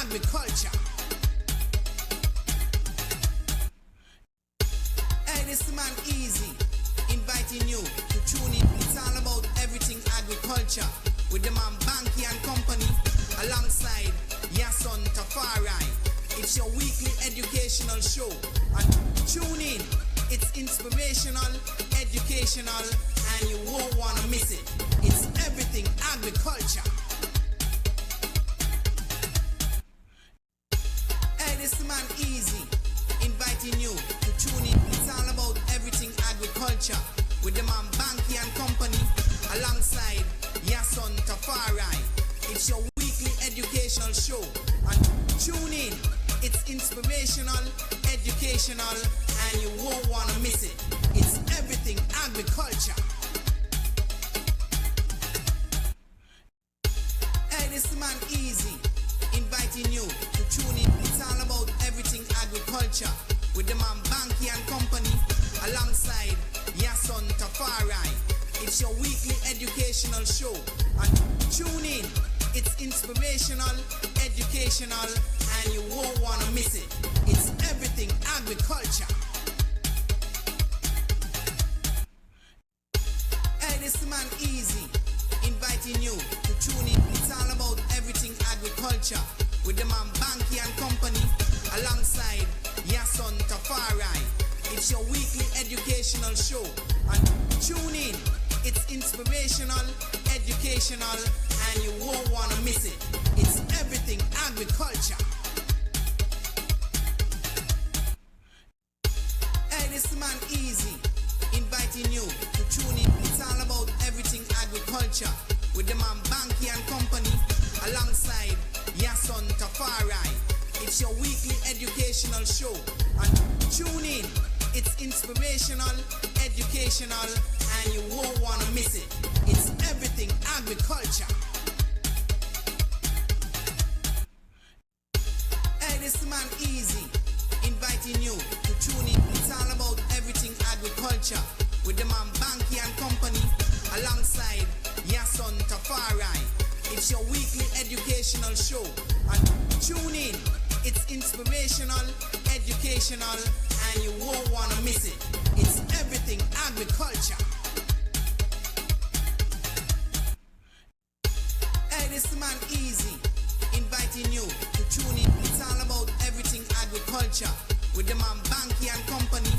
agriculture. Hey, this man Easy, inviting you to tune in. It's all about everything agriculture with the man Banky and Company alongside Yason Tafari. It's your weekly educational show. And tune in. It's inspirational, educational, and you won't want to miss it. It's everything agriculture. Hey, this man Easy, inviting you to tune in. It's all about everything agriculture with the man Banky and Company alongside Yason Tafari. It's your weekly educational show. And tune in. It's inspirational, educational, and you won't want to miss it. It's everything agriculture. Hey, this man Easy, inviting you to tune in. It's all about everything agriculture with the man Banky and Company alongside Yason Tafari. It's your weekly educational show. And tune in. It's inspirational, educational, and you won't want to miss it. It's everything agriculture. Hey, this man Easy, inviting you to tune in. It's all about everything agriculture with the man Banky and Company alongside Yason Tafari. It's your weekly educational show. And tune in. It's inspirational, educational, and you won't want to miss it. It's everything agriculture. Hey, this man Easy, inviting you to tune in. It's all about everything agriculture with the man Banky and Company alongside Yason Tafari. It's your weekly educational show. And tune in. It's inspirational, educational, and you won't want to miss it. It's everything agriculture. Hey, this man Easy, inviting you to tune in. It's all about everything agriculture with the man Banky and Company alongside Yason Tafari. It's your weekly educational show. And tune in. It's inspirational, educational, and you won't want to miss it. It's everything agriculture. Hey, this man Easy, inviting you to tune in. It's all about everything agriculture with the man Banky and Company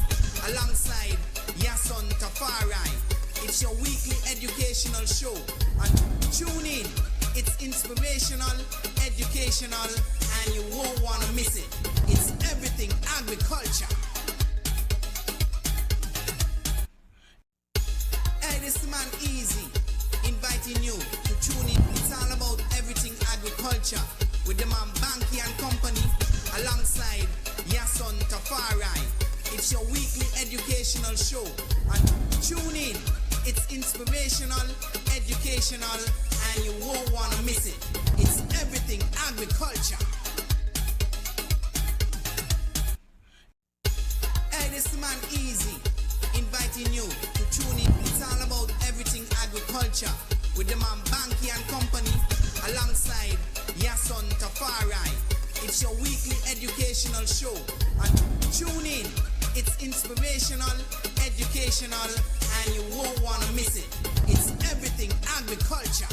alongside Yason Tafari. It's your weekly educational show. And tune in. It's inspirational, educational, and you won't want to miss it. It's everything agriculture. Hey, this man Easy, inviting you to tune in. It's all about everything agriculture with the man Banky and Company alongside Yason Tafari. It's your weekly educational show. And tune in. It's inspirational, educational, and you won't want to miss it. It's everything agriculture. Hey, this man Easy, inviting you to tune in. It's all about everything agriculture with the man Banky and Company alongside Yason Tafari. It's your weekly educational show. And tune in. It's inspirational, educational, and you won't want to miss it. It's everything agriculture.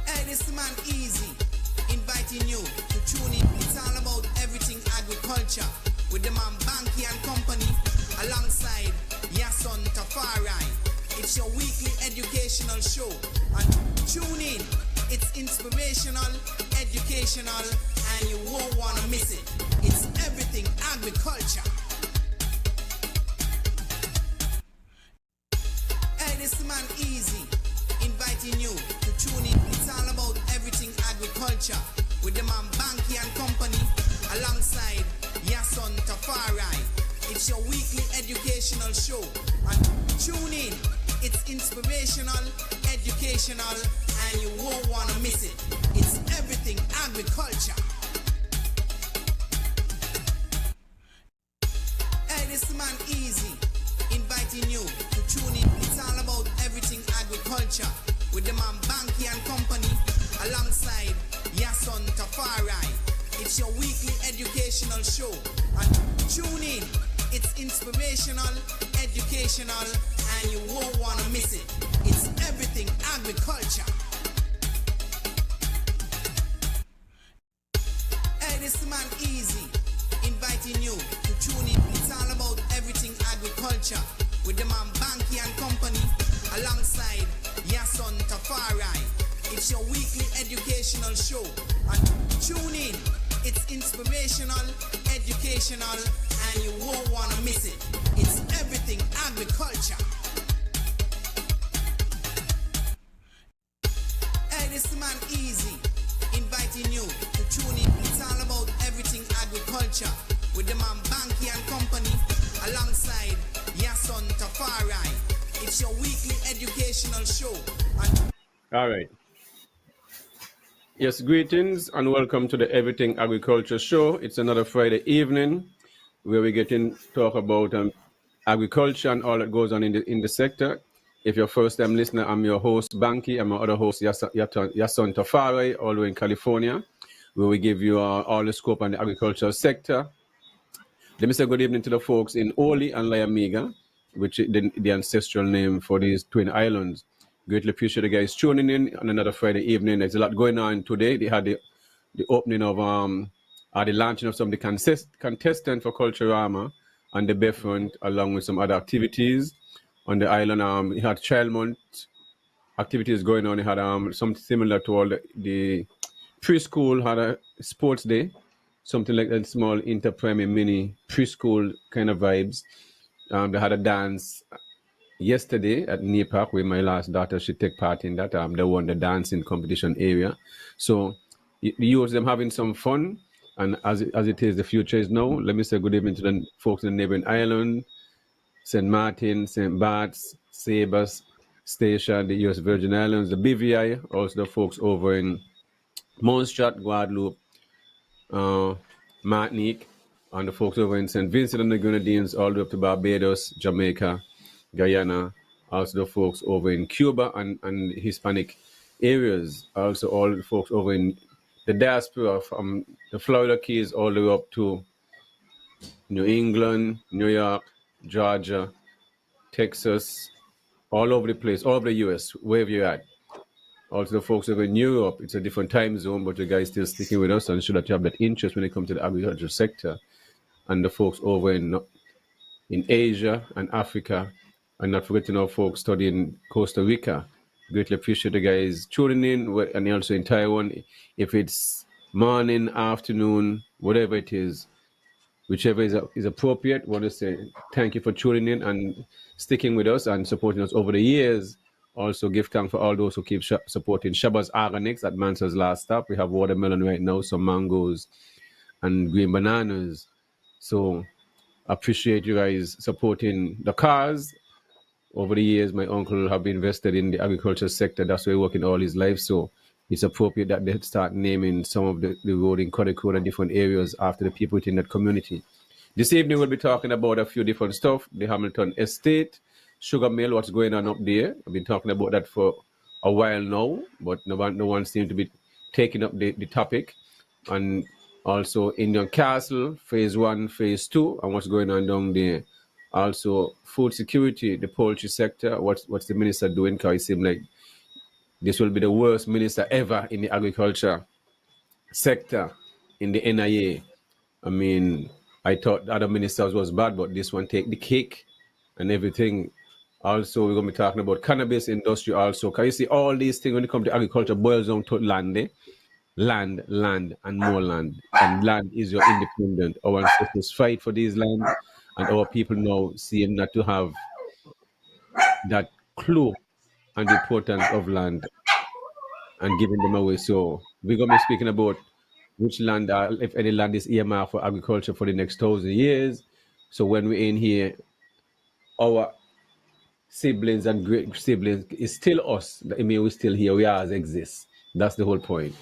Hey, this man Easy, inviting you to tune in. It's all about everything agriculture with the man Banky and Company alongside Yason Tafari. It's your weekly educational show. And tune in. It's inspirational, educational, and you won't want to miss it. It's everything agriculture. Hey, this man Easy, inviting you to tune in. It's all about everything agriculture with the man Banky and Company alongside Yason Tafari. It's your weekly educational show. And tune in. It's inspirational, educational, and you won't want to miss it. It's everything agriculture. Hey, this man Easy, inviting you to tune in. It's all about everything agriculture with the man Banky and Company alongside Yason Tafari. It's your weekly educational show. And tune in. It's inspirational, educational, and you won't want to miss it. It's everything agriculture. Hey, this man Easy, inviting you to tune in. It's all about everything agriculture with the man Banky and Company alongside Yason Tafari. It's your weekly educational show. And tune in. It's inspirational, educational, and you won't want to miss it. It's everything agriculture. Hey, this man Easy, inviting you to tune in. It's all about everything agriculture with the man Banky and Company alongside Yason Tafari. It's your weekly educational show. All right. Yes, greetings and welcome to the Everything Agriculture Show. It's another Friday evening where we get in talk about agriculture and all that goes on in the sector. If you're first time listener, I'm your host Banky. I'm my other host Yason Tafari, all the way in California, where we give you all the scope on the agricultural sector. Let me say good evening to the folks in Oli and Liamiga, which is the ancestral name for these twin islands. Greatly appreciate the guys tuning in on another Friday evening. There's a lot going on today. They had the opening of the launching of some of the contestants for Culturama and the Bayfront, along with some other activities on the island. We had Child Month activities going on. They had something similar to all the preschool had a sports day, something like a small inter-primary mini preschool kind of vibes. They had a dance yesterday at NEPAC, where my last daughter should take part in that. They won the dancing competition area. So the youth, them having some fun. And as it is, the future is now. Let me say good evening to the folks in the neighboring island, St. Martin, St. Bart's, Sabas, Station, the US Virgin Islands, the BVI, also the folks over in Montserrat, Guadeloupe, Martinique, and the folks over in St. Vincent and the Grenadines, all the way up to Barbados, Jamaica, Guyana, also the folks over in Cuba and Hispanic areas, also all the folks over in the diaspora from the Florida Keys all the way up to New England, New York, Georgia, Texas, all over the place, all over the US, wherever you're at. Also the folks over in Europe, it's a different time zone, but the guys still sticking with us and should have that interest when it comes to the agricultural sector. And the folks over in Asia and Africa, and not forgetting our folks studying Costa Rica. Greatly appreciate the guys tuning in, and also in Taiwan. If it's morning, afternoon, whatever it is, whichever is appropriate, want to say thank you for tuning in and sticking with us and supporting us over the years. Also give thanks for all those who keep supporting Shabazz Organics at Mansell's Last Stop. We have watermelon right now, some mangoes and green bananas. So appreciate you guys supporting the cause. Over the years, my uncle have been invested in the agriculture sector. That's where he worked in all his life. So it's appropriate that they start naming some of the road in Kodikode and different areas after the people within that community. This evening, we'll be talking about a few different stuff. The Hamilton Estate, Sugar Mill, what's going on up there. I've been talking about that for a while now, but no one seems to be taking up the topic. And also Indian Castle, phase 1, phase 2, and what's going on down there. Also, food security, the poultry sector, what's the minister doing? Because it seems like this will be the worst minister ever in the agriculture sector, in the NIA. I mean, I thought the other ministers was bad, but this one take the cake and everything. Also, we're going to be talking about cannabis industry also. Because you see, all these things when it comes to agriculture boils down to land, eh? Land, and more land. And land is your independent. Our ancestors fight for these land. And our people now seem not to have that clue on the importance of land and giving them away. So we're going to be speaking about which land, if any land is earmarked for agriculture for the next 1,000 years. So when we're in here, our siblings and great siblings is still us. I mean, we're still here. We always exist. That's the whole point.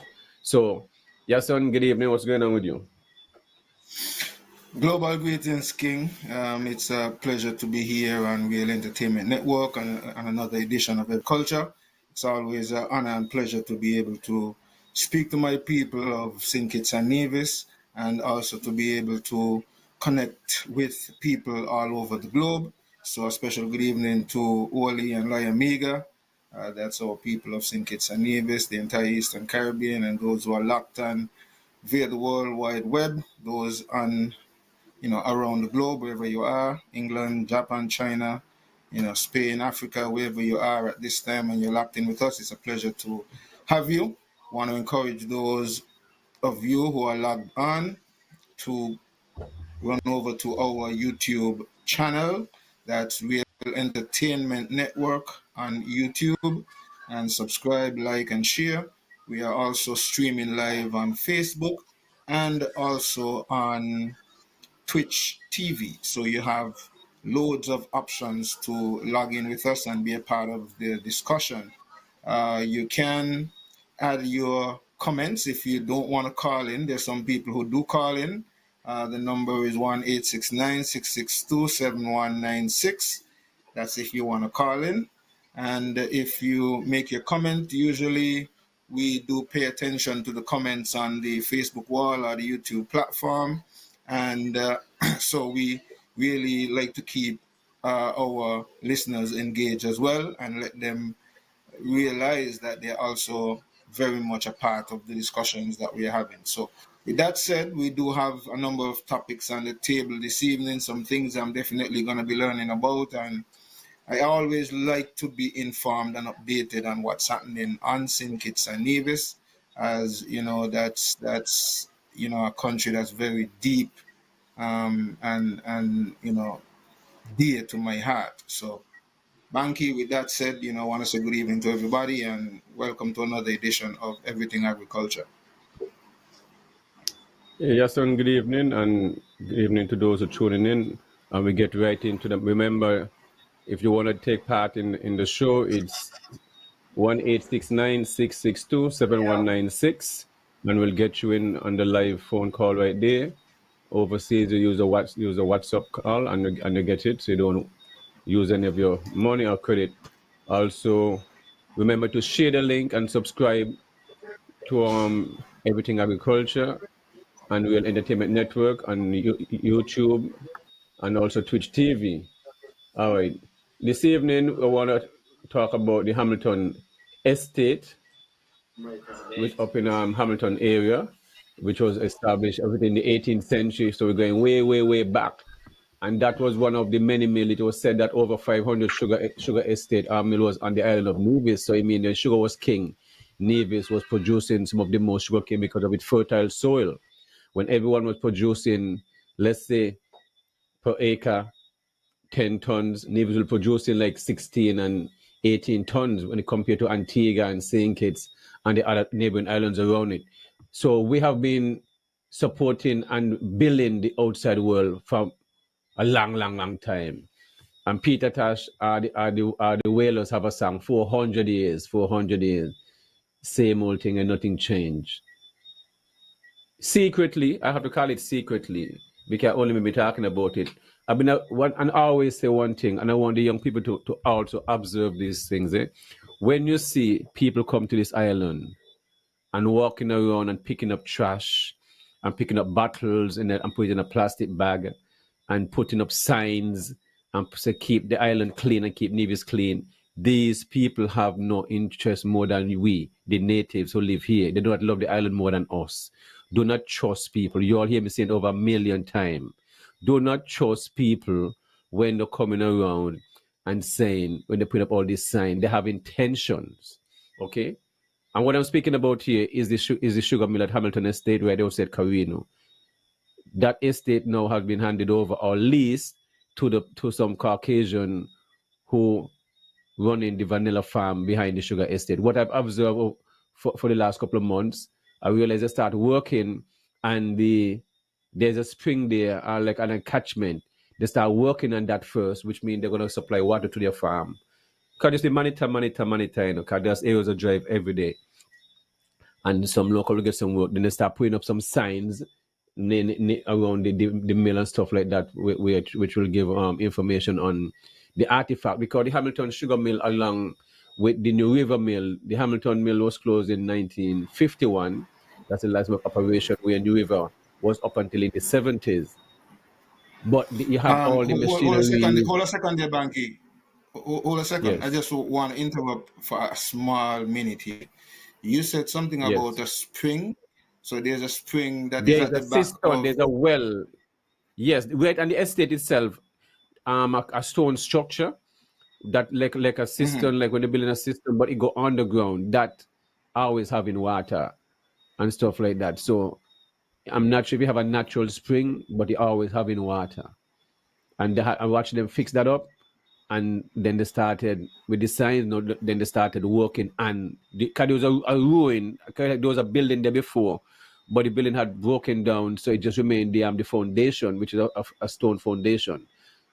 So, Yason, good evening. What's going on with you? Global greetings, King. It's a pleasure to be here on Real Entertainment Network and another edition of Agriculture. It's always an honor and pleasure to be able to speak to my people of St. Kitts and Nevis, and also to be able to connect with people all over the globe. So a special good evening to Oli and Layamiga. That's our people of St. Kitts and Nevis, the entire Eastern Caribbean, and those who are locked on via the World Wide Web, those on around the globe, wherever you are, England, Japan, China, Spain, Africa, wherever you are at this time and you're locked in with us. It's a pleasure to have you. Want to encourage those of you who are logged on to run over to our YouTube channel. That's Real Entertainment Network on YouTube, and subscribe, like, and share. We are also streaming live on Facebook and also on Twitch TV. So you have loads of options to log in with us and be a part of the discussion. You can add your comments if you don't want to call in. There's some people who do call in. The number is 1-869-662-7196. That's if you want to call in. And if you make your comment, usually we do pay attention to the comments on the Facebook wall or the YouTube platform. And so we really like to keep our listeners engaged as well and let them realize that they're also very much a part of the discussions that we're having. So with that said, we do have a number of topics on the table this evening, some things I'm definitely going to be learning about, and I always like to be informed and updated on what's happening on St. Kitts and Nevis, as you know, that's a country that's very deep and dear to my heart. So Banky, with that said, I want to say good evening to everybody and welcome to another edition of Everything Agriculture. Yes, and good evening, and good evening to those who are tuning in. And we get right into them. Remember, if you want to take part in the show, it's 1-869-662-7196, and we'll get you in on the live phone call right there. Overseas, you use a WhatsApp call, and you get it, so you don't use any of your money or credit. Also, remember to share the link and subscribe to Everything Agriculture and Real Entertainment Network on YouTube and also Twitch TV. All right. This evening, we want to talk about the Hamilton Estate, which up in Hamilton area, which was established within the 18th century. So we're going way, way, way back. And that was one of the many mills. It was said that over 500 sugar estate mill was on the island of Nevis. So I mean, the sugar was king. Nevis was producing some of the most sugar cane because of its fertile soil. When everyone was producing, let's say, per acre, 10 tons, Nevis was producing like 16 and 18 tons when it compared to Antigua and St. Kitts and the other neighboring islands around it. So we have been supporting and building the outside world from a long, long, long time. And Peter Tosh the whalers have a song, 400 years, 400 years. Same old thing and nothing changed. Secretly, I have to call it secretly, because only me be talking about it. I've been and I always say one thing, and I want the young people to also observe these things. When you see people come to this island and walking around and picking up trash and picking up bottles and putting in a plastic bag and putting up signs and say keep the island clean and keep Nevis clean, these people have no interest more than we, the natives who live here. They do not love the island more than us. Do not trust people. You all hear me saying it over a million times. Do not trust people when they're coming around and saying, when they put up all these signs, they have intentions. Okay? And what I'm speaking about here is the sugar mill at Hamilton Estate, where they said Carino. That estate now has been handed over or leased to some Caucasian who running the vanilla farm behind the sugar estate. What I've observed for the last couple of months, I realized they start working and there's a spring there, like an catchment. They start working on that first, which means they're going to supply water to their farm. Because it's the money, because there's areas of drive every day. And some local will get some work. Then they start putting up some signs around the mill and stuff like that, which will give information on the artifact. Because the Hamilton Sugar Mill along with the New River Mill. The Hamilton Mill was closed in 1951. That's the last operation where New River was up until in the 70s. But you have all the machinery. Hold a second there, Banky. Hold a second. I Yes, just want to interrupt for a small minute here. You said something about yes. a spring. So there's a spring that is There's at a the back cistern, of. there's a well. Yes, right on the estate itself, a stone structure that like a cistern, like when they're building a cistern, but it go underground. That always having water and stuff like that. So I'm not sure if you have a natural spring, but you always having water. And I watched them fix that up, and then they started with the signs. No, then they started working, and because there was a ruin. There was a building there before, but the building had broken down, so it just remained the foundation, which is a stone foundation.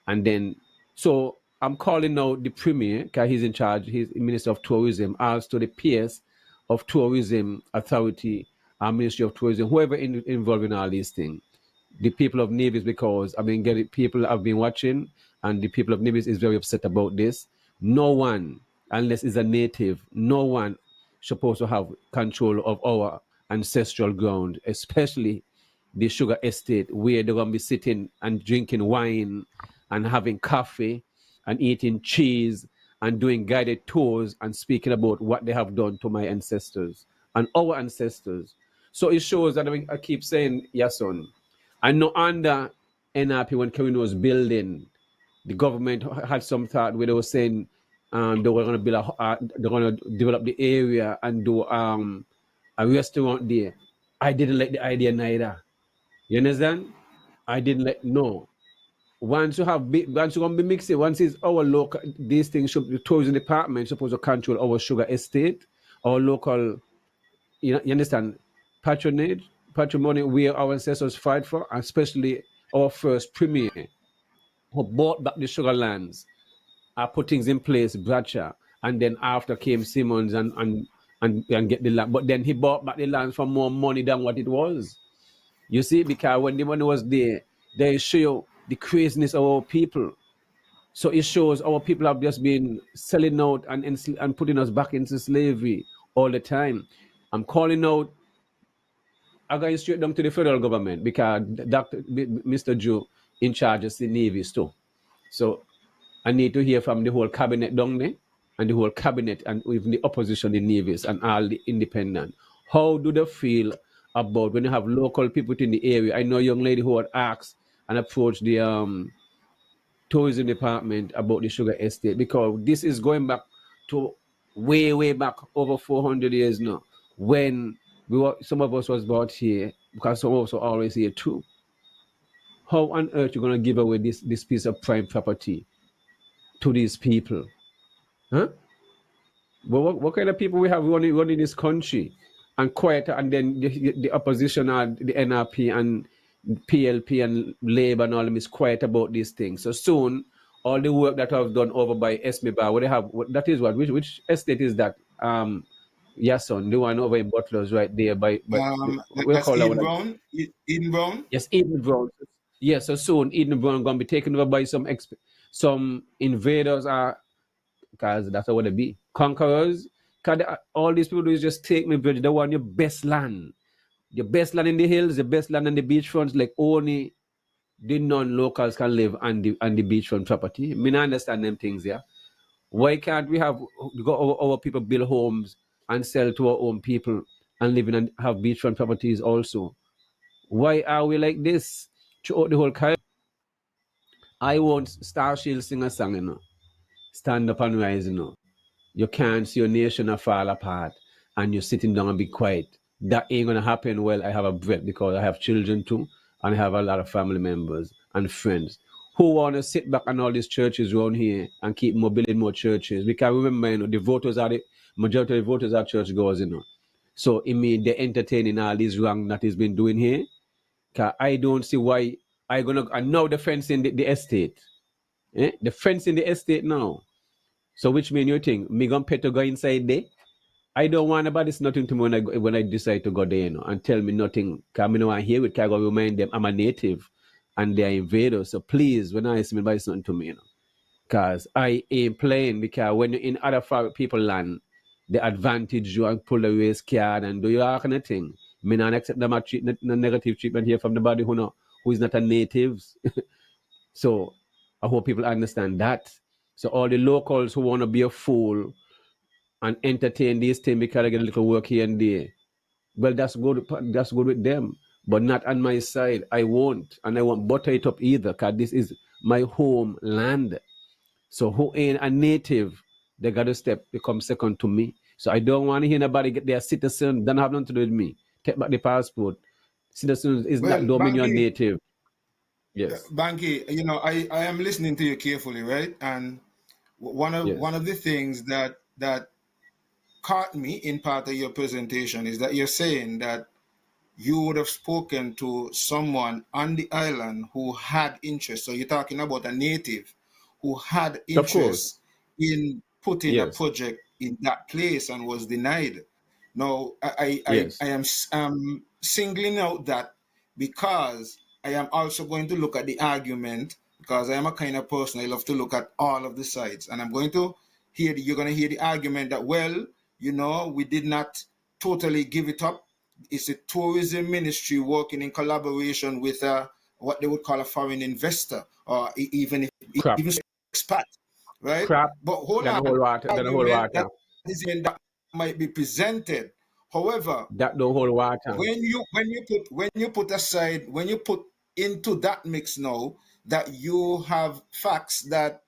And then, so I'm calling now the premier, because he's in charge. He's the Minister of Tourism, also the PS of Tourism Authority, our Ministry of Tourism, whoever involved in all these things, the people of Nevis, because I've been getting people have been watching, and the people of Nevis is very upset about this. No one, unless it's a native, no one supposed to have control of our ancestral ground, especially the sugar estate, where they're gonna be sitting and drinking wine and having coffee and eating cheese and doing guided tours and speaking about what they have done to my ancestors and our ancestors. So it shows that I keep saying, Yason, I know under NRP when Kevin was building, the government had some thought where they were saying they were going to build they're going to develop the area and do a restaurant there. I didn't like the idea neither. You understand? I didn't like no. Once you once you're gonna be mixing, once it's our local, these things should the tourism department supposed to control our sugar estate, our local, you understand, patrimony where our ancestors fight for, especially our first premier who bought back the sugar lands, put things in place, Bradshaw, and then after came Simmons and get the land. But then he bought back the land for more money than what it was. You see, because when the money was there, they show the craziness of our people. So it shows our people have just been selling out and putting us back into slavery all the time. I'm calling out, I'm going straight down to the federal government because Mr. Joe in charge of the navies too. So I need to hear from the whole cabinet down there and the whole cabinet and even the opposition, the navies and all the independent. How do they feel about when you have local people in the area? I know a young lady who had asked and approached the tourism department about the sugar estate, because this is going back to way back over 400 years now, when some of us was brought here, because some of us are always here too. How on earth you going to give away this piece of prime property to these people? Huh? But what kind of people we have running this country and quiet, and then the opposition are the NRP and PLP and Labour and all them is quiet about these things. So soon, all the work that I've done over by SMBA, what they have, that is what, which estate is that? Yason, the one over in Butlers right there by we That's call that Eden one. Brown. Eden Brown. Yes, Eden Brown. Yes, so soon Eden Brown gonna be taken over by some invaders, because that's what they be, conquerors. Because all these people do is just take me, bridge. They want your best land in the hills, the best land on the beachfronts. Like only the non-locals can live on the beachfront property. I mean, I understand them things, yeah. Why can't we have our people build homes and sell to our own people and live in and have beachfront properties also? Why are we like this throughout the whole Caribbean? I want Star Shield sing a song, you know. Stand up and rise, you know. You can't see your nation fall apart and you're sitting down and be quiet. That ain't gonna happen. Well, I have a breath because I have children too, and I have a lot of family members and friends who want to sit back on all these churches around here and keep building more churches. Because remember, you know, the majority of the voters are churchgoers, you know. So it means they're entertaining all this wrong that has been doing here. Cause I don't see why and now the fence in the estate. The fence in the estate now. So which mean you think me gonna pay to go inside there? I don't want nobody say nothing to me when I decide to go there, you know, and tell me nothing. Because I don't want to hear it, because I got to remind them I'm a native and they're invaders. So please, when I say anybody say nothing to me, you know. Cause I ain't playing because when you're in other people land, they advantage you and pull away scared and do your kind of thing. Me not accept them a negative treatment here from the body who is not a native. So I hope people understand that. So all the locals who want to be a fool and entertain these things because I get a little work here and there, well, that's good. That's good with them, but not on my side. I won't, and I won't butter it up either, cause this is my homeland. So who ain't a native, they got to become second to me. So I don't want to hear nobody get their citizen. Don't have nothing to do with me. Take back the passport. Citizen is not Well, Dominion Banky, native. Yes. Banky, I am listening to you carefully, right? And one Yes. of the things that caught me in part of your presentation is that you're saying that you would have spoken to someone on the island who had interest. So you're talking about a native who had Of course. interest in putting a Yes. project in that place and was denied. Now, Yes. I am singling out that because I am also going to look at the argument because I am a kind of person, I love to look at all of the sides. And I'm going to you're going to hear the argument that, well, we did not totally give it up. It's a tourism ministry working in collaboration with what they would call a foreign investor or Crap. even expat, right? Crap. But hold Then the on, whole water. Then the whole argument water. that might be presented. However, That the whole water. when you put aside when you put into that mix now that you have facts that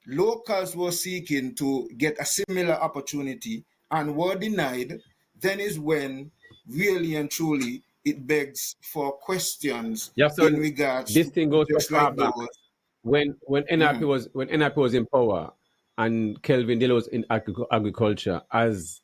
locals were seeking to get a similar opportunity and were denied, then is when really and truly it begs for questions Yeah, so in regards this to thing goes so just far like back. those. When Mhm. NRP was in power and Kelvin Dale was in agriculture as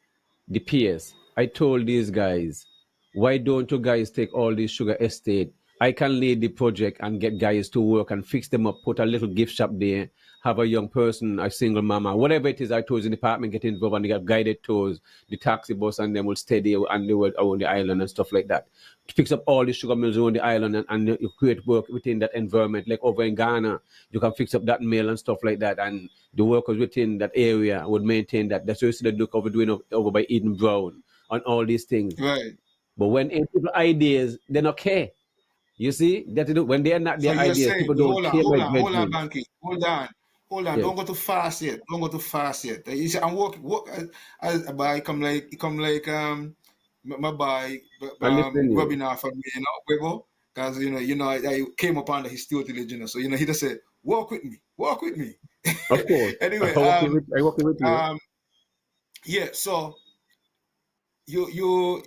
the PS, I told these guys, why don't you guys take all this sugar estate? I can lead the project and get guys to work and fix them up, put a little gift shop there, have a young person, a single mama, whatever it is. I told the department get involved and they got guided tours, the taxi bus and them will stay there and they will around the island and stuff like that. To fix up all the sugar mills around the island and you create work within that environment. Like over in Ghana, you can fix up that mill and stuff like that. And the workers within that area would maintain that. That's what you see the look over doing over by Eden Brown on all these things. Right. But when people ideas, they don't care. You see, that when they are not So their you're ideas, saying, people don't care my hold on, judgment. Banky, hold on. Yes. Don't go too fast yet. Don't go too fast yet. You see, I'm working. But I come like my boy, I listen you. rubbing off on me, Webo, because I came up under his tutelage, So he just said, walk with me, walk with me. Of course. Anyway, I work with you. yeah. So you're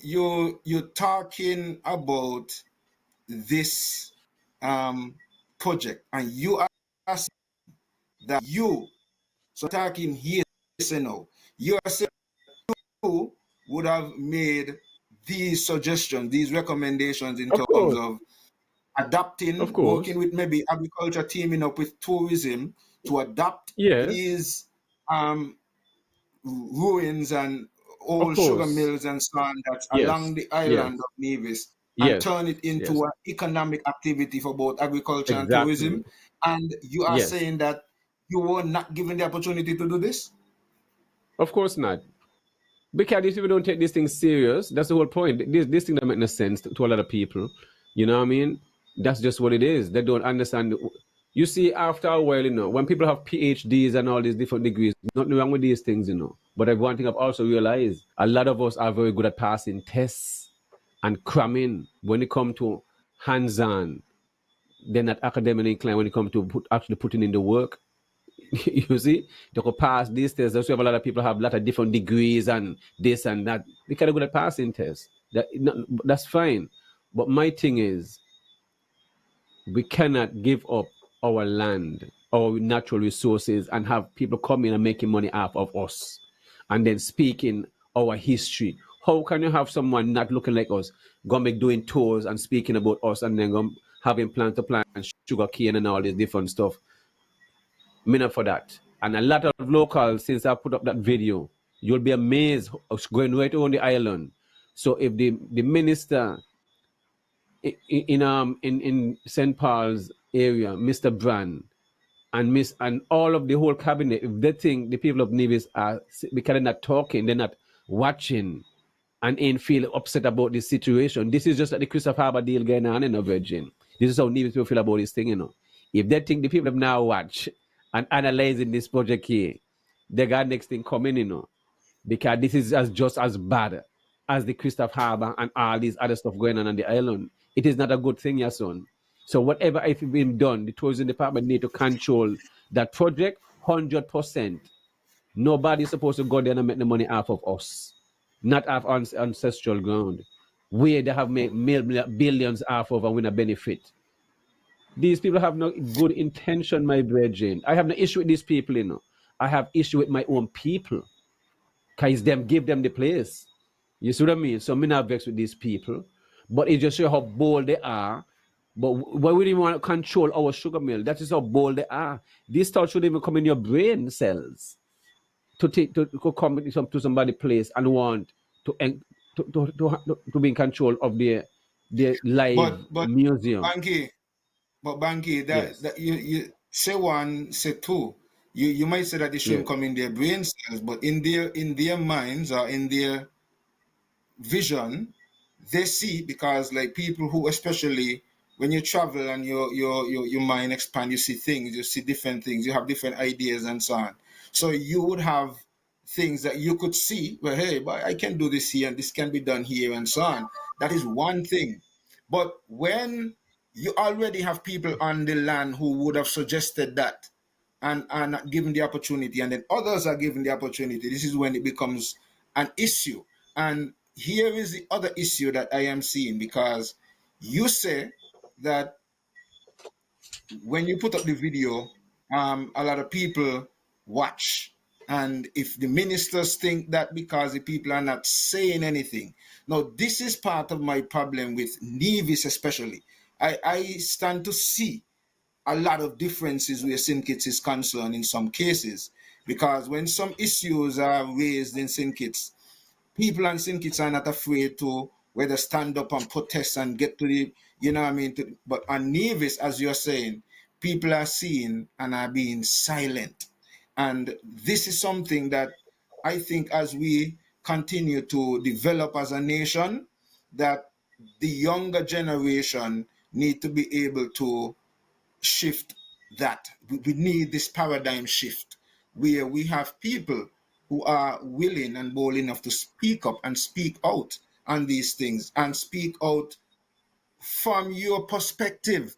talking about this project, and you are saying that so talking here, you are saying you would have made these suggestions, these recommendations in Of terms course. of Of adapting, course. working with maybe agriculture, teaming up with tourism to adapt Yes. these ruins and Of old sugar course. mills and so on that's Yes. along the Yes. island of Nevis and Yes. turn it Yes. into an economic activity for both agriculture and Exactly. tourism. And you are Yes. saying that you were not given the opportunity to do this? Of course not. Because these people don't take these things serious. That's the whole point. This thing that make no sense to a lot of people. You know what I mean? That's just what it is. They don't understand. You see, after a while, when people have PhDs and all these different degrees, nothing wrong with these things. But one thing I've also realized, a lot of us are very good at passing tests and cramming when it comes to hands-on. They're not academically inclined when it comes to actually putting in the work. You see, they could pass these tests. That's why a lot of people have a lot of different degrees and this and that. They kind of good at passing tests. That's fine. But my thing is, we cannot give up our land, our natural resources, and have people coming and making money off of us, and then speaking our history. How can you have someone not looking like us, gonna be doing tours and speaking about us, and then having plant to plant, sugar cane, and all this different stuff? Me not for that. And a lot of locals, since I put up that video, you'll be amazed going right on the island. So if the minister in St. Paul's area, Mr. Brand, and Miss and all of the whole cabinet, if they think the people of Nevis are because they're not talking, they're not watching, and ain't feel upset about this situation. This is just like the Christopher Harbour deal going on in a Virgin. This is how Nevis people feel about this thing, you know. If they think the people have now watch and analyzing this project here, they got next thing coming, you know, because this is as just as bad as the Christopher Harbour and all these other stuff going on the island. It is not a good thing, your son. So whatever is being done, the tourism department need to control that project 100%. Nobody's supposed to go there and make the money off of us, not off ancestral ground, where they have made billions off of and we not benefit. These people have no good intention, my brethren. I have no issue with these people, you know. I have issue with my own people, because them give them the place. You see what I mean? So I'm not vexed with these people, but it just shows how bold they are. But why we didn't want to control our sugar mill? That is how bold they are. This thought should even come in your brain cells to come to somebody's place and want to be in control of their live But museum. Banky, Yes. that you say one, say two. You might say that it shouldn't Yes. come in their brain cells, but in their minds or in their vision, they see, because like people who, especially when you travel and your mind expand, you see things, you see different things, you have different ideas and so on. So you would have things that you could see, well, hey, but I can do this here and this can be done here and so on. That is one thing. But when you already have people on the land who would have suggested that and are not given the opportunity, and then others are given the opportunity, this is when it becomes an issue. And here is the other issue that I am seeing, because you say that when you put up the video, a lot of people watch. And if the ministers think that because the people are not saying anything. Now, this is part of my problem with Nevis, especially. I stand to see a lot of differences where St. Kitts is concerned in some cases. Because when some issues are raised in St. Kitts, people in St. Kitts are not afraid to whether stand up and protest and get to the, you know what I mean? But on Nevis, as you're saying, people are seeing and are being silent. And this is something that I think as we continue to develop as a nation, that the younger generation need to be able to shift that. We need this paradigm shift where we have people who are willing and bold enough to speak up and speak out on these things and speak out from your perspective.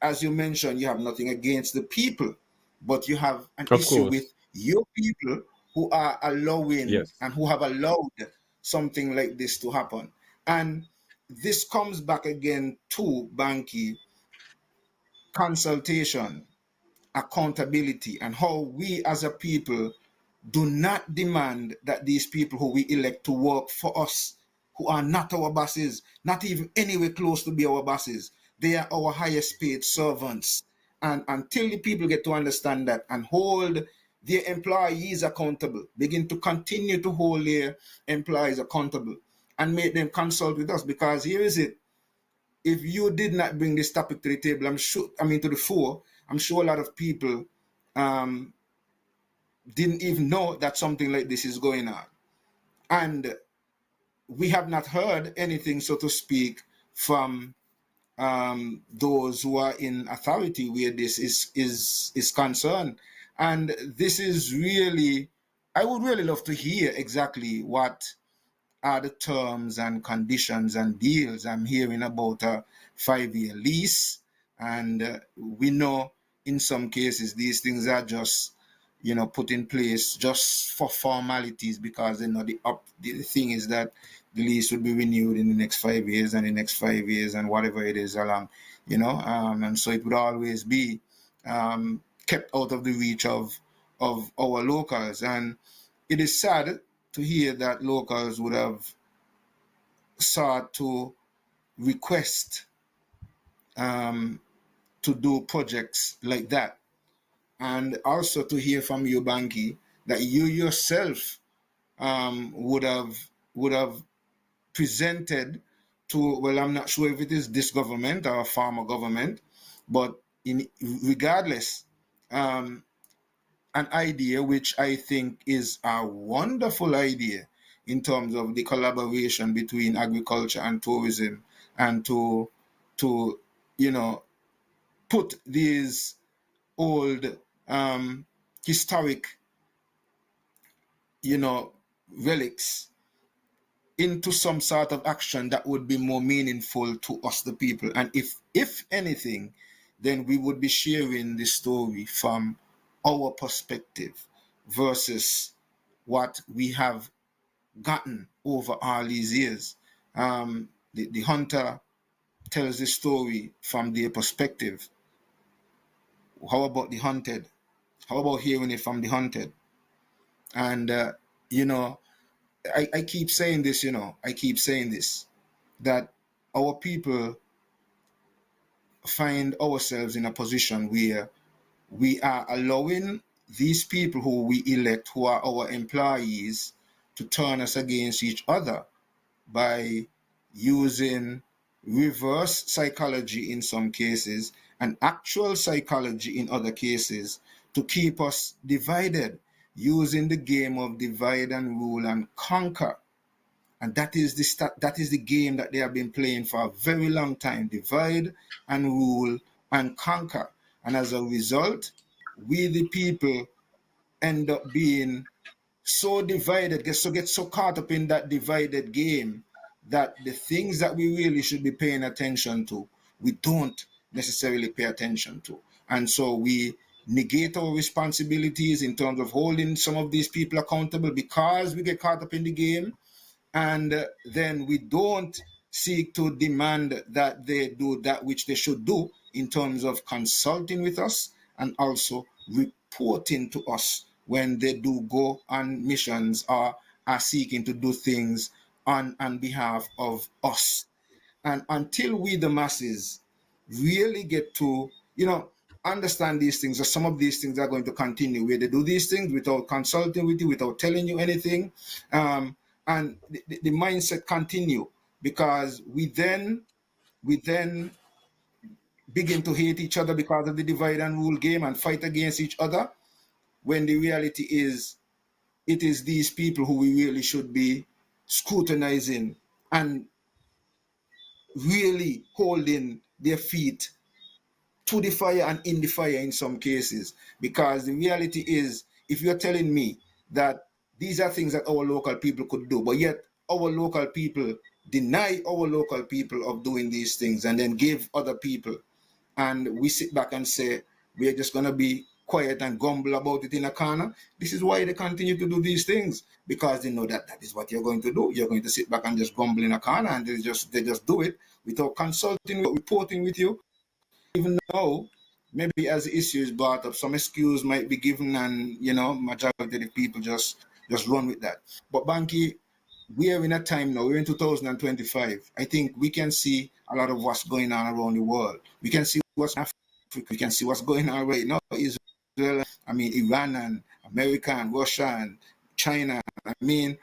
As you mentioned, you have nothing against the people, but you have an Of issue with course. your people who are allowing Yes. and who have allowed something like this to happen. And this comes back again to Banky, consultation, accountability, and how we as a people do not demand that these people who we elect to work for us, who are not our bosses, not even anywhere close to be our bosses, they are our highest paid servants. And until the people get to understand that and hold their employees accountable, begin to continue to hold their employees accountable and make them consult with us. Because here is it, if you did not bring this topic to the table, I'm sure, I mean, to the fore, I'm sure a lot of people um, didn't even know that something like this is going on. And we have not heard anything, so to speak, from those who are in authority where this is concerned. And this is really, I would really love to hear exactly what are the terms and conditions and deals. I'm hearing about a 5-year lease, and we know in some cases these things are just, put in place just for formalities, because they know the thing is that the lease will be renewed in the next 5 years and the next 5 years and whatever it is along, and so it would always be kept out of the reach of our locals. And it is sad to hear that locals would have sought to request to do projects like that. And also to hear from you, Banky, that you yourself would have presented to, well, I'm not sure if it is this government or a former government, but regardless, um, an idea which I think is a wonderful idea in terms of the collaboration between agriculture and tourism, and to you know put these old historic relics into some sort of action that would be more meaningful to us, the people. And if anything, then we would be sharing the story from our perspective versus what we have gotten over all these years. The hunter tells the story from their perspective. How about the hunted? How about hearing it from the hunted? And you know, I keep saying this, I keep saying this, that our people find ourselves in a position where we are allowing these people who we elect, who are our employees, to turn us against each other by using reverse psychology in some cases and actual psychology in other cases to keep us divided, using the game of divide and rule and conquer. And that is the game that they have been playing for a very long time: divide and rule and conquer. And as a result, we the people end up being so divided, get so caught up in that divided game, that the things that we really should be paying attention to, we don't necessarily pay attention to. And so we negate our responsibilities in terms of holding some of these people accountable because we get caught up in the game. And then we don't seek to demand that they do that which they should do in terms of consulting with us and also reporting to us when they do go on missions or are seeking to do things on behalf of us. And until we, the masses, really get to, understand these things, or some of these things are going to continue where they do these things without consulting with you, without telling you anything. And the mindset continue, because we then begin to hate each other because of the divide and rule game and fight against each other, when the reality is it is these people who we really should be scrutinizing and really holding their feet to the fire and in the fire in some cases. Because the reality is, if you're telling me that these are things that our local people could do, but yet our local people deny our local people of doing these things and then give other people, and we sit back and say we're just going to be quiet and grumble about it in a corner. This is why they continue to do these things, because they know that that is what you're going to do. You're going to sit back and just grumble in a corner, and they just do it without consulting, reporting with you. Even though maybe as the issue is brought up, some excuse might be given, and majority of the people just run with that. But Banky, we are in a time now, we're in 2025. I think we can see a lot of what's going on around the world. We can see what's in Africa. We can see what's going on right now. Israel, Iran and America and Russia and China. We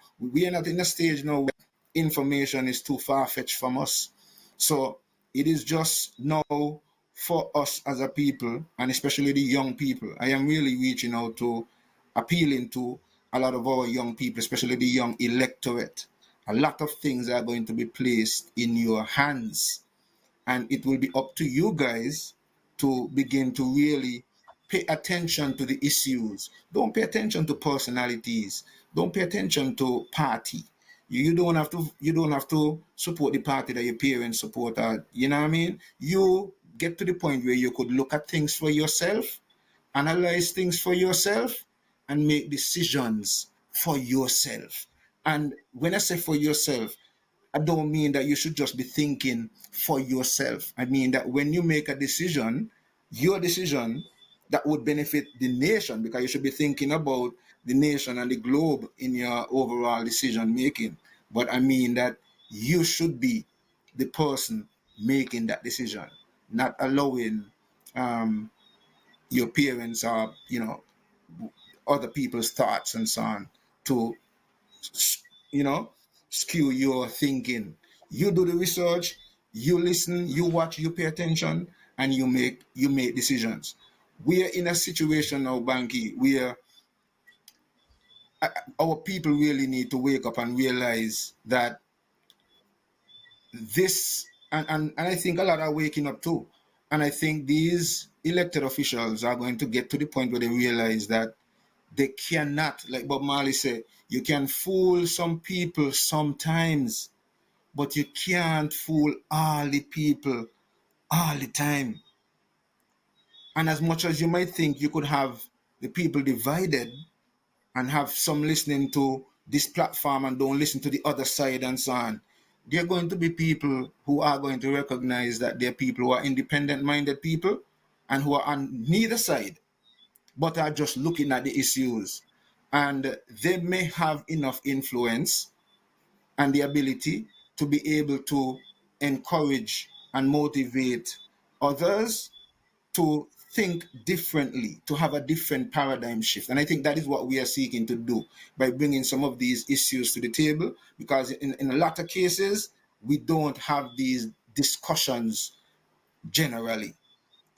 are not in a stage now where information is too far-fetched from us. So it is just now for us as a people, and especially the young people. I am really reaching out to, appealing to a lot of our young people, especially the young electorate. A lot of things are going to be placed in your hands, and it will be up to you guys to begin to really pay attention to the issues. Don't pay attention to personalities. Don't pay attention to party. You don't have to support the party that your parents support. You know what I mean? You get to the point where you could look at things for yourself, analyze things for yourself, and make decisions for yourself. And when I say for yourself, I don't mean that you should just be thinking for yourself. I mean that when you make a decision, your decision that would benefit the nation, because you should be thinking about the nation and the globe in your overall decision making. But I mean that you should be the person making that decision, not allowing your parents or other people's thoughts and so on to skew your thinking. You do the research, you listen, you watch, you pay attention, and you make decisions. we are in a situation now, Banky, where our people really need to wake up and realize that this, and I think a lot are waking up too. And I think these elected officials are going to get to the point where they realize that they cannot, like Bob Marley said, you can fool some people sometimes, but you can't fool all the people all the time. And as much as you might think you could have the people divided and have some listening to this platform and don't listen to the other side and so on, there are going to be people who are going to recognize that they're people who are independent-minded people and who are on neither side, but are just looking at the issues. And they may have enough influence and the ability to be able to encourage and motivate others to think differently, to have a different paradigm shift. And I think that is what we are seeking to do by bringing some of these issues to the table, because in a lot of cases, we don't have these discussions generally.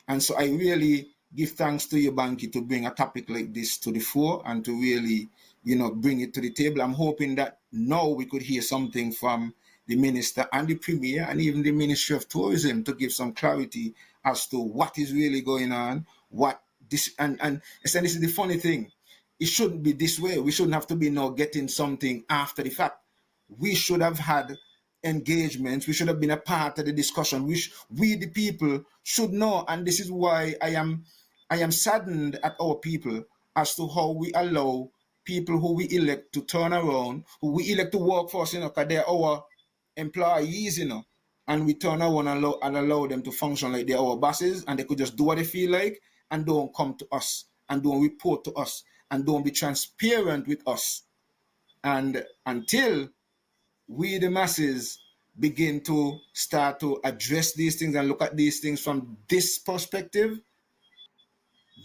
And so I really give thanks to you, Banky, to bring a topic like this to the fore and to really, bring it to the table. I'm hoping that now we could hear something from the minister and the premier and even the Ministry of Tourism to give some clarity as to what is really going on, what this, and this is the funny thing. It shouldn't be this way. We shouldn't have to be now getting something after the fact. We should have had engagements. We should have been a part of the discussion. We the people should know, and this is why I am saddened at our people as to how we allow people who we elect to turn around, who we elect to work for us, because they're our employees, and we turn around and allow them to function like they're our bosses, and they could just do what they feel like and don't come to us and don't report to us and don't be transparent with us. And until we, the masses, begin to start to address these things and look at these things from this perspective,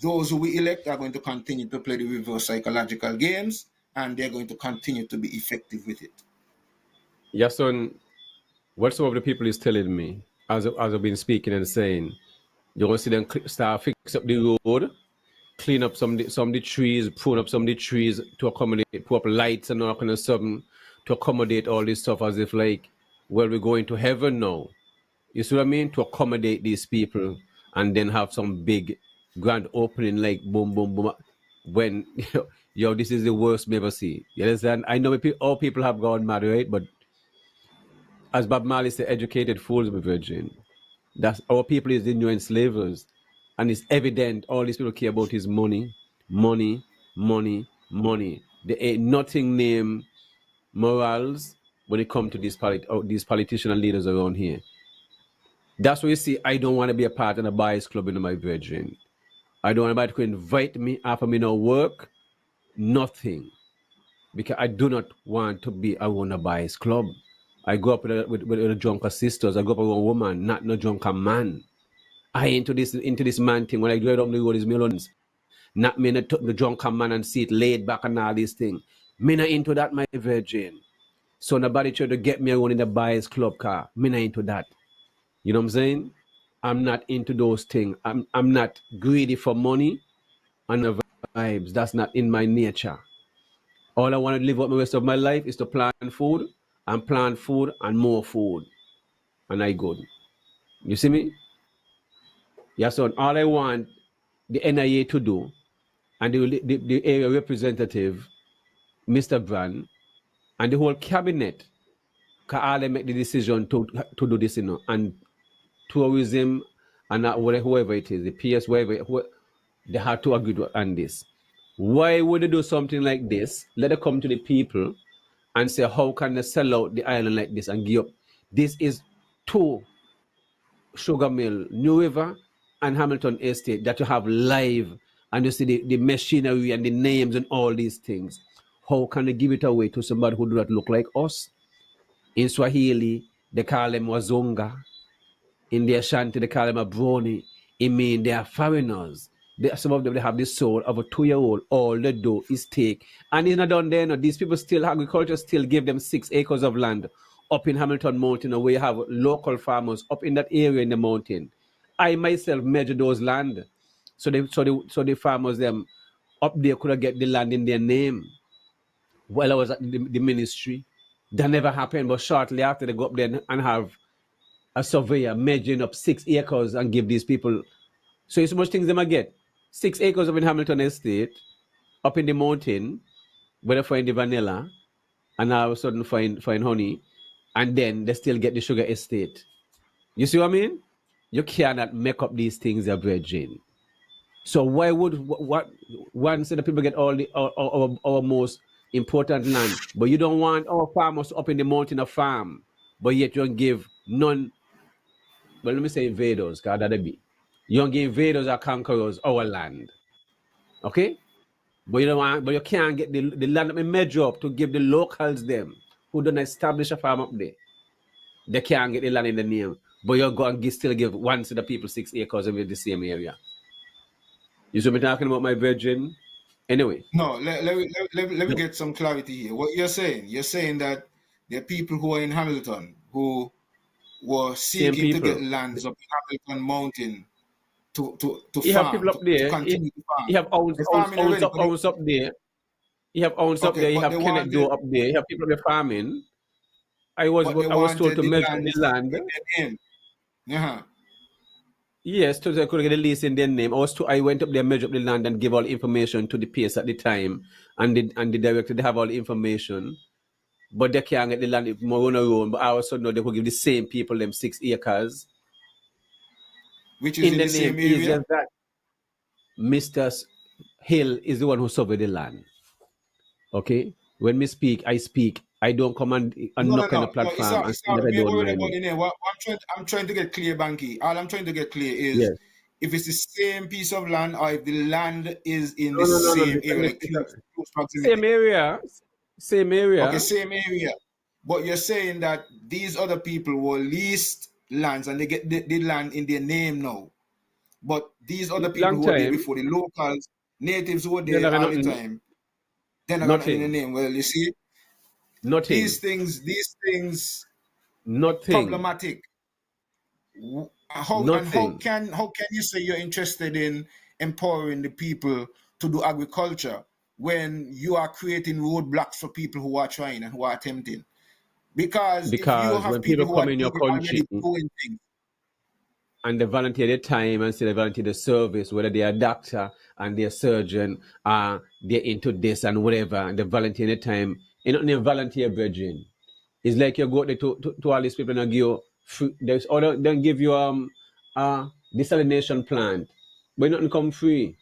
those who we elect are going to continue to play the reverse psychological games, and they're going to continue to be effective with it. Yason, what some of the people is telling me, as I've been speaking and saying, you're going to see them start fix up the road, clean up some of the trees, prune up some of the trees to accommodate, put up lights and all kind of something to accommodate all this stuff, as if like, well, we're going to heaven now. You see what I mean? To accommodate these people and then have some big grand opening like boom, boom, boom. When, this is the worst we ever see. You understand? I know all people have gone mad, right? But as Bob Marley said, educated fools be virgin. That's our people is the new enslavers. And it's evident all these people care about is money, money, money, money. There ain't nothing named morals when it comes to these politician and leaders around here. That's why you see, I don't want to be a part of the bias club in my virgin. I don't want anybody to invite me after me no work, nothing. Because I do not want to be around a bias club. I grew up with the drunker sisters. I grew up with a woman, not no drunker man. I into this man thing. When I go down the road, is millions. Not me the drunker man and see it laid back and all these things. Me not into that, my virgin. So nobody try to get me around in the bias club car. Me not into that. You know what I'm saying? I'm not into those things. I'm not greedy for money and the vibes. That's not in my nature. All I want to live out the rest of my life is to plant food and more food. And I good. You see me? Yeah, so all I want the NIA to do and the area representative, Mr. Brand, and the whole cabinet, can all they make the decision to do this, and tourism and whoever it is, the PS, whoever, they have to agree on this. Why would they do something like this? Let them come to the people and say, how can they sell out the island like this and give up? This is two sugar mill, New River and Hamilton Estate, that you have live, and you see the machinery and the names and all these things. How can they give it away to somebody who do not look like us? In Swahili, they call them Wazunga. In the Ashanti, they call them a brony. It means they are foreigners. Some of them, they have the soul of a 2-year-old. All they do is take. And it's not done there. No. These people still, agriculture still give them 6 acres of land up in Hamilton Mountain, where you have local farmers up in that area in the mountain. I myself measure those land. So the farmers them up there could have get the land in their name while I was at the ministry. That never happened, but shortly after they go up there and have a surveyor measuring up 6 acres and give these people. So it's so much things they might get. 6 acres up in Hamilton Estate, up in the mountain, where they find the vanilla, and all of a sudden find honey, and then they still get the sugar estate. You see what I mean? You cannot make up these things, your brethren. So why would what once the people get all the our most important land, but you don't want our farmers up in the mountain of farm, but yet you don't give none. Well, let me say invaders, because that'd be. You don't give invaders or conquerors our land. Okay? But you don't want, but you can't get the land that we measure up to give the locals them who don't establish a farm up there. They can't get the land in the name. But you go and still give one to the people 6 acres in the same area. You see me talking about my virgin? Anyway. No, let me get some clarity here. What you're saying that there are people who are in Hamilton who were seeking to get lands up in Hamilton Mountain to You farm, have people up to there. continue to farm. You have owns They're farming already, but up there. You have owns up okay, there. You but have they Kenneth Doe wanted, up there. You have people up there farming. I was but they told wanted to the measure the lands land. in their name. Uh-huh. Yes, to they could get a lease in their name. I went up there, measure up the land, and give all the information to the PS at the time, and the director they have all the information, but they can't get the land more on their own. But I also know they could give the same people them 6 acres Which is in in the the name. same Is area. just that Mr. Hill is the one who surveyed the land. Okay, when me speak, I speak. I don't come and No, knock on the no. It's platform not. and It's say not. that I We ain't don't know worried about anything. the name. What I'm trying to get clear, Banky. All I'm trying to get clear is Yes. if it's the same piece of land or if the land is in the No. same This, area, this, like this, close proximity. same area. Same Okay, area. same area. But you're saying that these other people were leased lands and they get the land in their name now. But these other people Long who were there time. before, the locals, natives who were They're there not all the nothing. time, they're not gonna in the Nothing. name. Well, you see, Nothing. these things Nothing. problematic. How Nothing. can you say you're interested in empowering the people to do agriculture when you are creating roadblocks for people who are trying and who are attempting? Because if you Because have when people people who are come in your country already doing things, and they volunteer their time and say they volunteer the service, whether they're a doctor and they're a surgeon, they're into this and whatever, and they volunteer their time, you know, they volunteer brethren. It's like you go there to all these people and give you free, there's other then give you desalination plant, but nothing come free.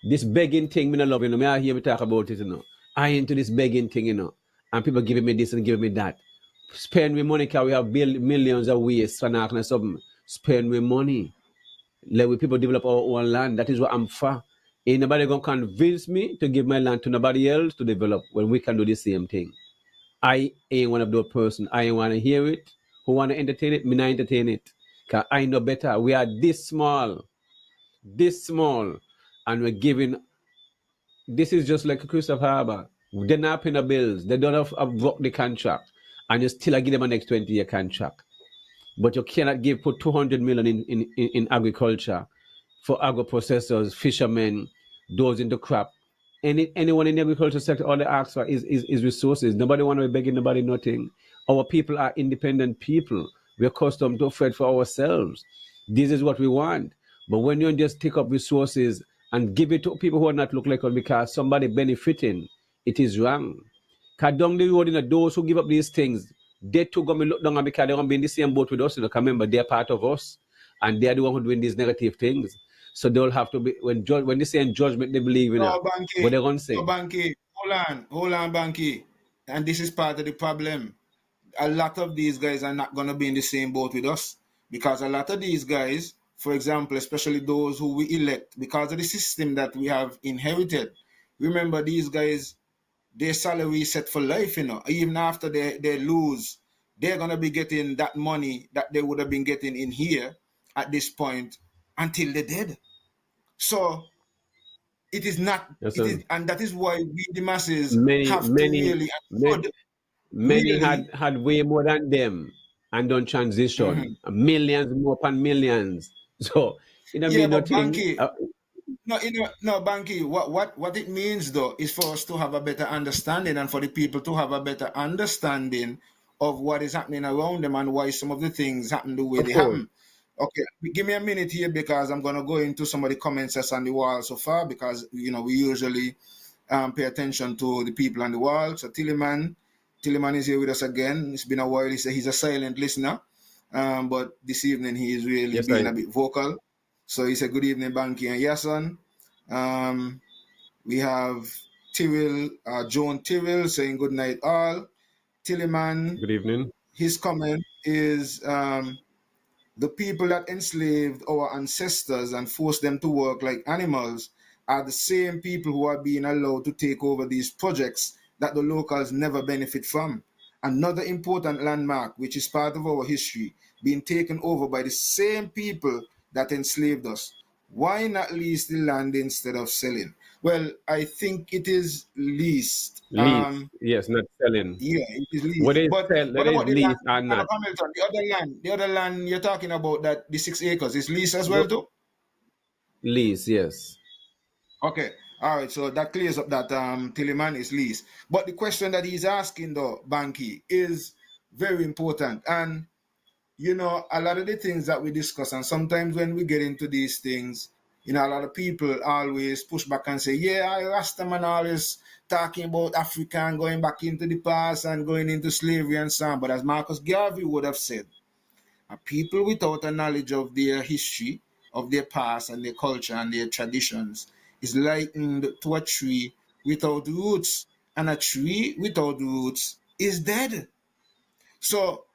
This begging thing, me not love, you know. Me I hear me talk about it, you know. I into this begging thing, you know. And people giving me this and giving me that. Spend me money because we have millions of ways for nothing something. Spend me money. Let we people develop our own land. That is what I'm for. Ain't nobody gonna convince me to give my land to nobody else to develop when we can do the same thing. I ain't one of those person. I ain't wanna hear it. Who wanna entertain it? Me not entertain it. Cause I know better. We are this small, and we're giving. This is just like Christopher Harbour. They're not paying the bills. They don't have worked the contract, and you still give them a next 20-year contract. But you cannot put 200 million in agriculture for agro processors, fishermen, those in the crop. Anyone in the agriculture sector, all they ask for is resources. Nobody want to be begging nobody nothing. Our people are independent people. We're accustomed to fight for ourselves. This is what we want. But when you just take up resources and give it to people who are not look like us because somebody benefiting, it is wrong. Cause down the road, those who give up these things, they too gonna look down because they're gonna be in the same boat with us. You know, 'cause remember, they're part of us, and they're the one who doing these negative things. So they'll have to be when they say in judgment, they believe in it. no, What Banky, they're gonna say? no, Banky, hold on, Banky. And this is part of the problem. A lot of these guys are not going to be in the same boat with us because a lot of these guys, for example, especially those who we elect, because of the system that we have inherited, remember these guys, their salary is set for life, you know, even after they lose, they're going to be getting that money that they would have been getting in here at this point until they're dead. So it is not, Yes, it sir. is, and that is why we, the masses, Many, have to many, really, many, many really, had way more than them and done transition. mhm. Millions more upon millions. So it don't Yeah, mean but nothing. Banky, No, no, Banky. What it means though is for us to have a better understanding, and for the people to have a better understanding of what is happening around them and why some of the things happen the way Of they course. happen. Okay, give me a minute here because I'm gonna go into some of the comments that's on the wall so far, because we usually pay attention to the people on the wall. So Tiliman is here with us again. It's been a while. He's a silent listener, but this evening he is really Yes, being I. a bit vocal. So he said, "Good evening, Banky and Yason." Um, we have Joan Tyrrell saying good night all. Tiliman, Good evening. his comment is the people that enslaved our ancestors and forced them to work like animals are the same people who are being allowed to take over these projects that the locals never benefit from. Another important landmark, which is part of our history, being taken over by the same people that enslaved us. Why not lease the land instead of selling? Well, I think it is leased. Lease. Yes, not selling. Yeah, it is leased. Whether it's But sell, what whether it's about the lease land, or not. Hamilton, the other land you're talking about, that the 6 acres is leased as well No, too? lease, yes. Okay. All right, so that clears up that Tiliman is leased. But the question that he's asking though, Banky, is very important. And a lot of the things that we discuss, and sometimes when we get into these things, a lot of people always push back and say, yeah, Rastaman always talking about Africa and going back into the past and going into slavery and so on. But as Marcus Garvey would have said, a people without a knowledge of their history, of their past and their culture and their traditions is likened to a tree without roots. And a tree without roots is dead. So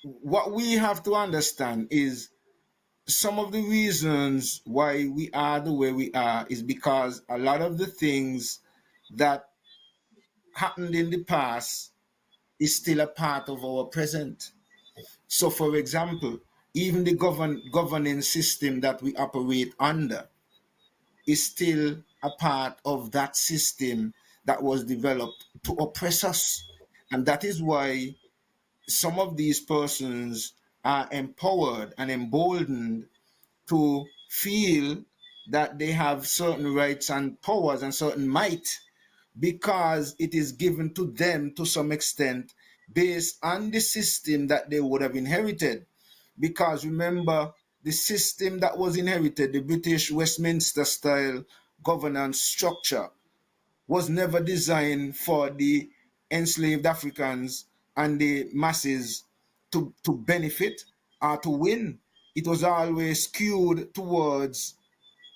what we have to understand is some of the reasons why we are the way we are is because a lot of the things that happened in the past is still a part of our present. So, for example, even the governing system that we operate under is still a part of that system that was developed to oppress us. And that is why some of these persons are empowered and emboldened to feel that they have certain rights and powers and certain might because it is given to them to some extent based on the system that they would have inherited. Because remember, the system that was inherited, the British Westminster style governance structure, was never designed for the enslaved Africans and the masses to benefit or to win. It was always skewed towards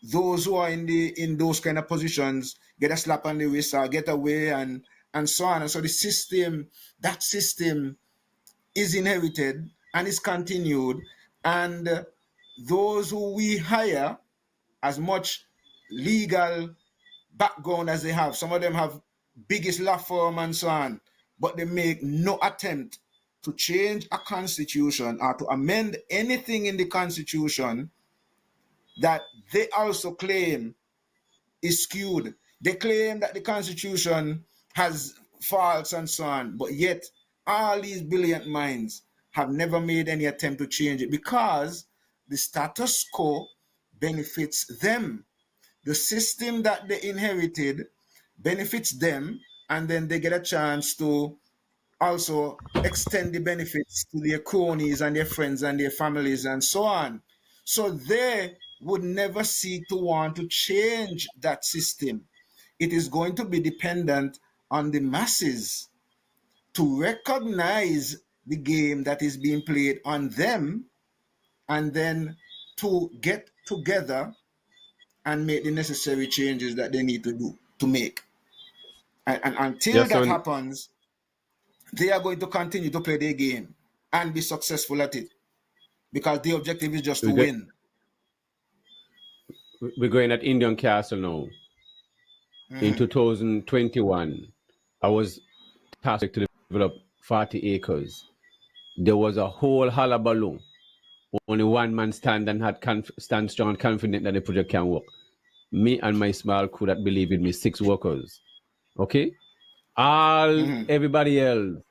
those who are in those kind of positions get a slap on the wrist or get away and so on. And so that system is inherited and is continued. And those who we hire, as much legal background as they have, some of them have biggest law firm and so on, but they make no attempt to change a constitution or to amend anything in the constitution that they also claim is skewed. They claim that the Constitution has faults and so on, but yet all these brilliant minds have never made any attempt to change it because the status quo benefits them. The system that they inherited benefits them, and then they get a chance to also extend the benefits to their cronies and their friends and their families and so on. So they would never seek to want to change that system. It is going to be dependent on the masses to recognize the game that is being played on them and then to get together and make the necessary changes that they need to do to make. And until Yes, that son. happens, they are going to continue to play their game and be successful at it because the objective is just to We get, win. we're going at Indian Castle now. In Mhm. 2021, I was tasked to develop 40 acres. There was a whole hullabaloo. Only one man stand and stand strong and confident that the project can work. Me and my small crew that believe in me, 6 workers. Okay? Mhm. Everybody else,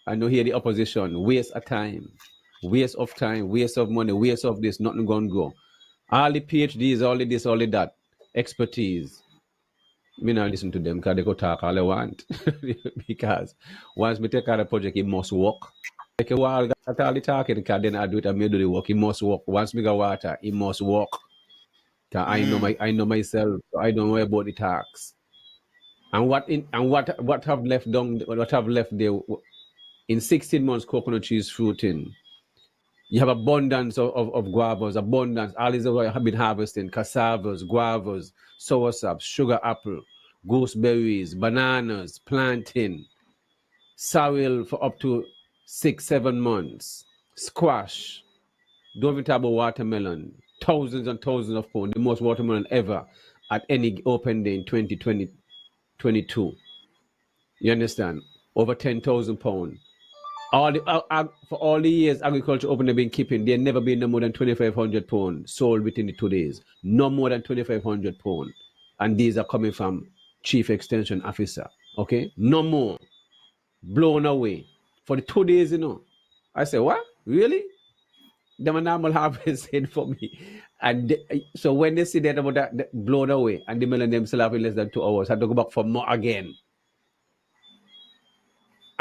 I know here the opposition, waste of time, waste of money, waste of this, nothing gonna go. All the PhDs, all of this, all of that. expertise. Me not listen to them because they go talk all they want. Because once me take out a project, it must work. Like a while, got all the talking, because then I do it and me do the work. It must work. Once me got water, it must work. Cause I know myself. So I don't know about the tax. And what have left down? What have left there? In 16 months, coconut tree is fruiting. You have abundance of guavas, abundance. All these are have been harvesting cassavas, guavas, soursop, sugar apple, gooseberries, bananas, plantain, sorrel for up to 6-7 months, squash. Don't even talk about watermelon. Thousands and thousands of pounds, the most watermelon ever at any open day in 2022. You understand? Over 10,000 pounds. All the for all the years agriculture open have been keeping, there never been no more than 2,500 pounds sold within the 2 days. No more than 2,500 pounds. And these are coming from Chief Extension Officer. Okay? No more. Blown away. For the 2 days, I say, what? Really? Them a normal harvesting for me. And so when they see that about that blown away, and the melon themselves have in less than 2 hours, I have to go back for more again.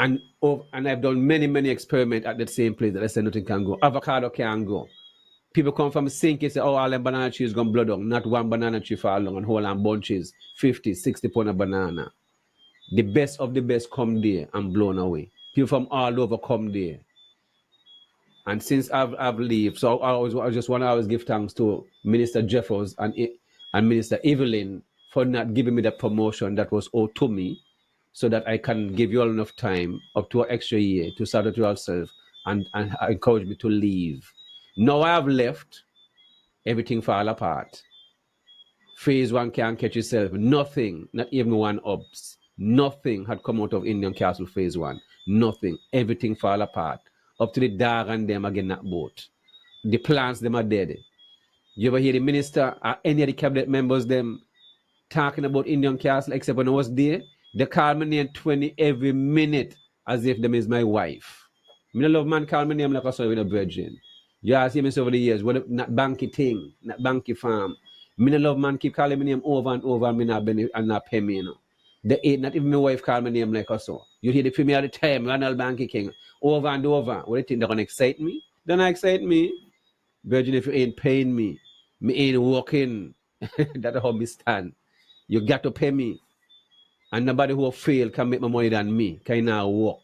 And I've done many experiments at the same place that I said nothing can go. Avocado can go. People come from sink and say, oh, all them banana trees gone blood down. Not one banana tree fall down and whole and bunches, 50, 60 pounds of banana. The best of the best come there and blown away. People from all over come there. And since I've left, so I just want to always give thanks to Minister Jeffers and Minister Evelyn for not giving me the promotion that was owed to me, so that I can give you all enough time up to an extra year to start it yourself and encourage me to leave. Now I have left, everything fall apart. Phase 1 can't catch itself. Nothing, not even one ups. Nothing had come out of Indian Castle Phase 1. Nothing. Everything fall apart. Up to the dog and them again that boat. The plants them are dead. You ever hear the minister or any of the cabinet members them talking about Indian Castle except when I was there? They call me name 20 every minute as if them is my wife. Me no love man call me name like a son with a virgin. You ask me over the years, what not banky thing, not banky farm. Me no love man keep calling me name over and over and me not benefit and not pay me, They ain't not even my wife call me name like a son. You hear the premier all the time, Ronald Banky King, over and over. What do you think they're gonna excite me? They're not excite me. Virgin, if you ain't paying me ain't working. That's how me stand. You got to pay me. And nobody who fail can make more money than me. Can now work.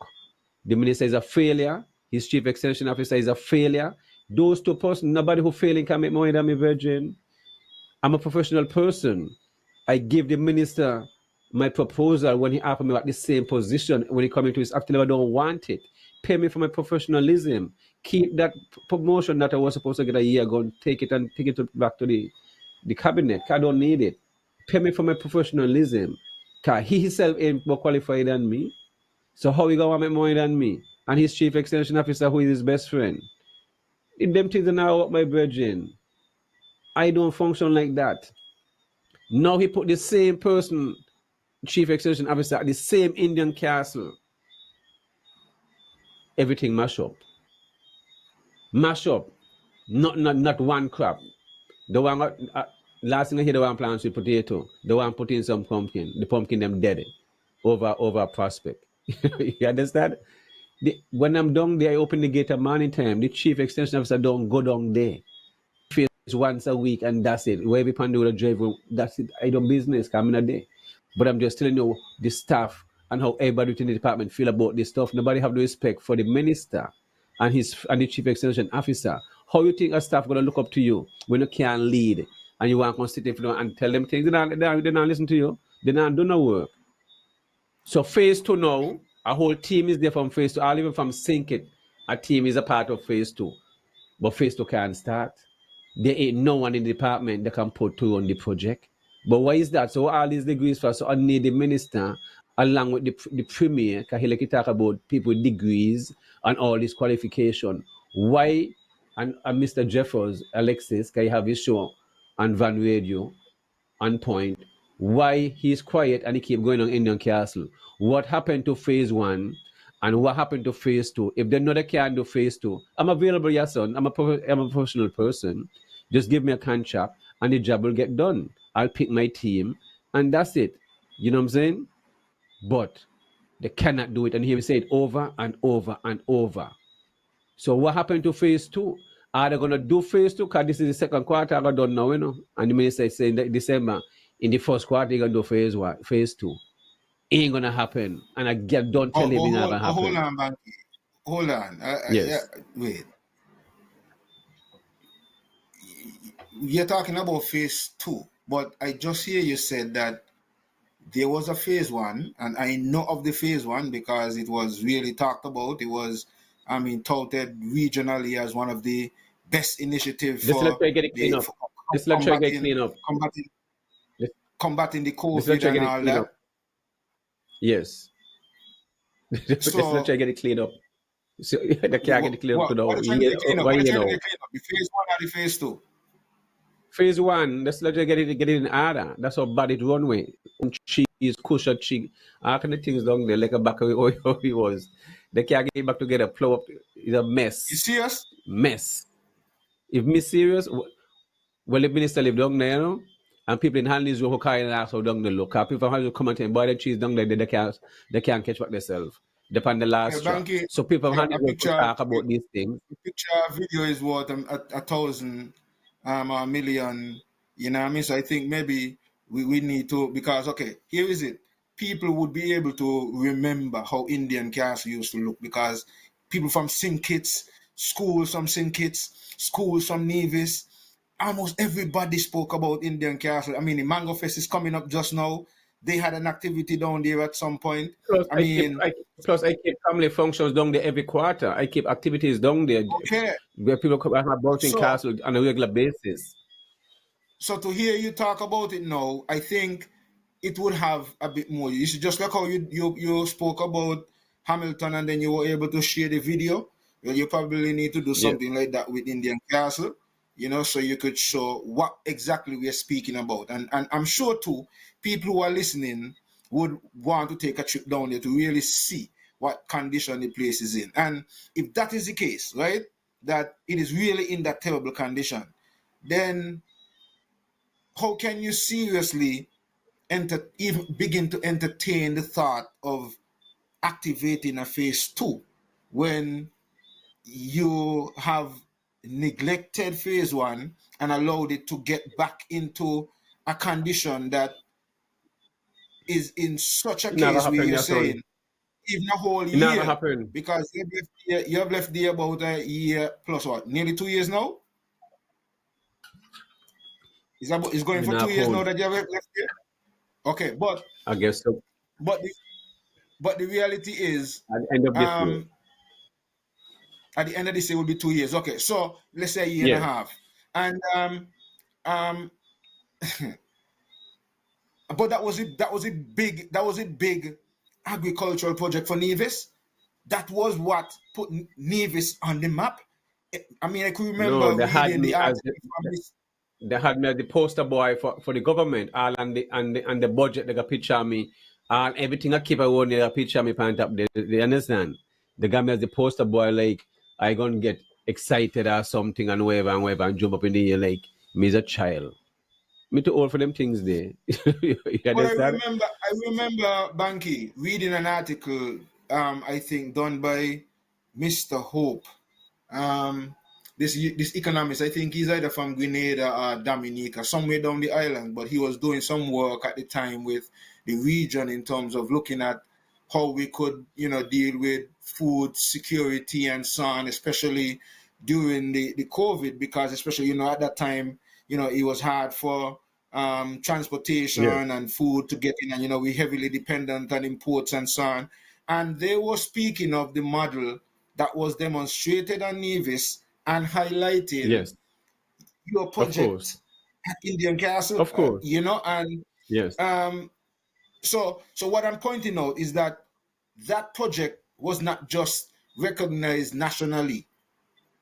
The minister is a failure. His chief extension officer is a failure. Those two persons, nobody who failing can make more money than me, Virgin. I'm a professional person. I give the minister my proposal when he offered me at the same position. When he come into his active, I don't want it. Pay me for my professionalism. Keep that promotion that I was supposed to get a year ago and take it back to the cabinet. I don't need it. Pay me for my professionalism. Because he himself ain't more qualified than me. So how he gonna make more than me? And his chief extension officer, who is his best friend. In them things are now up my virgin. I don't function like that. Now he put the same person, chief extension officer, at the same Indian Castle. Everything mash up. Mash up. Not one crop. The one last thing I hear, the one plants with potato. The one put in some pumpkin. The pumpkin them dead over prospect. You understand? When I'm down there, I open the gate at morning time. The chief extension officer don't go down there. Face once a week and that's it. Wherever Pandu will drive, that's it. I don't business coming a day. But I'm just telling you the staff and how everybody within the department feel about this stuff. Nobody have the respect for the minister and the chief extension officer. How you think a staff gonna look up to you when you can't lead and you want to sit in front and tell them things? They don't listen to you. They don't do no work. So phase 2 now, a whole team is there from phase 2. All even from Sink It, a team is a part of phase 2. But phase 2 can't start. There ain't no one in the department that can put 2 on the project. But why is that? So all these degrees for, so I need the minister along with the premier, because he like to talk about people with degrees and all this qualification. Why, and Mr. Jeffers, Alexis, because he have his show on Van Radio, on point, why he's quiet and he keep going on Indian Castle? What happened to phase 1 and what happened to phase 2? If they know they can't do phase 2, I'm available, yes, son. I'm a professional person. Just give me a contract and the job will get done. I'll pick my team, and that's it. You know what I'm saying? But they cannot do it. And here we say it over and over and over. So what happened to phase two? Are they gonna do phase two? Because this is the second quarter I got done now, you know. And the minister is saying that December, in the first quarter, you're gonna do phase one, phase two. Ain't gonna happen. And I get don't tell him it's not gonna happen. Hold on, Banky. Hold on. Yes. Wait. You're talking about phase two, but I just hear you said that there was a phase one, and I know of the phase one because it was really talked about. It was, I mean, touted regionally as one of the best initiatives Just for let me get it clean up. Just let me get it clean up. Combating the Just COVID let me and get it all clean that. up. Yes. Just So- let me get it cleaned up. So they can't get it cleaned up to now. What are you trying to clean up? What are you You trying to know. get clean up? The phase one or the phase two? Phase one, let's let you get it in order. That's how bad it runway. Cheese, cushion, cheese, all kind of things down there, like a back of how he was. They can't get it back together, plow up. It's a mess. You serious? Mess. If me serious, well, the minister live down there, you know, and people in Hanley's who carry an ass down the look. People from Hanley's come and tell boy, the cheese down there, they can't catch back themselves. Depend the last Yeah, track. Banky, So people from Hanley's will talk about these things. The picture video is worth 1,000 a million, you know what I mean? So I think maybe we need to, because, okay, here is it. People would be able to remember how Indian Castle used to look, because people from St. Kitts, schools from St. Kitts, schools from Nevis, almost everybody spoke about Indian Castle. I mean, the Mango Fest is coming up just now. They had an activity down there at some point. Plus, I mean, I keep family functions down there every quarter. I keep activities down there okay. where people come and have Bounty So- Castle on a regular basis. So to hear you talk about it now, I think it would have a bit more. You should just like how you spoke about Hamilton and then you were able to share the video. Well, you probably need to do something like that with Indian Castle, you know, so you could show what exactly we are speaking about. And I'm sure too, people who are listening would want to take a trip down there to really see what condition the place is in. And if that is the case, right, that it is really in that terrible condition, then how can you seriously even begin to entertain the thought of activating a phase two when you have neglected phase one and allowed it to get back into a condition that is in such a It never case where happened, you're that's all. saying even a whole It never year, happened. because you have left there about a year plus what, nearly 2 years now? It's going for 2 years now that you have left there? Okay, but I guess so. But the reality is, At the end of this year. at the end of this year will be 2 years. Okay, so let's say a year and a half, and but that was it. That was a big agricultural project for Nevis. That was what put Nevis on the map. I mean, I could remember No, they had reading me the as article from this. they had me as the poster boy for the government, all and the budget. They got picture of me, and everything I keep around. They got picture of me point up. They understand. They got me as the poster boy, like I gonna get excited or something and whatever and jump up in the air like me as a child. Me too old for them things there. You But understand? I remember Banky reading an article, I think done by Mr. Hope. This economist, I think he's either from Grenada or Dominica, somewhere down the island, but he was doing some work at the time with the region in terms of looking at how we could, you know, deal with food security and so on, especially during the COVID, because especially, you know, at that time, you know, it was hard for transportation and food to get in, and, you know, we're heavily dependent on imports and so on. And they were speaking of the model that was demonstrated on Nevis and highlighted Yes, your of project course, at Indian Castle, of course. you know, and Yes, so what I'm pointing out is that that project was not just recognized nationally.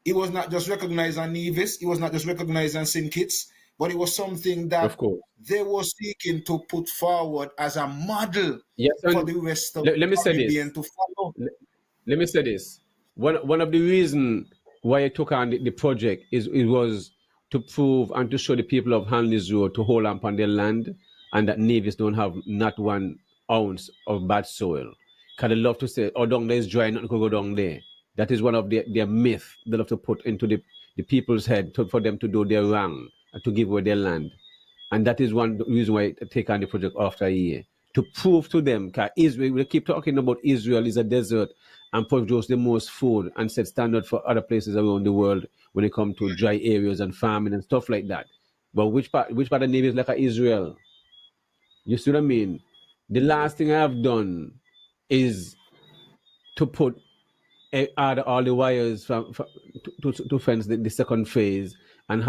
It was not just recognized on Nevis. It was not just recognized on St. Kitts, but it was something that of course. they were seeking to put forward as a model Yes, for and the rest of let the me say this. Caribbean to follow. Let me say this. One of the reasons why I took on the project is it was to prove and to show the people of Hanley's Road to hold on their land, and that Nevis don't have not 1 ounce of bad soil. Because they love to say, oh, down there is dry, nothing could go down there. That is one of their myth they love to put into the people's head for them to do their wrong and to give away their land. And that is one reason why I take on the project after a year. To prove to them, because Israel, we keep talking about Israel is a desert and produce the most food and set standard for other places around the world when it comes to dry areas and farming and stuff like that. But which part of Navy is like a Israel? You see what I mean? The last thing I have done is to put all the wires to fence the second phase and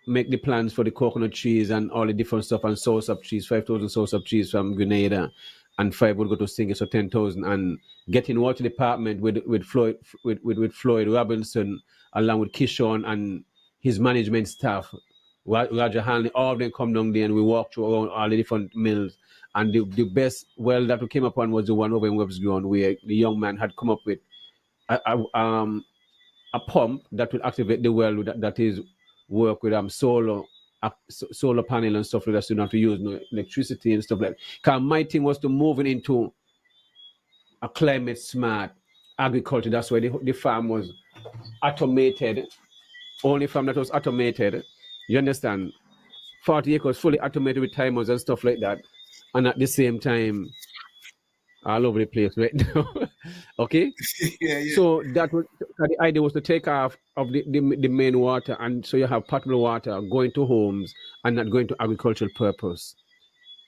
make the plans for the coconut trees and all the different stuff and source of trees, 5,000 source of trees from Grenada, and 5 would go to Singapore, so 10,000, and getting water department with Floyd Robinson along with Kishon and his management staff, Roger Hanley, all of them come down there and we walk through around all the different mills. And the best well that we came upon was the one over in Webb's Ground, where the young man had come up with a pump that will activate the well that is work with solar panel and stuff like that, so you don't have to use no electricity and stuff like that. Because my thing was to moving into a climate smart agriculture. That's why the farm was automated. Only farm that was automated. You understand? 40 acres fully automated with timers and stuff like that. And at the same time, all over the place right now. Okay? Yeah. So the idea was to take off of the main water, and so you have potable water going to homes and not going to agricultural purpose.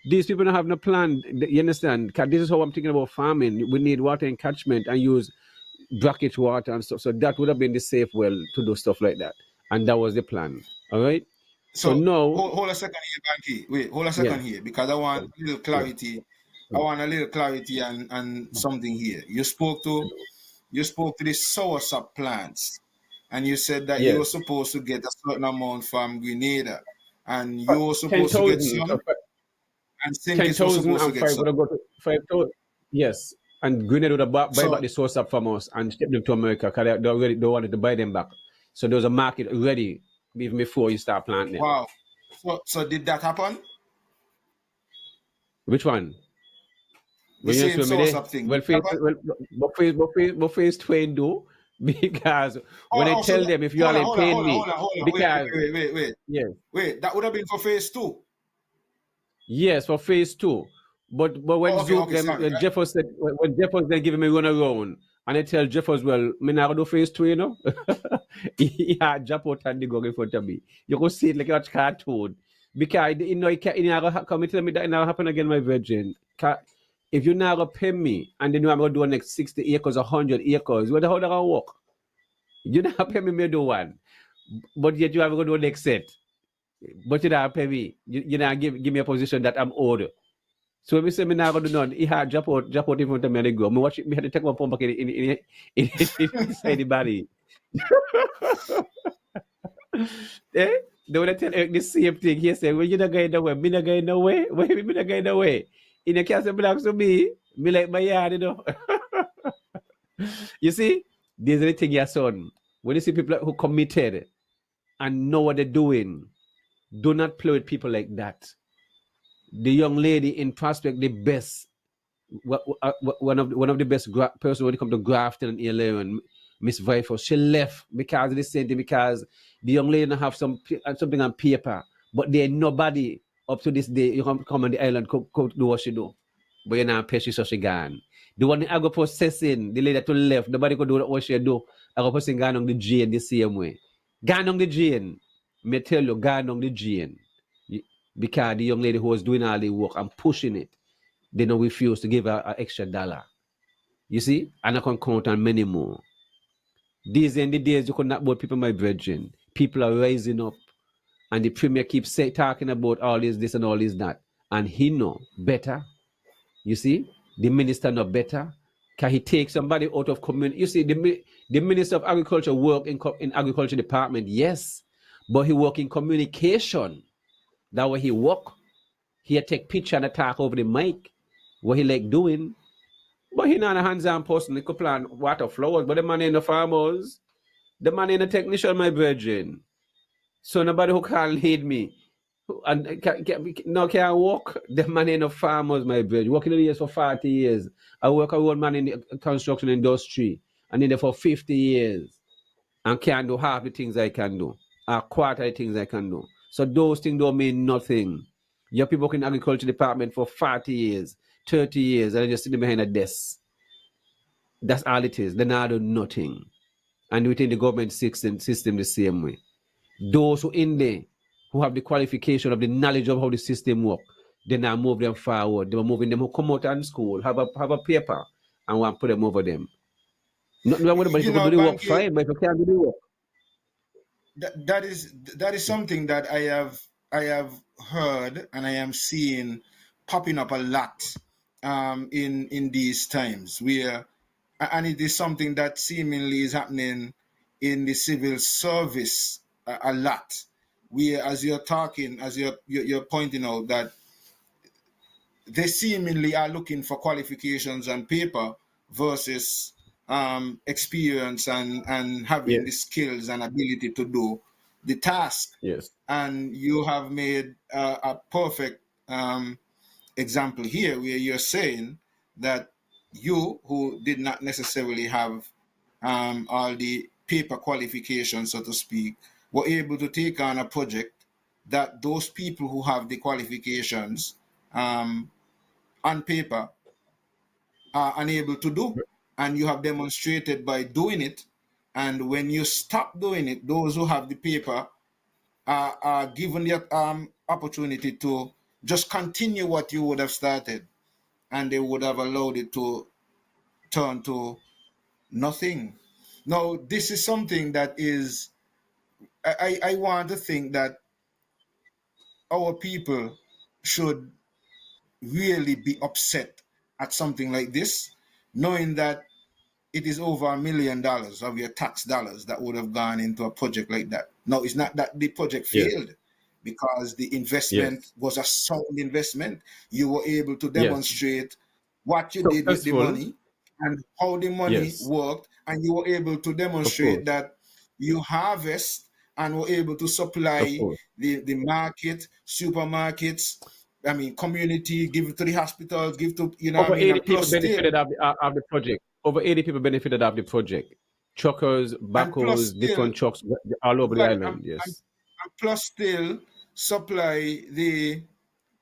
These people don't have no plan. You understand? Because this is how I'm thinking about farming. We need water in catchment and use brackish water and stuff. So that would have been the safe well to do stuff like that. And that was the plan. All right? So now, hold a second here, Banky. Wait, hold a second here, because I want a little clarity. I want a little clarity and something here. You spoke to the soursop plants, and you said that you were supposed to get a certain amount from Grenada, and you were supposed to get some, and Sinkis was supposed to get some. 5,000. Yes, and Grenada would have buy back the soursop from us and ship them to America because they wanted to buy them back. So there was a market ready even before you start planting. Wow. So did that happen? Which one? The same soursop thing. Well, phase 2 do, because when I tell them if you are paying me, because wait. Yes. Wait, that would have been for phase 2. Yes, for phase 2. But when Jeffers said, when Jeffers then giving me run around, and I tell Jeffers, well, me not do phase 2, you know. He had jump out and the go in front of me. You can see it like a cartoon. Because you know, come and tell me that it never happen again, my virgin. If you now pay me and then I'm going to do next 60 acres or 100 acres, how that going to work? You not pay me do one, but yet you have to do next set. But you not pay me. You not give me a position that I'm owed. So when we say me now going to do none, he had jump out in front of me and they go. Me watch it, me had to take my pump back in inside the body. Eh? They want to tell Eric the same thing. He said, well, you not going nowhere. Me not going nowhere. Why me not going nowhere? In a case it belongs to me like my yard, you know. You see, there's the thing, your son. When you see people who committed and know what they're doing, do not play with people like that. The young lady in Prospect, the best, one of the best person when it comes to Grafton and Elaine, Miss Vifo, she left because of the same thing, because the young lady don't have something on paper, but there ain't nobody up to this day. You come on the island, come do what she do, but you're not pay she, so she gone. The one I go processing, the lady to the left, nobody could do what she do. I go processing gone on the Jane the same way. Gone on the Jane. Me tell you, gone on the Jane. Because the young lady who was doing all the work and pushing it, they don't refuse to give her an extra $1. You see? And I can count on many more. These are the days you could not board people, my brethren. People are rising up. And the premier keeps talking about all this and all this that. And he know better. You see? The minister know better. Can he take somebody out of community? You see, the minister of agriculture work in agriculture department, yes. But he work in communication. That way he work. He take picture and talk over the mic. What he like doing. But he not a hands-on person. He could plant water flowers. But the man in the farmers, the man in the technician, my virgin. So nobody who can lead me. And no can walk. The man in the farmers, my brother. Working in the years for 40 years. I work a old man in the construction industry. And in there for 50 years. And can't do half the things I can do. A quarter of the things I can do. So those things don't mean nothing. Your people working in the agriculture department for 40 years, 30 years, and they just sitting behind a desk. That's all it is. They not do nothing. And within the government system the same way. Those who in there who have the qualification of the knowledge of how the system work, they now move them forward. They are moving them who come out in school, have a paper, and want to put them over them. Not everybody You can know, do the work Banky, fine, but if you can't do the work. that is something that I have heard and I am seeing popping up a lot in these times where, and it is something that seemingly is happening in the civil service a lot, where as you're talking, as you're pointing out that they seemingly are looking for qualifications on paper versus experience and having Yes, the skills and ability to do the task. yes, And you have made a perfect example here where you're saying that you, who did not necessarily have all the paper qualifications, so to speak, were able to take on a project that those people who have the qualifications um, on paper are unable to do. And you have demonstrated by doing it. And when you stop doing it, those who have the paper are given the opportunity to just continue what you would have started, and they would have allowed it to turn to nothing. Now, this is something that is, I want to think that our people should really be upset at something like this, knowing that it is over $1 million of your tax dollars that would have gone into a project like that. Now, it's not that the project yes, failed because the investment yes, was a sound investment. You were able to yes. demonstrate what you did with the Successful. money and how the money Yes, worked, and you were able to of demonstrate course, that you harvest and were able to of supply course. the market, supermarkets, I mean, community, give it to the hospitals, give to, you know what I Over mean, 80 and people plus still, benefited of the project. Over 80 people benefited of the project. Truckers, and plus backhoes, still, different trucks all over the right, island. and Yes. plus still supply the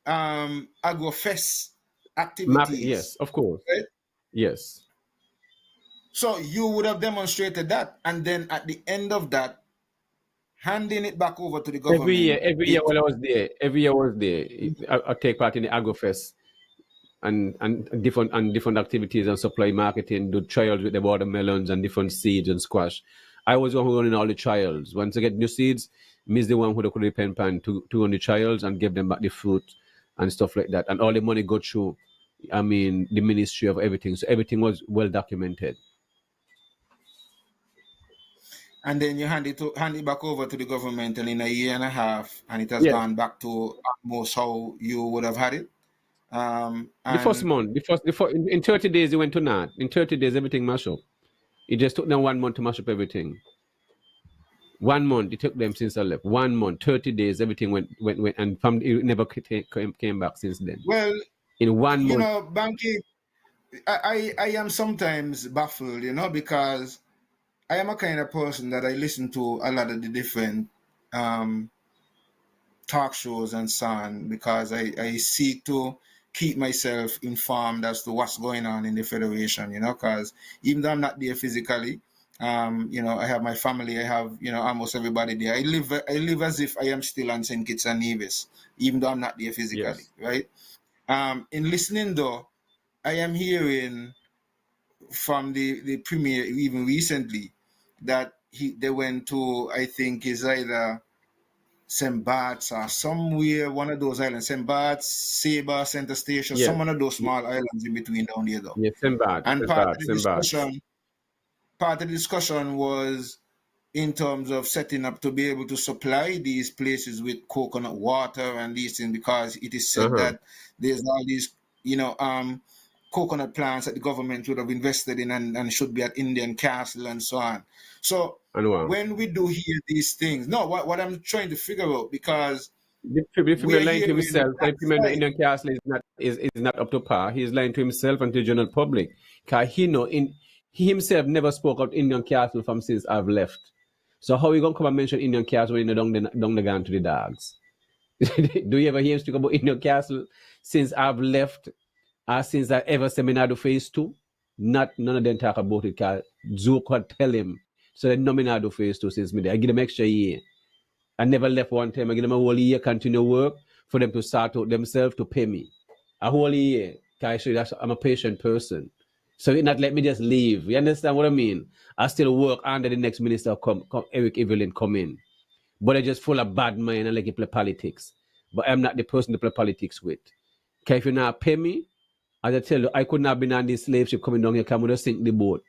agrofest activities, Yes, of course. right? Yes. So you would have demonstrated that, and then at the end of that, handing it back over to the government. Every year It while I was there, every year I was there, I take part in the AgroFest and different activities and supply marketing, do trials with the watermelons and different seeds and squash. I was the one who running all the trials. Once I get new seeds, me's the one who could depend pan to run the trials and give them back the fruit and stuff like that. And all the money go through, I mean, the ministry of everything. So everything was well documented. and then you hand it back over to the government, and in a year and a half, and it has Yes. gone back to almost how you would have had it. The first And month, in 30 days, they went to NAT. In 30 days, everything mashed up. It just took them 1 month to mash up everything. 1 month it took them since I left. 1 month, 30 days, everything went, and from it never came back since then. well, In 1 month, Banky, I am sometimes baffled, because I am a kind of person that I listen to a lot of the different um, talk shows and so on, because I seek to keep myself informed as to what's going on in the federation, because even though I'm not there physically, I have my family, I have, almost everybody there. I live as if I am still on St. Kitts and Nevis, even though I'm not there physically, yes, right? In listening though, I am hearing from the premier even recently that they went to, I think is either St. Bart's or somewhere, one of those islands, St. Bart's, Sabre, Center Station, yes, some one of those small islands in between down there though. yes, same bad, And same bad, same bad. part of the discussion was in terms of setting up to be able to supply these places with coconut water and these things, because it is said Uh-huh. that there's all these, coconut plants that the government would have invested in and should be at Indian Castle and so on. So And what? when we do hear these things, no, what I'm trying to figure out, because The we're female lying to hearing himself. that The female in side. Indian castle is not up to par. He is lying to himself and to the general public. Cause he himself never spoke out Indian castle from since I've left. So how you gonna come and mention Indian castle when you down the gun to the dogs? Do you ever hear him speak about Indian castle since I've left? Since I ever seminar phase 2? None of them talk about it. Cause Zook could tell him. So they nominado phase 2 since me there. I give them extra year. I never left one time. I give them a whole year continue work for them to sort out themselves to pay me. A whole year. I'm a patient person. So it not let me just leave. You understand what I mean? I still work under the next minister come Eric Evelyn come in. But they're just full of bad mind and like you play politics. But I'm not the person to play politics with. Okay, if you not pay me, as I tell you, I could not have been on this slave ship coming down here, come to sink the boat.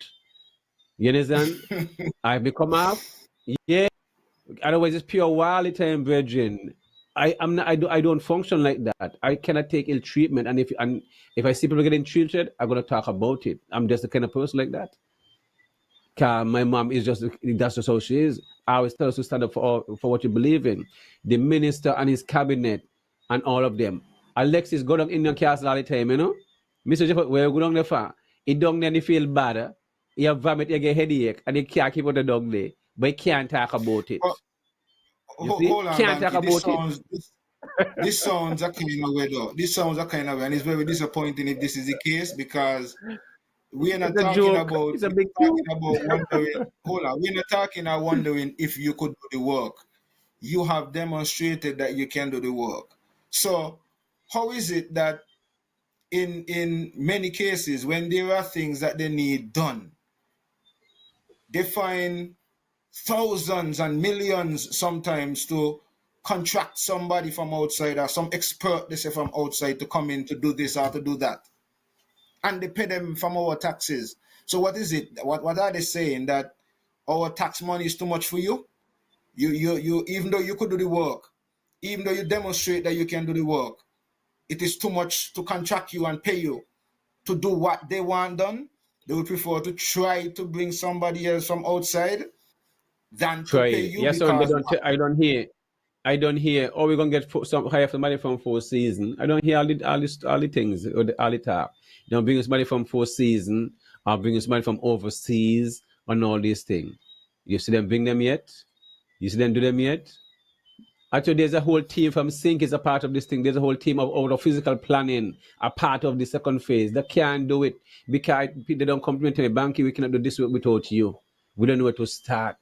You understand? I become off. Yeah. Otherwise, it's pure wild time, virgin. I don't function like that. I cannot take ill treatment, and if I see people getting treated, I'm gonna talk about it. I'm just the kind of person like that. Cause my mom is that's just how she is. I always tell us to stand up for what you believe in. The minister and his cabinet and all of them. Alexis go down Indian castle all the time, you know. Mr. Jeff, where you go down there for? He down there and he feel bad. He have vomit, he get headache, and he can't keep on the dog there. But he can't talk about it. You see? Hold on, Can't talk Banky. about it. This sounds a kind of way, though. This sounds a kind of way, and it's very disappointing if this is the case, because we are not It's a talking joke. about. It's a We're big talking joke. about wondering. Hold on, we're not talking about wondering if you could do the work. You have demonstrated that you can do the work. So, how is it that in many cases, when there are things that they need done, they find thousands and millions sometimes to contract somebody from outside, or some expert, they say, from outside to come in to do this or to do that, and they pay them from our taxes. So what is it? What are they saying? That our tax money is too much for you? You even though you could do the work, even though you demonstrate that you can do the work, it is too much to contract you and pay you to do what they want done. They would prefer to try to bring somebody else from outside than to Try pay it. you, Yes, sir. They because don't. I don't hear. Oh, we're gonna get some hire somebody from Four Seasons. I don't hear all the things or all the talk. They don't bring somebody from Four Seasons or bring somebody from overseas and all these things. You see them bring them yet? You see them do them yet? Actually, there's a whole team from Sync is a part of this thing. There's a whole team of physical planning, a part of the second phase. They can't do it because they don't compliment me. Banky, we cannot do this without you. We don't know where to start.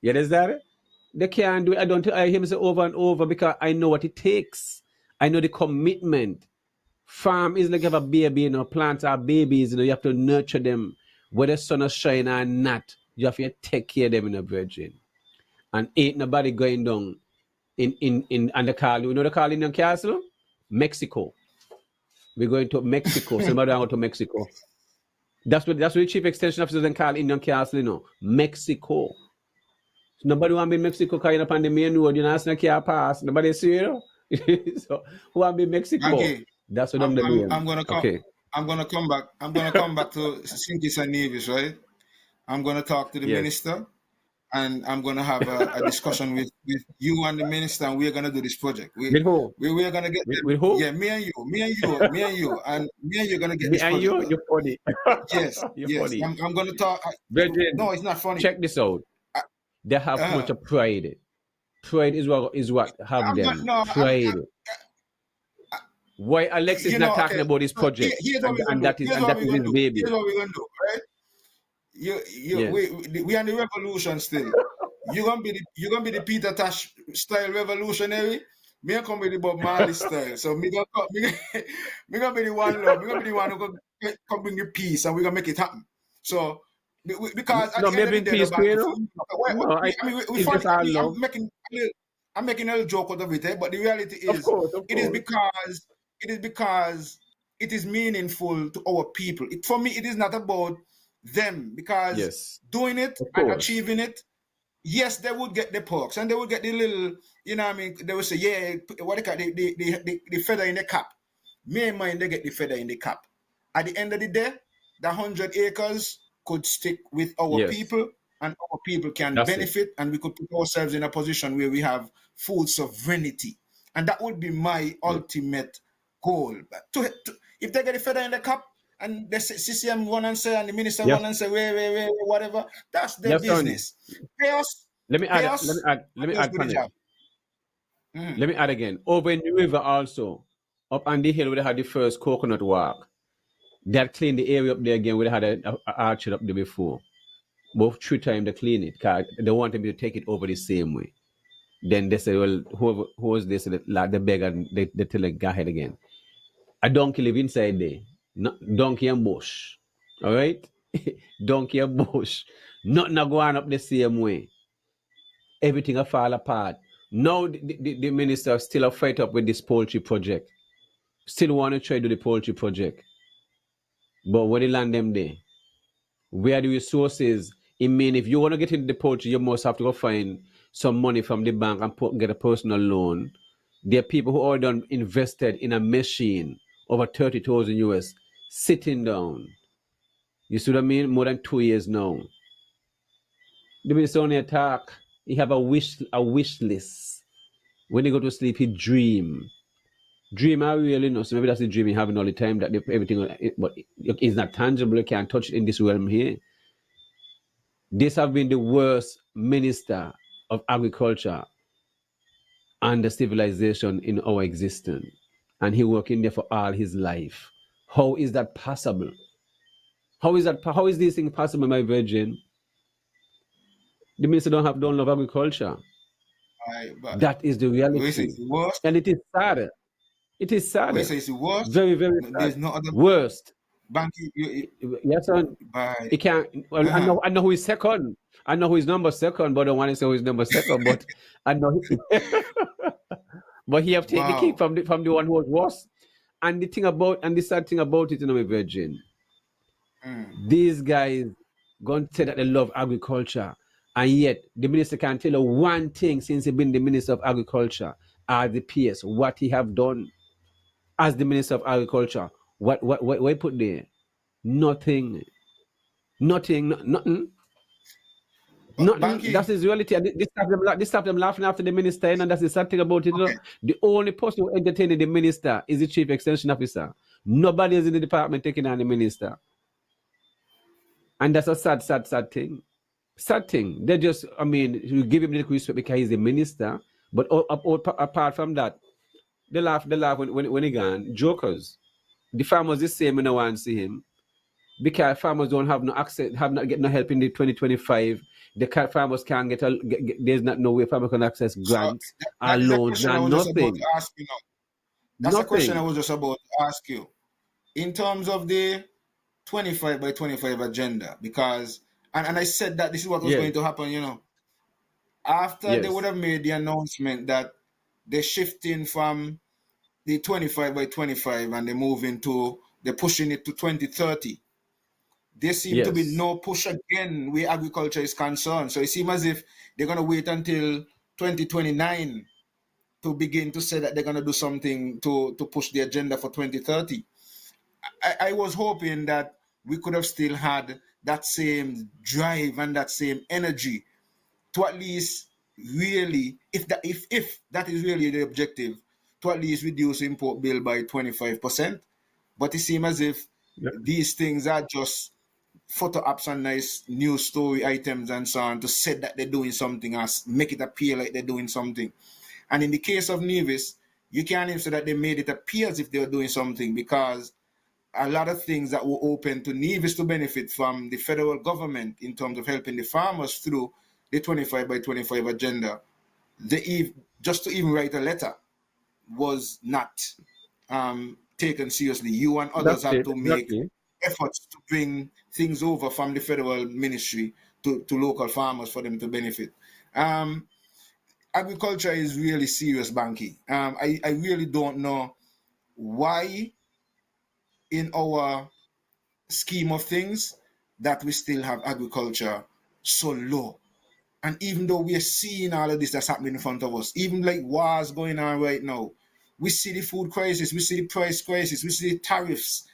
You understand? They can't do it. I hear him say over and over because I know what it takes. I know the commitment. Farm is like you have a baby, you know, plants are babies, you know, you have to nurture them. Whether sun is shining or not, you have to take care of them in a virgin. And ain't nobody going down in the call. You know the call in the castle? Mexico. We're going to Mexico. Somebody going to Mexico. That's what the chief extension officer then call Indian Castle, you know. Mexico. So nobody want to be in Mexico because you're on the main road, you know, it's not car pass. Nobody see you. So who want to be in Mexico? okay, That's what I'm doing. I'm gonna come. Okay. I'm gonna come back. I'm gonna come back to Sinkis and Nevis, right? I'm gonna talk to the Yes. minister, and I'm gonna have a discussion with you and the minister, and we're gonna do this project. With who? We're gonna get them. With who? Yeah, me and you, and me and you are gonna get Me this and project. you're funny. Yes, You're yes. funny. I'm gonna talk. Virgin, No, it's not funny. check this out. I- They have too much of pride. Pride is what have I'm not. them. No, Pride. Why Alex is you not know. talking Okay. about his So project, here's what we're and gonna that do. is Here's and what that we're is gonna his do. baby. Here's what we're gonna do. Right? Yes. We are in the revolution still. You're gonna be the Peter Tosh style revolutionary. Me gonna come with the Bob Marley style. So me gonna be the one love. Me gonna be the one who come bring the peace, and we're gonna make it happen. So because at No, the end of the maybe day, peace, you know. No, I mean, we it's funny. just all love. I'm making a little joke out of it, but the reality Of is, course. it is because it is meaningful to our people. For me, it is not about them, because Yes. doing it Of and course. achieving it, yes, they would get the perks and they would get the little, you know what I mean? They would say, yeah, what they call the feather in the cap. Me and mine, they get the feather in the cap. At the end of the day, the 100 acres could stick with our Yes. people, and our people can That's it. benefit, and we could put ourselves in a position where we have food sovereignty. And that would be my Yeah. ultimate goal. But if they get a feather in the cap and the CCM one and say, and the minister Yes. one and say, wait, whatever, that's their Yes, Tony. business. Pay us, Let me pay add. us, Let and me let's add do the on it. job. Mhm. Let me add again. Over in the river also, up on the hill where they had the first coconut walk. They had cleaned the area up there again where they had a orchard up there before. Both 3 times they clean it because they wanted me to take it over the same way. Then they said, well, who was this? Like the beggar, they tell them, go ahead again. A donkey live inside there. No, donkey and bush. All right? Donkey and bush. Nothing are going up the same way. Everything will fall apart. Now the minister still a fight up with this poultry project. Still want to try to do the poultry project. But where they land them there? Where the resources? I mean, if you want to get into the poultry, you must have to go find some money from the bank and get a personal loan. There are people who already done invested in a machine over 30,000 US sitting down. You see what I mean? More than 2 years now. The minister only attack. He have a wish list. When he go to sleep, he dream. Dream I really know. So maybe that's the dream he having all the time. That everything, but it's not tangible. You can't touch it in this realm here. This have been the worst minister of agriculture and the civilization in our existence, and he working there for all his life. How is that possible? How is that? How is this thing possible, my virgin? The minister don't love agriculture. But That is the we say reality, it's the worst. and it is sad. It is We sad. say it's the worst. Very, very sad. There's no other Worst. bank. Yes, son. By He can't. Well, I know who is second. I know who is number second, but I don't want to say who is number second. But I know. But he have taken the cake wow. from the one who was worse. And the sad thing about it, my virgin, Mm. these guys going to say that they love agriculture, and yet the minister can't tell you one thing since he been the minister of agriculture as the PS what he have done as the minister of agriculture. What put there? Nothing. Nothing. Nothing. Nothing. Banky, That's his reality. And this stop them laughing after the minister, and that's the sad thing about it. You know? okay. The only person who entertaining the minister is the chief extension officer. Nobody is in the department taking on the minister. And that's a sad thing. Sad thing. They just, I mean, you give him the respect because he's the minister. But apart from that, they laugh when he gone. Jokers. The farmers the same when I want to see him. Because farmers don't have no access, get no help in the 2025. The farmers can't there's not no way farmers can access grants So or that is a loans question I and was just about nothing. to ask you now. That's a question I Nothing. was just about to ask you. In terms of the 25 by 25 agenda, because, and I said that this is what was Yes. going to happen, you know, after they would Yes. have made the announcement that they're shifting from the 25 by 25 and they're pushing it to 2030. There seems to be Yes. no push again where agriculture is concerned. So it seems as if they're going to wait until 2029 to begin to say that they're going to do something to push the agenda for 2030. I was hoping that we could have still had that same drive and that same energy to at least really, if that is really the objective, to at least reduce import bill by 25%. But it seems as if Yep. these things are just photo apps and nice news story items and so on to say that they're doing something or make it appear like they're doing something. And in the case of Nevis, you can't even say that they made it appear as if they were doing something, because a lot of things that were open to Nevis to benefit from the federal government in terms of helping the farmers through the 25 by 25 agenda, just to even write a letter was not taken seriously. You and others That's had it. to make Exactly. efforts to bring things over from the federal ministry to local farmers for them to benefit. Agriculture is really serious, Banky. I really don't know why in our scheme of things that we still have agriculture so low. And even though we are seeing all of this that's happening in front of us, even like wars going on right now, we see the food crisis, we see the price crisis, we see the tariffs,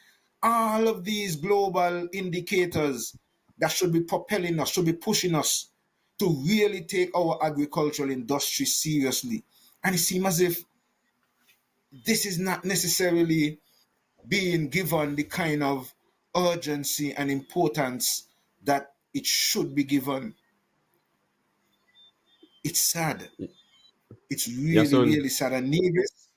all of these global indicators that should be propelling us, should be pushing us to really take our agricultural industry seriously. And it seems as if this is not necessarily being given the kind of urgency and importance that it should be given. It's sad. It's Yeah, really, son. really sad. And Nevis,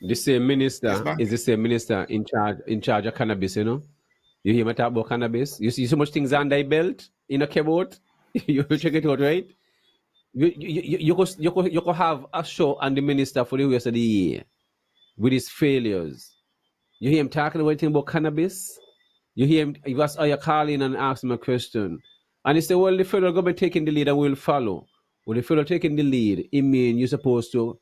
The same yes, minister is Banky. the same minister in charge of cannabis, you know. You hear me talk about cannabis? You see so much things on thy belt in a keyboard. You check it out, right? You could have a show on the minister for the rest of the year with his failures. You hear him talking about anything about cannabis? You hear him, you ask, are you calling and ask him a question? And he said, well, the federal government taking the lead and we'll follow. Well, the federal taking the lead, it means you're supposed to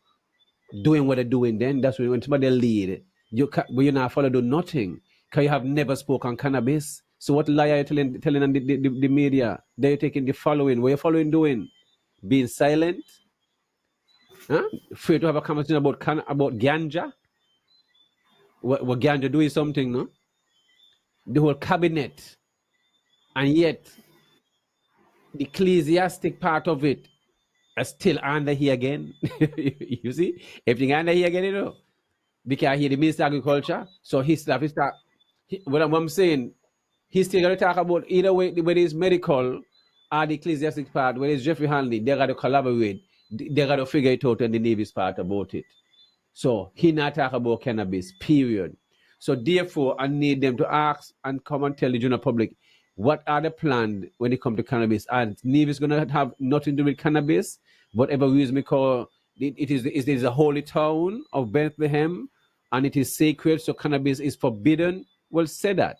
doing what they're doing then. That's when somebody lead, but you're not follow do nothing. Because you have never spoken cannabis. So what lie are you telling on the media? They're taking the following. What are you following doing? Being silent? Huh? Afraid to have a conversation about ganja? What ganja doing something, no? The whole cabinet. And yet, the ecclesiastic part of it is still under here again. You see? Everything under here again, you know. Because he the Minister of Agriculture, so his staff, what I'm saying, he's still going to talk about either way, whether it's medical or the ecclesiastic part, whether it's Jeffrey Hanley, they got to collaborate, they got to figure it out, and the Navy's part about it. So he not talk about cannabis, period. So therefore, I need them to ask and come and tell the general public what are the plans when it comes to cannabis. And Navy's going to have nothing to do with cannabis, whatever reason we call it is a holy town of Bethlehem, and it is sacred, so cannabis is forbidden. Well, say that.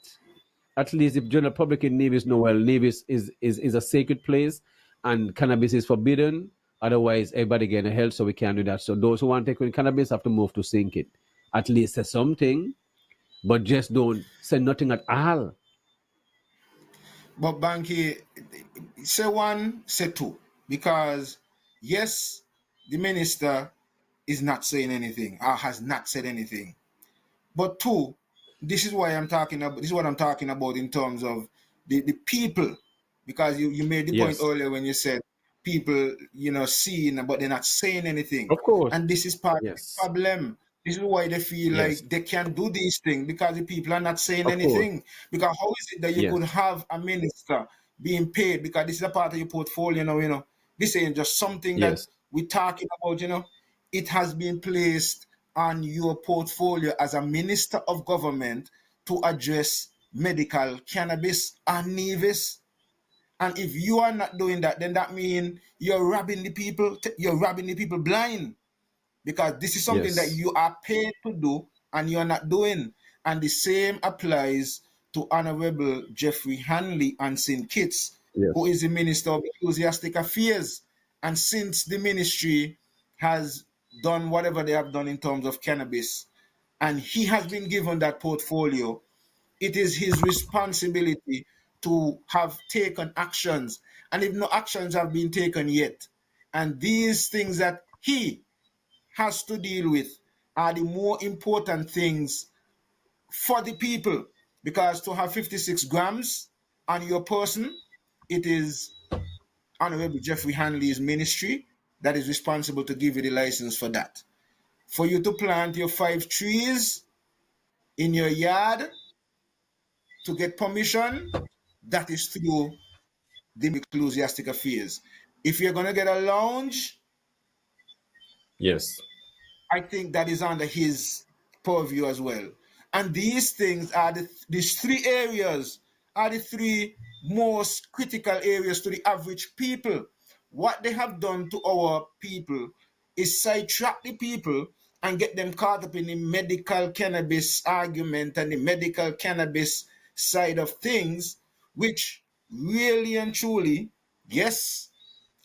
At least if general public in Nevis know, well, Nevis is a sacred place and cannabis is forbidden. Otherwise, everybody getting help, so we can't do that. So those who want to take cannabis have to move to sink it. At least say something, but just don't say nothing at all. But Banky, say one, say two. Because yes, the minister is not saying anything or has not said anything. But two, this is why I'm talking about. This is what I'm talking about in terms of the people, because you made the point Yes, earlier when you said people, seeing but they're not saying anything, of course. and this is part of the Yes, problem. This is why they feel yes, like they can't do these things because the people are not saying of course. anything. Because how is it that you Yes, could have a minister being paid because this is a part of your portfolio? This ain't just something that yes, we're talking about. It has been placed on your portfolio as a minister of government to address medical cannabis and Nevis. And if you are not doing that, then that means you're robbing the people. You're robbing the people blind, because this is something that yes, you are paid to do and you're not doing. And the same applies to Honorable Jeffrey Hanley and St. Kitts, yes, who is the Minister of Ecclesiastic Affairs. And since the ministry has done whatever they have done in terms of cannabis, and he has been given that portfolio, it is his responsibility to have taken actions. And if no actions have been taken yet, and these things that he has to deal with are the more important things for the people, because to have 56 grams on your person, it is Honorable Jeffrey Hanley's ministry that is responsible to give you the license for that. For you to plant your 5 trees in your yard to get permission, that is through the Ecclesiastic Affairs. If you're going to get a lounge, yes, I think that is under his purview as well. And these things are these 3 areas are the 3 most critical areas to the average people. What they have done to our people is sidetrack the people and get them caught up in the medical cannabis argument and the medical cannabis side of things, which really and truly, yes,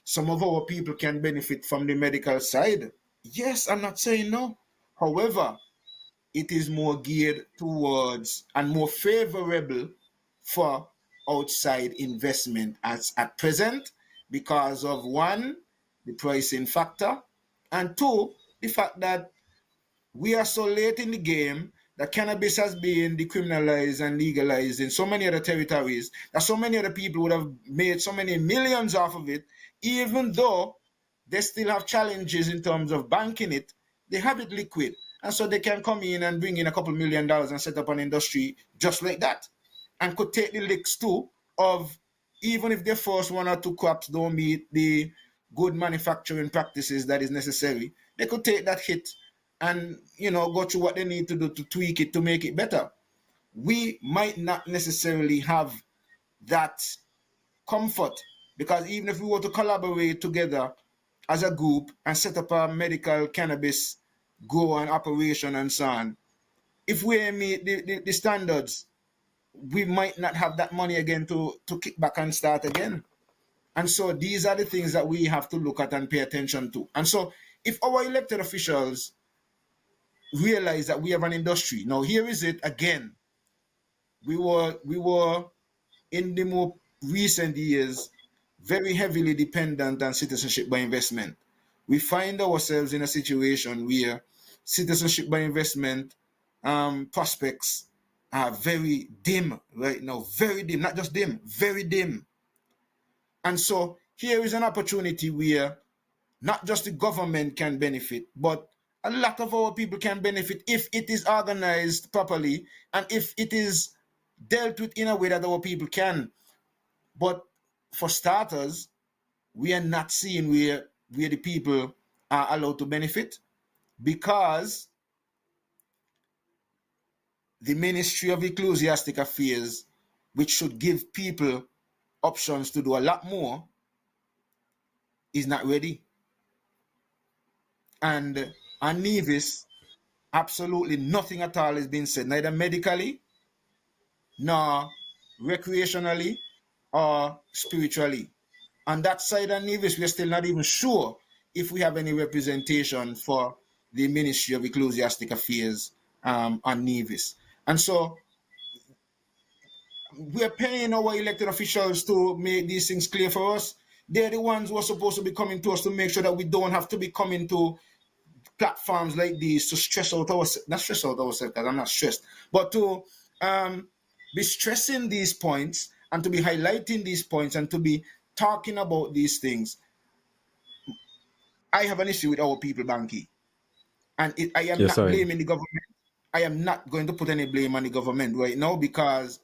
some of our people can benefit from the medical side. Yes, I'm not saying no. However, it is more geared towards and more favorable for outside investment as at present, because of one, the pricing factor, and two, the fact that we are so late in the game that cannabis has been decriminalized and legalized in so many other territories, that so many other people would have made so many millions off of it, even though they still have challenges in terms of banking it, they have it liquid. And so they can come in and bring in a couple $1 million and set up an industry just like that. And could take the licks too of, even if their first 1 or 2 crops don't meet the good manufacturing practices that is necessary, they could take that hit and, you know, go through what they need to do to tweak it to make it better. We might not necessarily have that comfort, because even if we were to collaborate together as a group and set up a medical cannabis grow and operation and so on, if we meet the standards, we might not have that money again to kick back and start again. And so these are the things that we have to look at and pay attention to. And so if our elected officials realize that we have an industry, now here is it again. We were in the more recent years very heavily dependent on citizenship by investment. We find ourselves in a situation where citizenship by investment prospects are very dim right now, very dim, not just dim, very dim. And so here is an opportunity where not just the government can benefit, but a lot of our people can benefit if it is organized properly and if it is dealt with in a way that our people can. But for starters, we are not seeing where the people are allowed to benefit, because the Ministry of Ecclesiastic Affairs, which should give people options to do a lot more, is not ready. And on Nevis, absolutely nothing at all has been said, neither medically, nor recreationally, or spiritually. On that side of Nevis, we're still not even sure if we have any representation for the Ministry of Ecclesiastic Affairs on Nevis. And so we're paying our elected officials to make these things clear for us. They're the ones who are supposed to be coming to us to make sure that we don't have to be coming to platforms like these to stress out ourselves, not stress out ourselves because I'm not stressed, but to be stressing these points and to be highlighting these points and to be talking about these things. I have an issue with our people, Banky. And I am not blaming the government. I am not going to put any blame on the government right now, because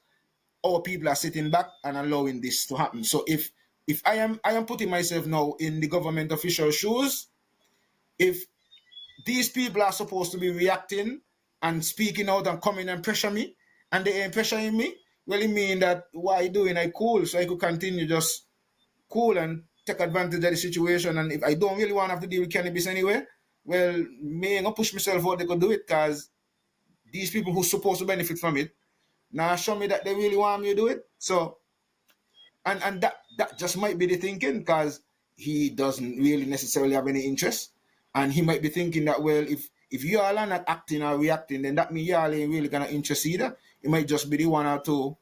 our people are sitting back and allowing this to happen. So if I am putting myself now in the government official shoes, if these people are supposed to be reacting and speaking out and coming and pressure me, and they ain't pressuring me, well, it means that what I doing, I cool, so I could continue just cool and take advantage of the situation. And if I don't really want to have to deal with cannabis anyway, well, me ain't gonna push myself out, they could do it, because these people who's supposed to benefit from it now show me that they really want me to do it. So, and that just might be the thinking, because he doesn't really necessarily have any interest. And he might be thinking that, well, if you all are not acting or reacting, then that means you all ain't really gonna interest either. It might just be the 1 or 2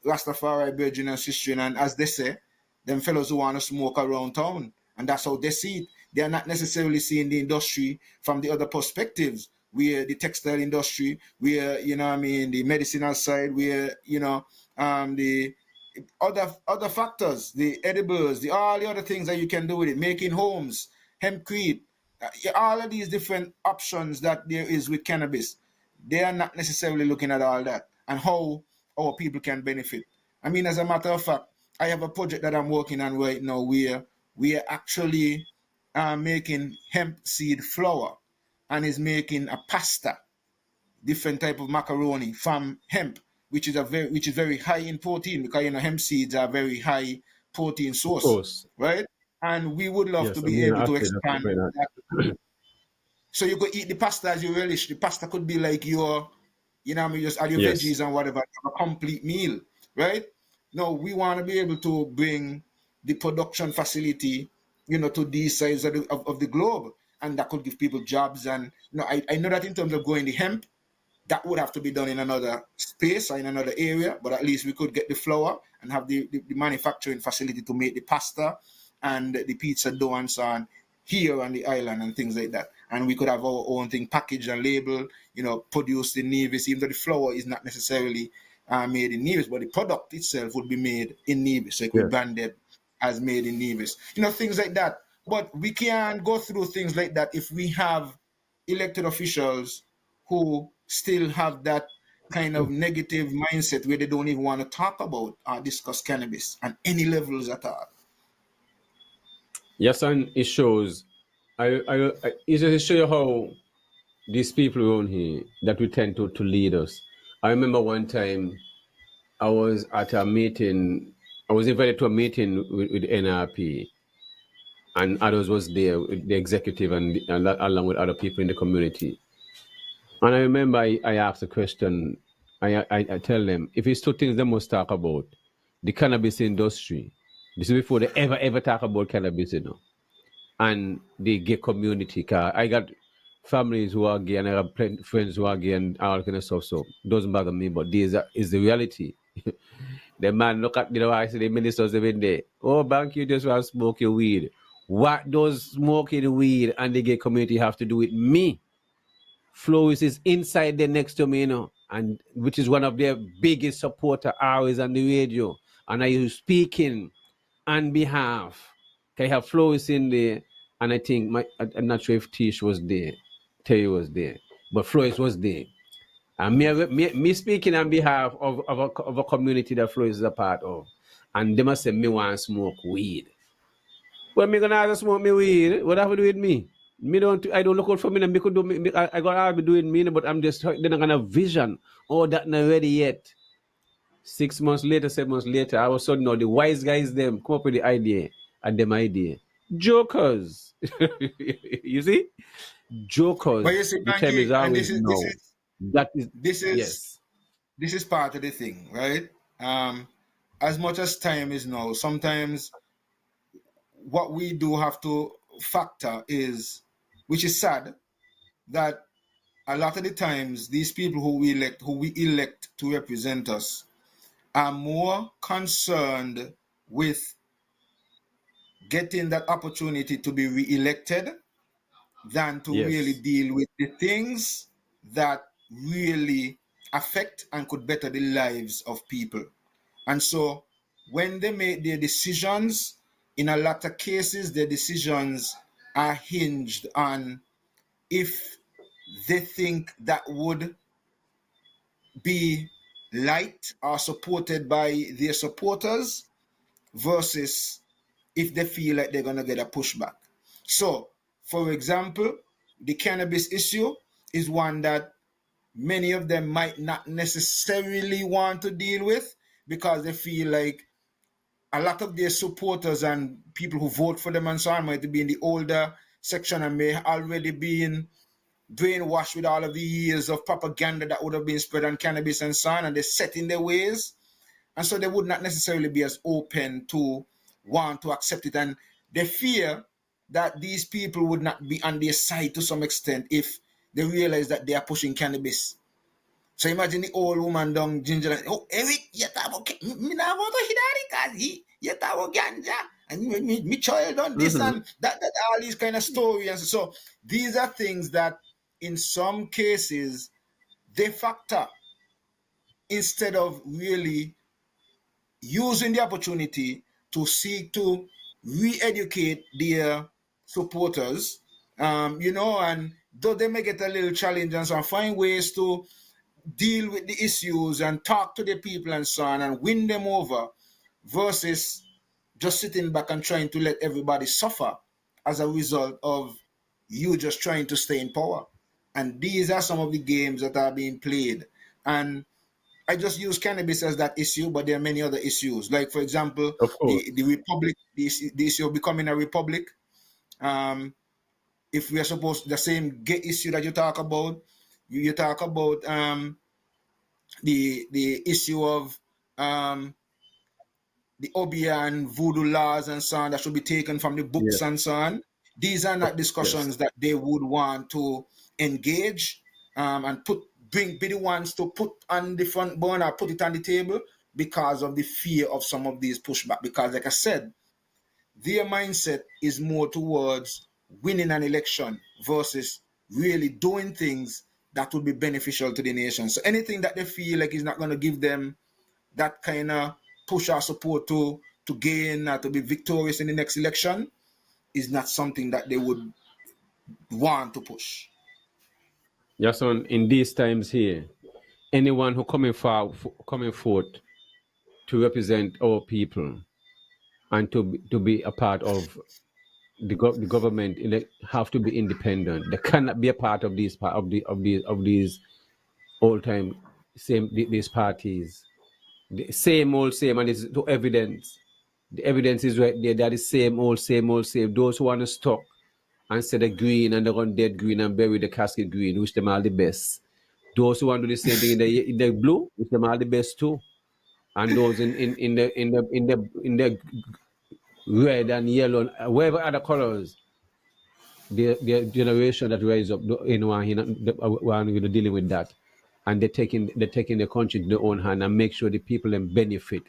Rastafari brethren and sisters, and as they say, them fellows who want to smoke around town. And that's how they see it. They are not necessarily seeing the industry from the other perspectives, where the textile industry, where, you know what I mean, the medicinal side, where, you know, the other factors, the edibles, all the other things that you can do with it, making homes, hempcrete, all of these different options that there is with cannabis. They are not necessarily looking at all that and how our people can benefit. I mean, as a matter of fact, I have a project that I'm working on right now where we are actually making hemp seed flour, and is making a pasta, different type of macaroni from hemp, which is very high in protein, because, you know, hemp seeds are very high protein source, right? And we would love to be able to expand that. So you could eat the pasta as you relish. The pasta could be like your, you know, just add your veggies and whatever, a complete meal, right? No, we want to be able to bring the production facility, you know, to these sides of the globe, and that could give people jobs. And, you know, I know that in terms of growing the hemp, that would have to be done in another space or in another area, but at least we could get the flour and have the manufacturing facility to make the pasta and the pizza dough and so on here on the island and things like that. And we could have our own thing packaged and labeled, produced in Nevis, even though the flower is not necessarily made in Nevis, but the product itself would be made in Nevis. So it could be Yes. branded as made in Nevis. Things like that. But we can't go through things like that if we have elected officials who still have that kind of negative mindset where they don't even want to talk about or discuss cannabis at any levels at all. Yes, and it shows. It just show you how these people around here that we tend to lead us. I remember one time I was at a meeting. I was invited to a meeting with NRP, and others was there, the executive, and along with other people in the community. And I remember I asked a question. I tell them, if it's two things they must talk about, the cannabis industry. This is before they ever talk about cannabis, and the gay community. 'Cause I got families who are gay, and I have friends who are gay, and all kind of stuff. So doesn't bother me. But this is the reality. The man look at I see the ministers even there. Oh, bank, you just want to smoke your weed. What does smoking weed and the gay community have to do with me? Flowis is inside there next to me, and which is one of their biggest supporter always on the radio. And I was speaking on behalf. I have Flowis in there, and I think I'm not sure if Tish was there, Terry was there, but Flowis was there. And me speaking on behalf of a community that Flowis is a part of. And they must say, me want to smoke weed. Well, me gonna have to smoke me weed. What have to do with me? I don't look out for me. Me could do me. I gotta be doing me, but I'm just they're not gonna vision. Oh, that not ready yet. 6 months later, 7 months later, I was sudden now the wise guys them come up with the idea and them idea. Jokers. You see? Jokers. But you see, The time is and always now. That is yes. This is part of the thing, right? As much as time is now, sometimes what we do have to factor is, which is sad, that a lot of the times these people who we elect to represent us are more concerned with getting that opportunity to be re-elected than to really deal with the things that really affect and could better the lives of people. And so when they make their decisions, in a lot of cases, their decisions are hinged on if they think that would be liked or supported by their supporters versus if they feel like they're going to get a pushback. So, for example, the cannabis issue is one that many of them might not necessarily want to deal with because they feel like a lot of their supporters and people who vote for them and so on might be in the older section and may already be brainwashed with all of the years of propaganda that would have been spread on cannabis and so on, and they're set in their ways. And so they would not necessarily be as open to want to accept it. And they fear that these people would not be on their side to some extent if they realize that they are pushing cannabis. So imagine the old woman down ginger, like, oh, Eric, you talk about me now go to Hidari because you talk about ganja and me child done this and that all these kind of stories. And so these are things that in some cases they factor instead of really using the opportunity to seek to re-educate their supporters, and though they may get a little challenge and so on, find ways to deal with the issues and talk to the people and so on and win them over versus just sitting back and trying to let everybody suffer as a result of you just trying to stay in power. And these are some of the games that are being played. And I just use cannabis as that issue, but there are many other issues. Like, for example, the republic, the issue of becoming a republic. If we are supposed the same gay issue that you talk about, you talk about the issue of the Obeah and voodoo laws and so on that should be taken from the books and so on. These are not discussions that they would want to engage and be the ones to put on the front burner, put it on the table because of the fear of some of these pushback. Because like I said, their mindset is more towards winning an election versus really doing things that would be beneficial to the nation. So anything that they feel like is not going to give them that kind of push or support to gain to be victorious in the next election is not something that they would want to push. Yes, son, in these times here, anyone who coming forth to represent our people and to be a part of the government have to be independent. They cannot be a part of these these old time these parties. The same old same, and it's the evidence. The evidence is right there. They're the same old same. Those who want to stop and say the green and they run dead green and bury the casket green, wish them all the best. Those who want to do the same thing in the blue, wish them all the best too. And those in the red and yellow, whatever other colors, the generation that rise up, one dealing with that, and they're taking the country to their own hand and make sure the people then benefit,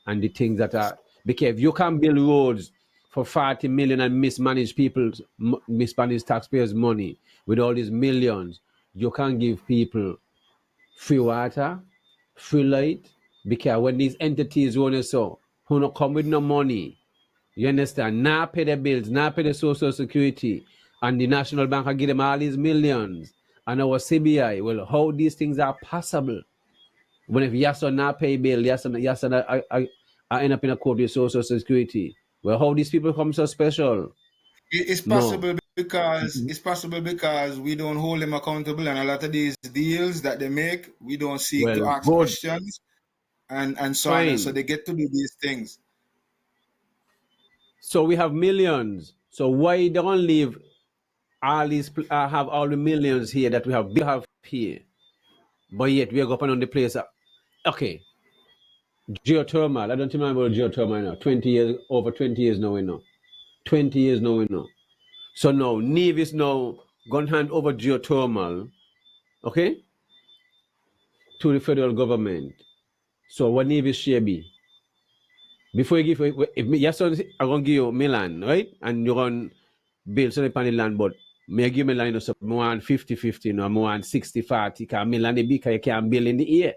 and the things that are because if you can build roads for 40 million and mismanage taxpayers' money with all these millions, you can't give people free water, free light, because when these entities run so, who not come with no money, you understand? Now pay the bills, now pay the social security, and the National Bank will give them all these millions. And our CBI, well, how these things are possible? When if Yasson not pay bill, Yasson I end up in a court with social security. Well, how these people come so special? It's No. possible because we don't hold them accountable, and a lot of these deals that they make, we don't seek to Well, ask good, questions and so on, and so fine. they get to do these things. So we have millions. So why don't leave all these have all the millions here that we have here, but yet we are going on the place. Okay, geothermal. I don't remember geothermal now. 20 years, over 20 years now we know. 20 years now we know. So now Nevis now going to hand over geothermal, okay, to the federal government. So what Nevis share be? Before you give, if your son are going to give you Milan, right? And you're going to build something on the land, but may give me line of more than 50-50, no, more than 60-40, because Milan is big, you can't build in the air.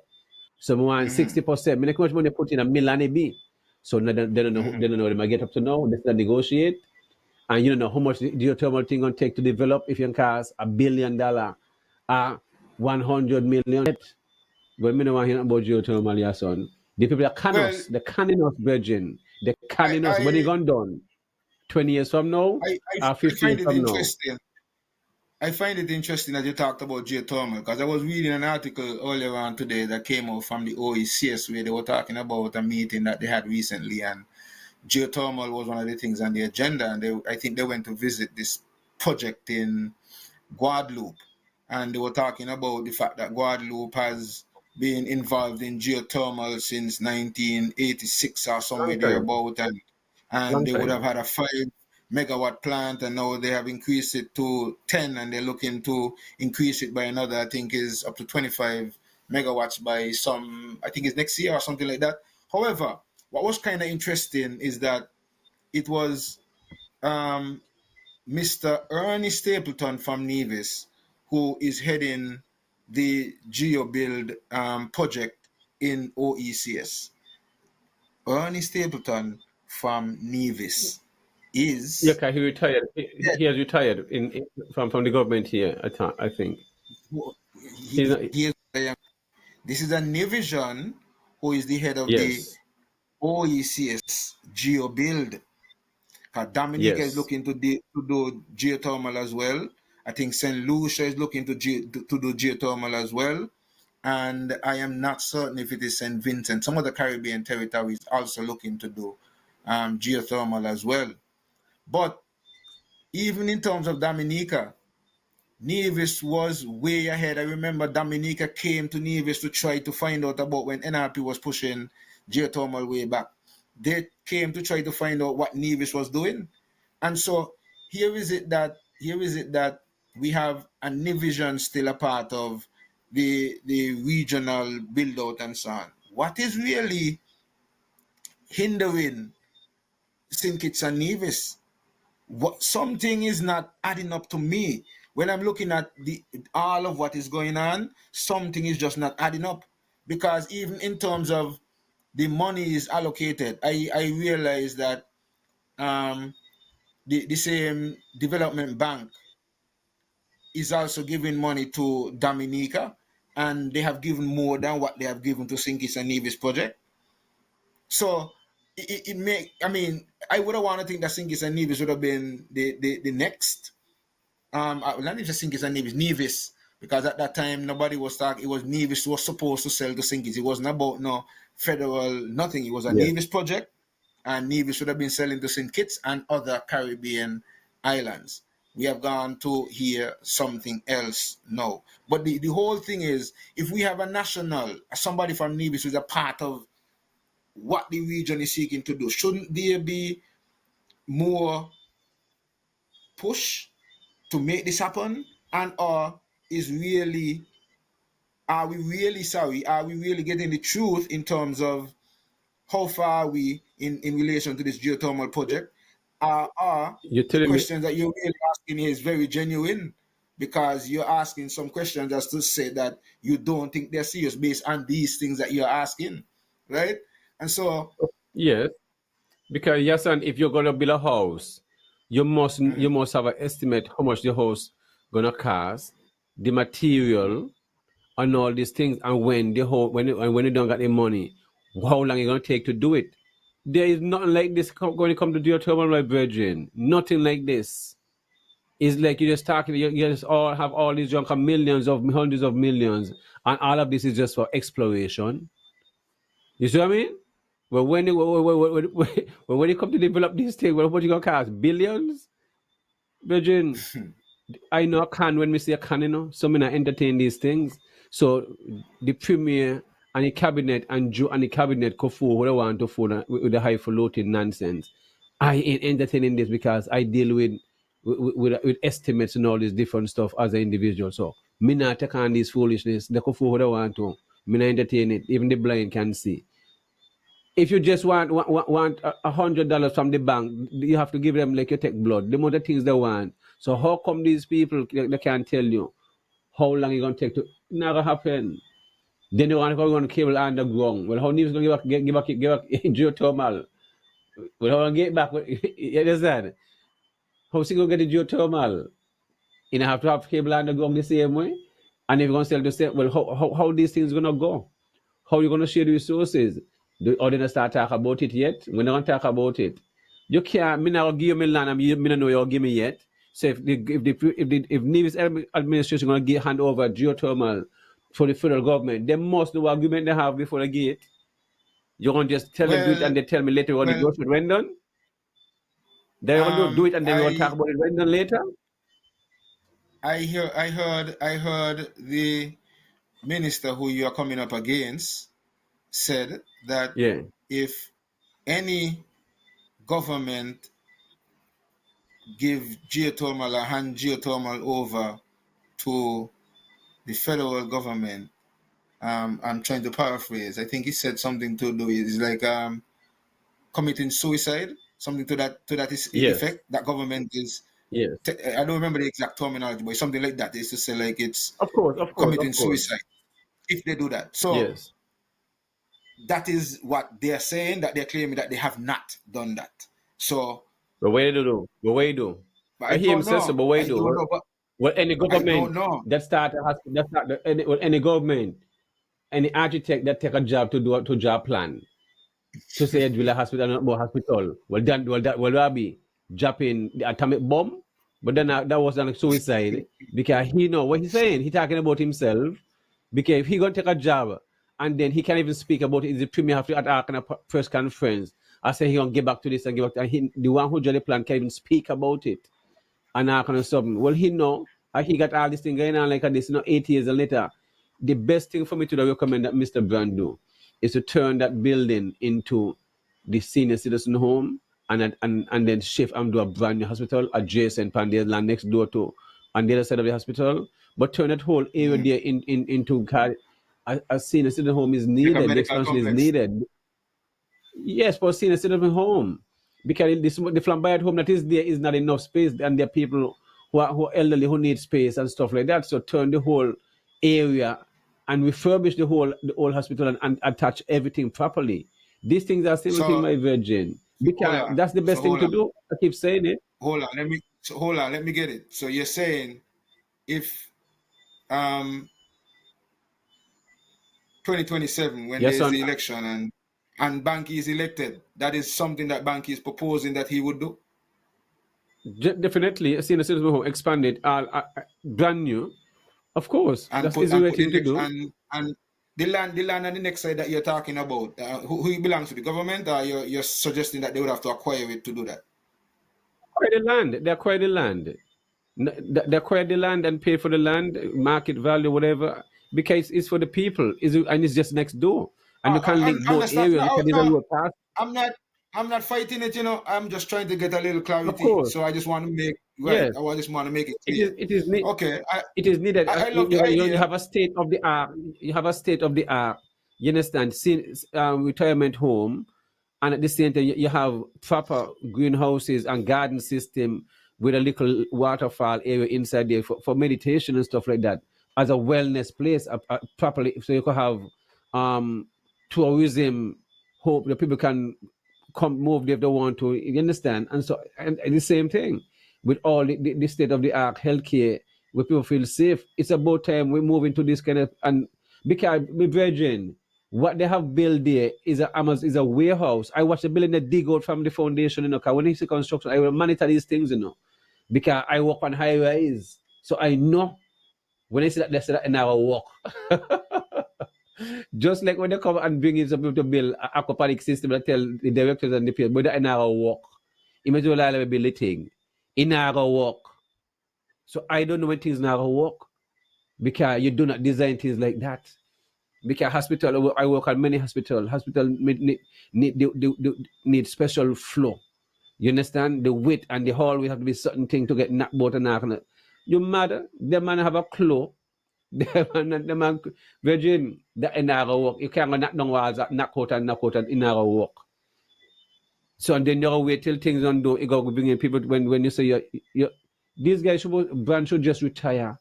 So more than 60%. Me how much money put in a Milan B. So they don't know they don't know what they might get up to now. They still negotiate. And you don't know how much the geothermal thing gonna take to develop if you can cost $1 billion 100 million. But me no want to hear about geothermal, your son. The people that can Well, us, the canning us, virgin. The I canning us. When they I gone done? 20 years from now? Or I 50 find years it from now? interesting. I find it interesting that you talked about geothermal because I was reading an article earlier on today that came out from the OECS where they were talking about a meeting that they had recently, and geothermal was one of the things on the agenda. And I think they went to visit this project in Guadeloupe, and they were talking about the fact that Guadeloupe has been involved in geothermal since 1986 or somewhere Long time. thereabout, and Long they would have time. had a 5 megawatt plant, and now they have increased it to 10, and they're looking to increase it by another, I think is up to 25 megawatts by some, I think it's next year or something like that. However, what was kind of interesting is that it was um, Mr. Ernie Stapleton from Nevis, who is heading the GeoBuild project in OECS. Ernie Stapleton from Nevis Yeah, is 'cause he retired. He has retired from the government here, I think. He's not, he is this is a Nevision who is the head of the yes. OECS GeoBuild. Dominica is Yes. looking to do geothermal as well. I think St. Lucia is looking to do geothermal as well. And I am not certain if it is St. Vincent. Some of the Caribbean territories also looking to do geothermal as well. But even in terms of Dominica, Nevis was way ahead. I remember Dominica came to Nevis to try to find out about when NRP was pushing geothermal way back. They came to try to find out what Nevis was doing. And so here is it that we have a Nivision still a part of the regional build out and so on. What is really hindering St. Kitts and Nevis? something is not adding up to me. When I'm looking at the all of what is going on, something is just not adding up. Because even in terms of the money is allocated, I realize that the same development bank is also giving money to Dominica, and they have given more than what they have given to St. Kitts and Nevis project. So it may, I mean, I would have want to think that St. Kitts and Nevis would have been the next. Not even St. Kitts and Nevis, because at that time nobody was talking. It was Nevis was supposed to sell to St. Kitts. It wasn't about no federal nothing. It was a Yes. Nevis project, and Nevis would have been selling to St. Kitts and other Caribbean islands. We have gone to hear something else now. But the whole thing is, if we have a national, somebody from Nevis who's a part of what the region is seeking to do, shouldn't there be more push to make this happen? And are we really sorry? Are we really getting the truth in terms of how far are we in relation to this geothermal project? Are You're the telling me, questions that you're really asking is very genuine, because you're asking some questions just to say that you don't think they're serious based on these things that you're asking, right? And so, yes, because yes, and if you're gonna build a house, you must have an estimate how much the house gonna cost, the material, and all these things, and when the whole when you don't get the money, how long it gonna take to do it? There is nothing like this when it comes to geothermal, my virgin. Nothing like this. It's like you just talking, you just all have all these junk, millions of hundreds of millions, and all of this is just for exploration. You see what I mean? Well, when you come to develop these things, what you gonna cost? Billions, virgin. I know I can when we say I can, so I entertain these things. So the premier and the cabinet and the cabinet could fool what I want to fool with the highfalutin nonsense. I ain't entertaining this because I deal with estimates and all this different stuff as an individual. So me not take on this foolishness. They could fool what I want to. Me not entertain it. Even the blind can see. If you just want $100 from the bank, you have to give them like you take blood. The more the things they want. So how come these people they can't tell you how long it's gonna take to never happen? Then you want to go on cable underground. Well, how news gonna give back geothermal? Well, how gonna get back? You understand? How's he gonna get the geothermal? You have to have cable underground the same way. And if you're gonna sell the same, well, how these things gonna go? How you gonna share the resources? Or they don't start talk about it yet? We're not gonna talk about it. You can't. Me now give you my land. Me not know you give me yet. So if Nevis administration gonna hand over geothermal for the federal government, they must know what argument they have before they give it. You're gonna just tell them do it and they tell me later on the well, grocery when done. They're gonna do it and then we're gonna talk about it when done later. I heard the minister who you are coming up against said that Yeah. if any government give geothermal or hand geothermal over to the federal government, I'm trying to paraphrase. I think he said something to do is like committing suicide, something to that Yes. effect. That government is. Yes. I don't remember the exact terminology, but something like that is to say like it's Of course. committing suicide if they do that. So Yes. that is what they're saying, that they're claiming that they have not done that. So, But what do you do? But what you do? but I hear him say so, but what I you don't do? know, but Well, any I don't government know. that start a hospital, that start any government, any architect that take a job to job plan to say drill a hospital, not more hospital. Well, that be dropping the atomic bomb, but then that was like suicide because he know what he's saying. He talking about himself because if he gonna take a job and then he can't even speak about it, is the premier have to at our kind of press conference. I say he gonna get back to this and give back to, and the one who drew the plan can't even speak about it and that kind of something. Well, he know, and he got all this thing going on like this, 8 years later. The best thing for me to recommend that Mr. Brand do is to turn that building into the senior citizen home and then shift and do a brand new hospital adjacent and there's land next door to on the other side of the hospital. But turn that whole area there into a senior citizen home is Like a needed. The medical expansion is complex. needed. Yes, for senior citizen home. because the flamboyant home that is there is not enough space, and there are people who are elderly who need space and stuff like that. So turn the whole area and refurbish the whole hospital and attach everything properly. These things are simple things, So my virgin. hold Because on. that's the So best thing hold to on. do. I keep saying it. Hold on. Let me get it. So you're saying if 2027 when Yes, there's son. the election and Banky is elected, that is something that Banky is proposing that he would do? Definitely, senior citizen home expanded, brand new. Of course, and that's put easy and way put the thing to next do. and the land on the next side that you're talking about, who it belongs to, the government, or you're suggesting that they would have to acquire it to do that? Acquire the land. They acquire the land. They acquire the land and pay for the land, market value, whatever, because it's for the people. And it's just next door, and you can I link both understand. areas No, because there's a no, road pass. I'm not. I'm not fighting it. I'm just trying to get a little Of clarity. course, So I just want to make right. yes, I just want to make it it clear. is. It is need. Okay. It is needed. I love the You idea. have a state of the art. You have a state of the art. You understand? Retirement home, and at the same time you have proper greenhouses and garden system with a little waterfall area inside there for meditation and stuff like that, as a wellness place, properly, so you can have tourism. Hope the people can come move if they want to. You understand? And the same thing with all the state of the art healthcare, where people feel safe. It's about time we move into this kind of, and because my brethren, what they have built there is a warehouse. I watch the building they dig out from the foundation, because when you see construction, I will monitor these things, because I work on high rise. So I know when I see that they say that an hour walk. Just like when they come and bring in some people to build an aquaponic system, I tell the directors and the people, but an hour walk. Imagine what I build a thing. In hour walk. So I don't know when things now work, because you do not design things like that. Because hospital, I work at many hospitals. Hospital need special flow. You understand? The width and the hallway have to be certain thing to get knocked out and knocked. You matter? The man have a clue. The man, Virgin, the in our work. You can't go knock down walls, knock out and in our work. So and then you wait till things undo. You go bring in people when you say you these guys Brand should just retire.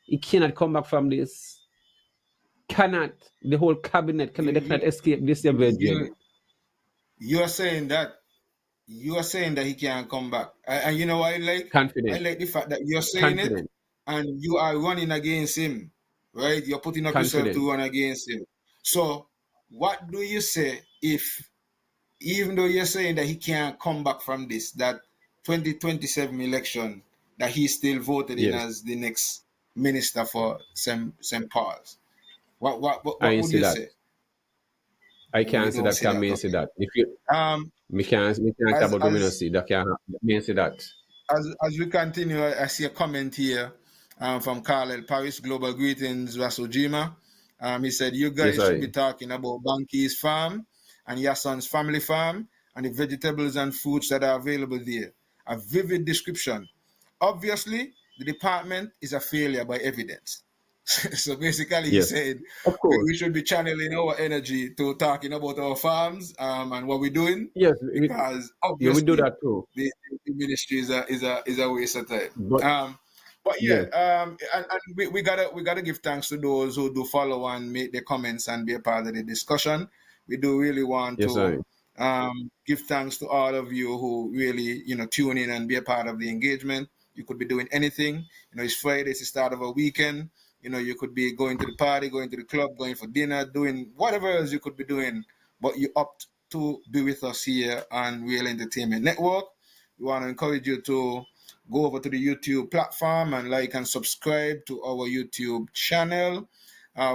He cannot come back from this. Cannot. The whole cabinet cannot. They cannot escape this, Virgin. You're saying that he can't come back, and you know what I like? I Confident. like the fact that you're saying it, Confident. and you are running against him, right? You're putting up yourself Confident. to run against him. So, what do you say if, even though you're saying that he can't come back from this, that 2027 election, that he's still voted in Yes. as the next minister for St. Paul's? What I would see you that. say? I You can't see don't that. see Can that, me see okay. that? If you me can't talk As about women not see that can me see that. as we continue, I see a comment here from Carl Paris. Global greetings, Rasojima. He said, you Yes, guys should be I. talking about Banky's farm and Yason's family farm and the vegetables and fruits that are available there. A vivid description. Obviously, the department is a failure by evidence. So basically, he Yes. said Of course. we should be channeling our energy to talking about our farms and what we're doing, Yes. because Yeah, we do obviously that too. the ministry is a waste of time. But But yeah, yes, and we gotta give thanks to those who do follow and make the comments and be a part of the discussion. We do really want yes, to I. give thanks to all of you who really tune in and be a part of the engagement. You could be doing anything. It's Friday, it's the start of a weekend. You could be going to the party, going to the club, going for dinner, doing whatever else you could be doing, but you opt to be with us here on Real Entertainment Network. We want to encourage you to go over to the YouTube platform and like and subscribe to our YouTube channel.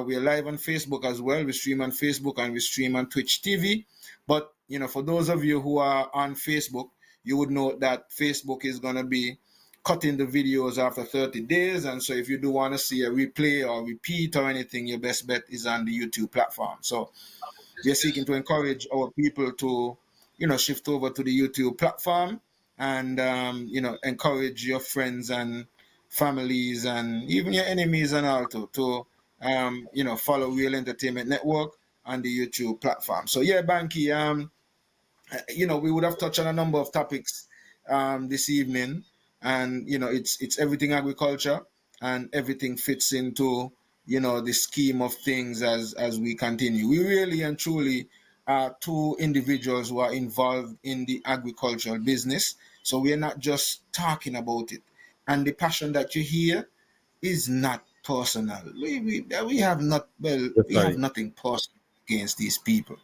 We are live on Facebook as well. We stream on Facebook and we stream on Twitch TV. But, for those of you who are on Facebook, you would know that Facebook is going to be cutting the videos after 30 days. And so if you do want to see a replay or repeat or anything, your best bet is on the YouTube platform. So we are seeking to encourage our people to, shift over to the YouTube platform and, encourage your friends and families and even your enemies and all to follow Real Entertainment Network on the YouTube platform. So yeah, Banky, we would have touched on a number of topics this evening, and it's everything agriculture, and everything fits into the scheme of things as we continue. We really and truly are two individuals who are involved in the agricultural business, so we are not just talking about it. And the passion that you hear is not personal. We have not well, That's we have right. nothing personal against these people.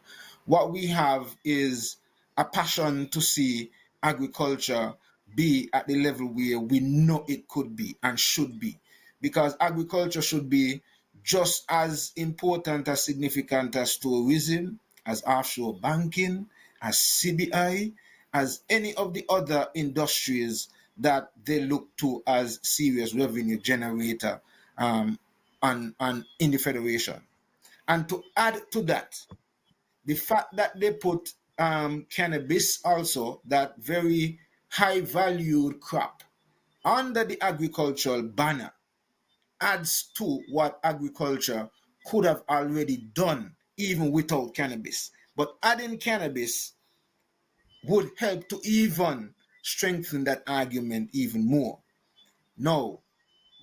What we have is a passion to see agriculture be at the level where we know it could be and should be. Because agriculture should be just as important, as significant as tourism, as offshore banking, as CBI, as any of the other industries that they look to as serious revenue generator, and in the federation. And to add to that, the fact that they put cannabis, also that very high valued crop, under the agricultural banner, adds to what agriculture could have already done even without cannabis. But adding cannabis would help to even strengthen that argument even more. Now,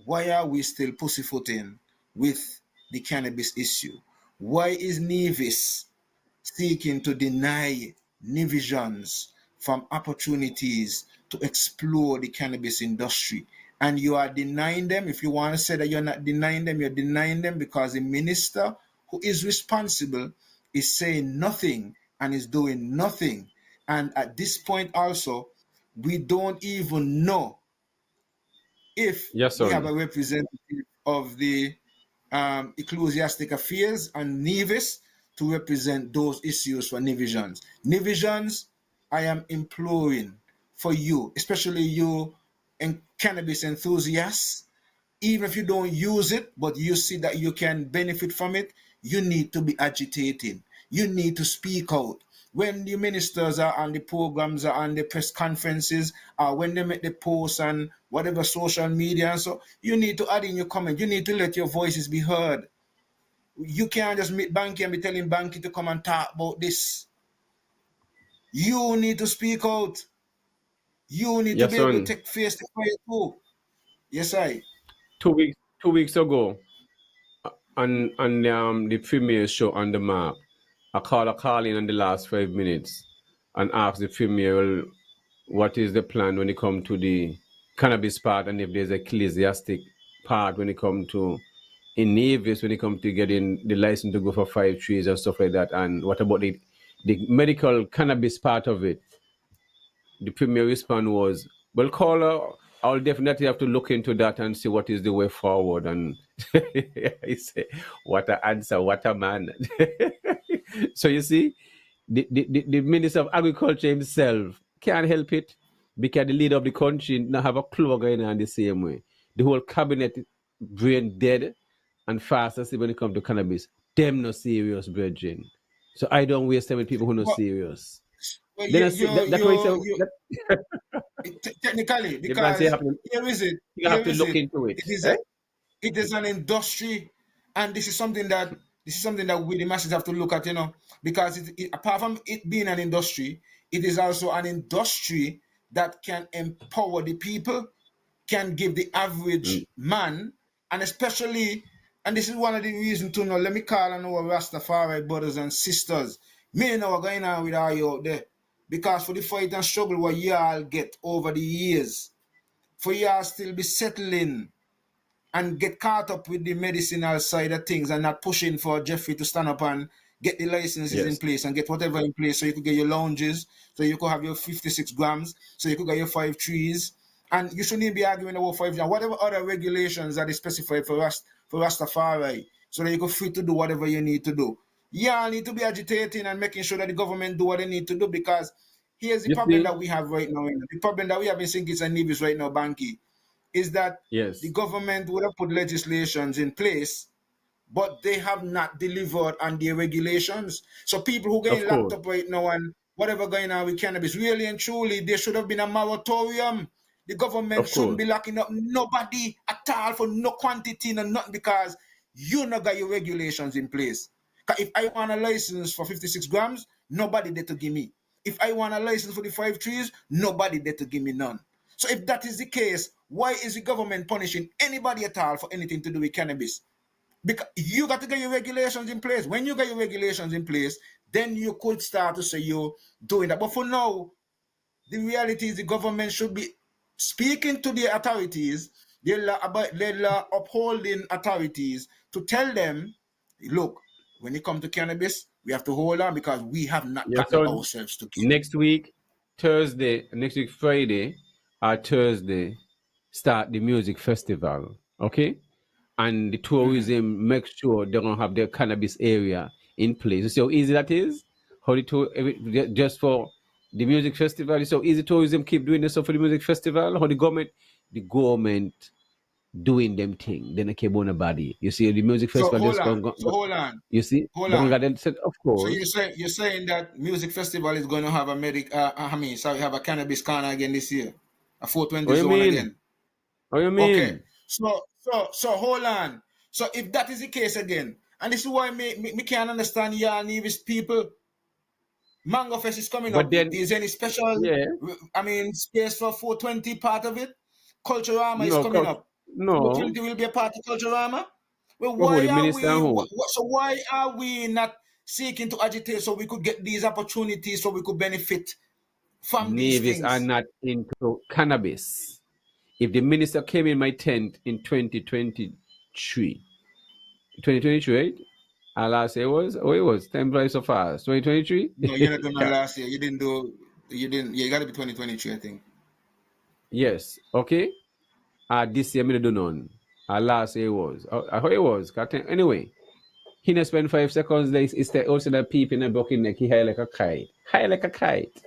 why are we still pussyfooting with the cannabis issue? Why is Nevis seeking to deny Nevisians from opportunities to explore the cannabis industry? And you are denying them. If you want to say that you're not denying them, you're denying them because the minister who is responsible is saying nothing and is doing nothing. And at this point also, we don't even know if Yes, we have son. a representative of the ecclesiastic affairs and Nevis to represent those issues for Nevisians. Nevisians, I am imploring for you, especially you and cannabis enthusiasts, even if you don't use it, but you see that you can benefit from it, you need to be agitating. You need to speak out. When the ministers are on the programs, are on the press conferences, or when they make the posts and whatever social media, and so you need to add in your comment. You need to let your voices be heard. You can't just meet Banky and be telling Banky to come and talk about this. You need to speak out. You need to Yes, be able to son. take face to face too. Yes, I. 2 weeks ago, on the premier show on the map, I call in the last 5 minutes and ask the premier, well, what is the plan when it comes to the cannabis part, and if there's a ecclesiastic part when it comes to in Nevis, when it comes to getting the license to go for 5 trees and stuff like that, and what about the medical cannabis part of it? The premier response was, well, caller, I'll definitely have to look into that and see what is the way forward. And he said, what a answer, what a man. So you see, the Minister of Agriculture himself can't help it because the leader of the country not have a clue going on the same way. The whole cabinet brain dead and fast asleep when it comes to cannabis. Them no serious, brethren. So I don't waste time with people who no Well, serious. well Then I say that way say that technically, the man say because here is it. you have Here to is look it. into it. It is Eh? a it is an industry, and this is something that we the masses have to look at, because apart from it being an industry, it is also an industry that can empower the people, can give the Mm. average man, and especially, and this is one of the reasons to know. Let me call on our Rastafari brothers and sisters. Me know what's going on with all you out there, because for the fight and struggle what y'all get over the years, for y'all still be settling and get caught up with the medicinal side of things and not pushing for Jeffrey to stand up and get the licenses in Yes. place and get whatever in place so you could get your lounges, so you could have your 56 grams, so you could get your 5 trees. And you shouldn't be arguing about 5 grams, whatever other regulations that is specified for us for Rastafari, so that you can free to do whatever you need to do. Yeah, need to be agitating and making sure that the government do what they need to do, because here's the You problem see? that we have right now. The problem that we have in St. Kitts and Nevis right now, Banky, is that the Yes. government would have put legislations in place, but they have not delivered on their regulations. So people who Of getting locked course. up right now and whatever going on with cannabis, really and truly, there should have been a moratorium. The government Of shouldn't course. be locking up nobody at all for no quantity, no nothing, because you not got your regulations in place. 'Cause if I want a license for 56 grams, nobody there to give me. If I want a license for the 5 trees, nobody there to give me none. So if that is the case, why is the government punishing anybody at all for anything to do with cannabis? Because you got to get your regulations in place. When you get your regulations in place, then you could start to say you're doing that. But for now, the reality is the government should be speaking to the authorities, the upholding authorities, to tell them, look, when it comes to cannabis, we have to hold on because we have not Yeah, gotten so ourselves together. next week, Friday or Thursday, start the music festival, okay? And the tourism make sure they're gonna have their cannabis area in place. You see how easy that is? How the just for the music festival, it's so easy tourism keep doing this stuff for the music festival. How the government doing them thing, then they keep on a body. You see the music So festival just hold on. you see, Hold they're gonna on. get them said, of So course. you're saying that music festival is going to have have a cannabis corner again this year, a 420 What you zone mean? again. What you mean? Okay. So hold on. So if that is the case again, and this is why me can't understand y'all Nevis people. Mango Fest is coming But up. then, Is any special? yeah, Space for 420 part of it? Culturama is no, coming up. no. 420 will be a part of Culturama. Well, Well, who, why the are minister and who? so why are we not seeking to agitate so we could get these opportunities so we could benefit from these Navies are things? not into cannabis. If the minister came in my tent in 2023, right? Our last year was, it was 10 price so fast. 2023? No, you're not doing last year. You didn't. You got to be 2023, I think. Yes. Okay. This year, I didn't do none. Last year was. How it was. Anyway, he didn't spend 5 seconds there. It's also the people in the bucket neck. He high like a kite. High like a kite.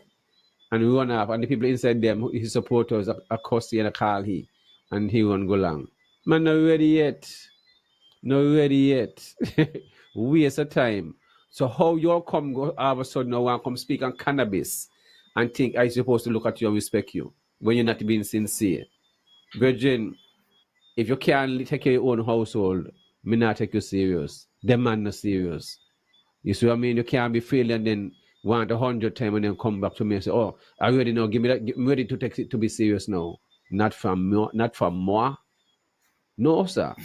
And we run off. And the people inside them, his supporters, are cussing and a call he. And he won't go long. Man, not ready yet. Not ready yet. Waste of time. So how you come go all of a sudden now and come speak on cannabis and think I supposed to look at you and respect you when you're not being sincere? Virgin, if you can't take care of your own household, me not take you serious. Them man not serious. You see what I mean? You can't be failing and then want 100 times and then come back to me and say, oh, I already know, give me that, I'm ready to take it to be serious now. Not from moi. No, sir.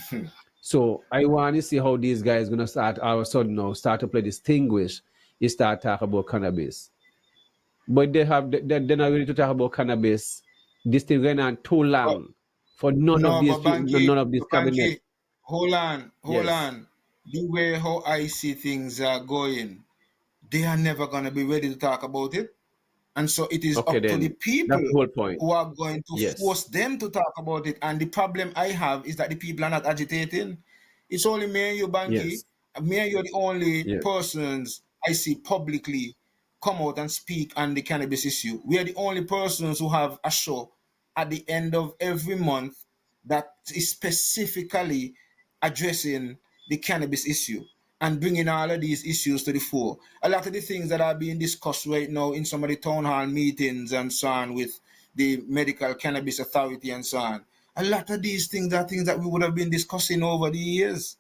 So I want to see how these guys gonna start all of a sudden now start to play distinguish. You start talk about cannabis, but they're not ready to talk about cannabis. This thing going on too long for none of these cabinet. Hold on. The way how I see things are going, they are never gonna be ready to talk about it. And so it is up to the people That's the whole point. who are going to force them to talk about it. And the problem I have is that the people are not agitating. It's only me and you, Banky. Yes. Me and you are the only persons I see publicly come out and speak on the cannabis issue. We are the only persons who have a show at the end of every month that is specifically addressing the cannabis issue and bringing all of these issues to the fore. A lot of the things that are being discussed right now in some of the town hall meetings and so on with the Medical Cannabis Authority and so on, a lot of these things are things that we would have been discussing over the years.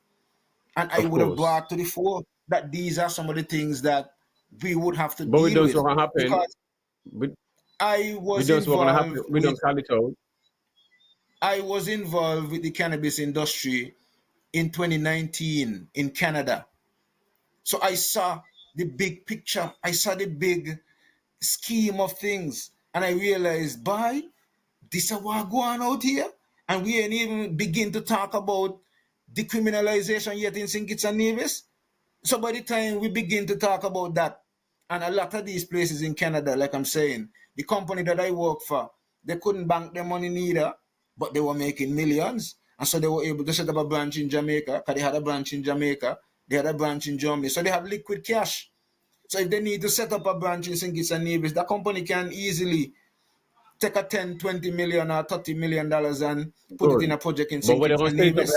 And I would have brought to the fore that these are some of the things that we would have to deal with. But we don't know what happened. Because I was involved we don't call it out. I was involved with the cannabis industry in 2019 in Canada. So I saw the big picture. I saw the big scheme of things. And I realized, boy, this is what going out here. And we ain't even begin to talk about decriminalization yet in St. Kitts and Nevis. So by the time we begin to talk about that, and a lot of these places in Canada, like I'm saying, the company that I work for, they couldn't bank their money neither, but they were making millions. And so they were able to set up a branch in Jamaica, because they had a branch in Jamaica, they had a branch in Germany. So they have liquid cash. So if they need to set up a branch in St. Kitts and Nevis, that company can easily take a 10, 20 million or $30 million and put it in a project in St. Kitts and Nevis.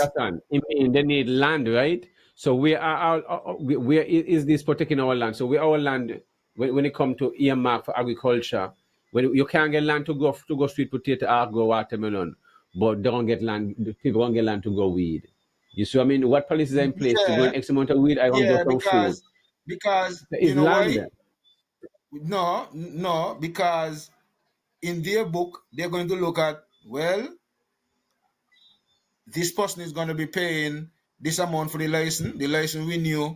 They need land, right? So where is this protecting our land? So our land, when it comes to earmark for agriculture, when you can't get land to go sweet potato or grow watermelon, but don't get land, people don't get land to grow weed. You see what I mean? What policies are in place to grow X amount of weed? I want to grow some food. Because you know why? No, because in their book they're going to look at, well, this person is going to be paying this amount for the license. The license renew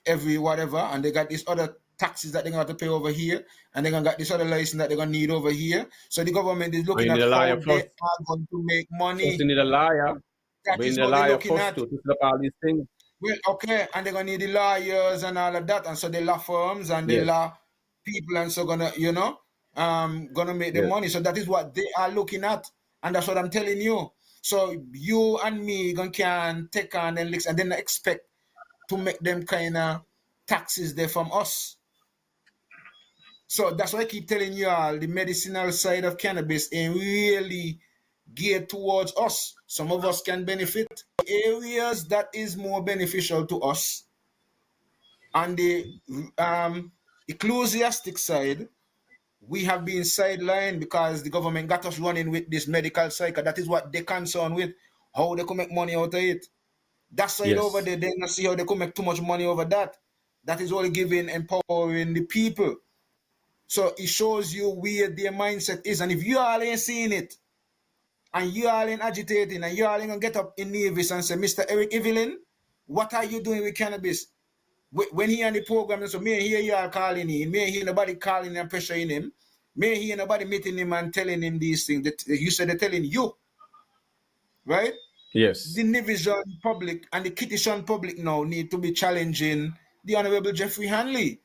every whatever, and they got these other taxes that they're going to have to pay over here, and they're going to get this other license that they're going to need over here. So the government is And you looking need at a how lawyer they first. are going to make First, money. you need a lawyer. That But you is need a what they're lawyer looking first at. to set up all these things. Well, okay, and they're gonna need the lawyers and all of that, and so the law firms and the Yes. law people, and so gonna, gonna make the Yes. money. So that is what they are looking at, and that's what I'm telling you. So you and me gonna can take on and licks, and then expect to make them kind of taxes there from us. So that's why I keep telling you all the medicinal side of cannabis ain't really geared towards us. Some of us can benefit. Areas that is more beneficial to us on the ecclesiastic side, we have been sidelined because the government got us running with this medical cycle. That is what they concerned with, how they can make money out of it. That side over Yes. there, they don't see how they can make too much money over that. That is only giving, empowering the people. So it shows you where their mindset is. And if you all ain't seeing it, and you all ain't agitating, and you all ain't gonna get up in Nevis and say, Mr. Eric Evelyn, what are you doing with cannabis? When he on the program, so me hear you all calling him, me hear nobody calling and pressuring him, me hear nobody meeting him and telling him these things. That you said they're telling you, right? Yes. The Nivision public and the Kittishon public now need to be challenging the Honorable Jeffrey Hanley.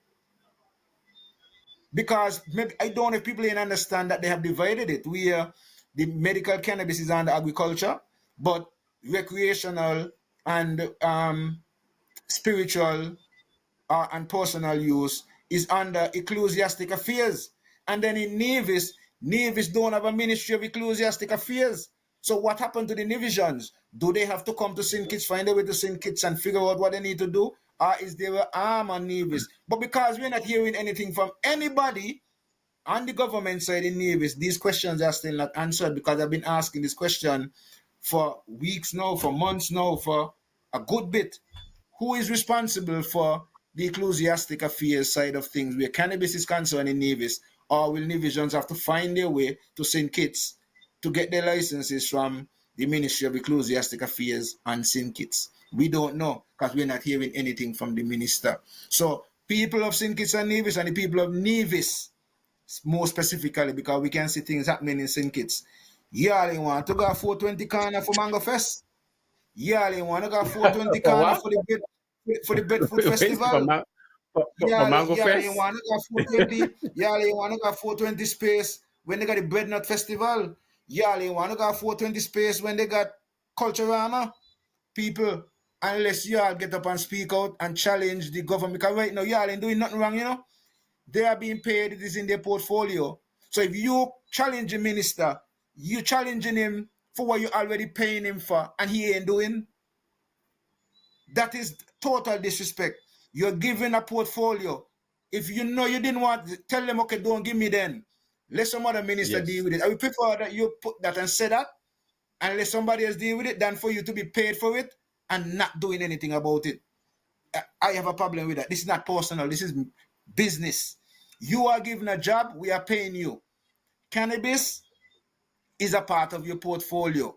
Because maybe I don't know if people ain't understand that they have divided it. Where the medical cannabis is under agriculture, but recreational and spiritual and personal use is under ecclesiastic affairs. And then in Nevis, Nevis don't have a ministry of ecclesiastic affairs. So what happened to the Nevisians? Do they have to come to St. Kitts, find a way to St. Kitts and figure out what they need to do? Or is there an arm on Nevis? But because we're not hearing anything from anybody on the government side in Nevis, these questions are still not answered, because I've been asking this question for weeks now, for months now, for a good bit. Who is responsible for the ecclesiastic affairs side of things where cannabis is concerned in Nevis? Or will Nevisians have to find their way to St. Kitts to get their licenses from the Ministry of Ecclesiastic Affairs and St. Kitts? We don't know, because we're not hearing anything from the minister. So people of St. Kitts and Nevis, and the people of Nevis more specifically, because we can see things happening in St. Kitts. Y'all want to go 420 corner for Mango Fest? Y'all want to go 420 For corner what? for the Bedford Wait, Festival? for Mango Y'all Fest? want to go 420? Y'all want to go 420 space when they got the Bread Nut Festival? Y'all want to go 420 space when they got Culturama? People, unless y'all get up and speak out and challenge the government, because right now y'all ain't doing nothing wrong. They are being paid, it is in their portfolio. So if you challenge a minister, you challenging him for what you're already paying him for, and he ain't doing. That is total disrespect. You're giving a portfolio. If you know you didn't want, tell them, okay, don't give me then. Let some other minister deal Yes. with it. I would prefer that you put that and say that, and let somebody else deal with it, than for you to be paid for it and not doing anything about it. I have a problem with that. This is not personal. This is business. You are given a job, we are paying you. Cannabis is a part of your portfolio.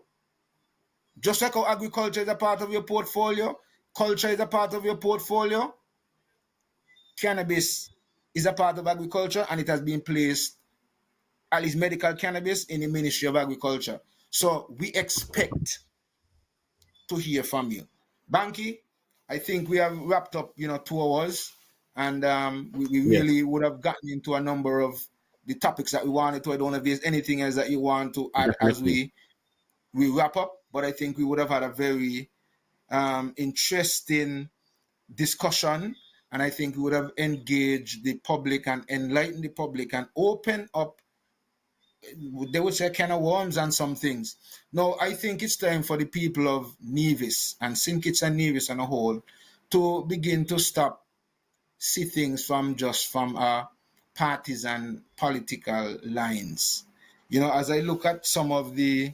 Just like how agriculture is a part of your portfolio, culture is a part of your portfolio, cannabis is a part of agriculture, and it has been placed, at least medical cannabis, in the Ministry of Agriculture. So we expect to hear from you. Banky, I think we have wrapped up, 2 hours, and we Yes. really would have gotten into a number of the topics that we wanted to. I don't know if there's anything else that you want to add as Definitely. we wrap up, but I think we would have had a very interesting discussion, and I think we would have engaged the public and enlightened the public and opened up, they would say, can of worms and some things. Now, I think it's time for the people of Nevis and St. Kitts and Nevis on a whole to begin to stop, see things from partisan political lines. As I look at some of the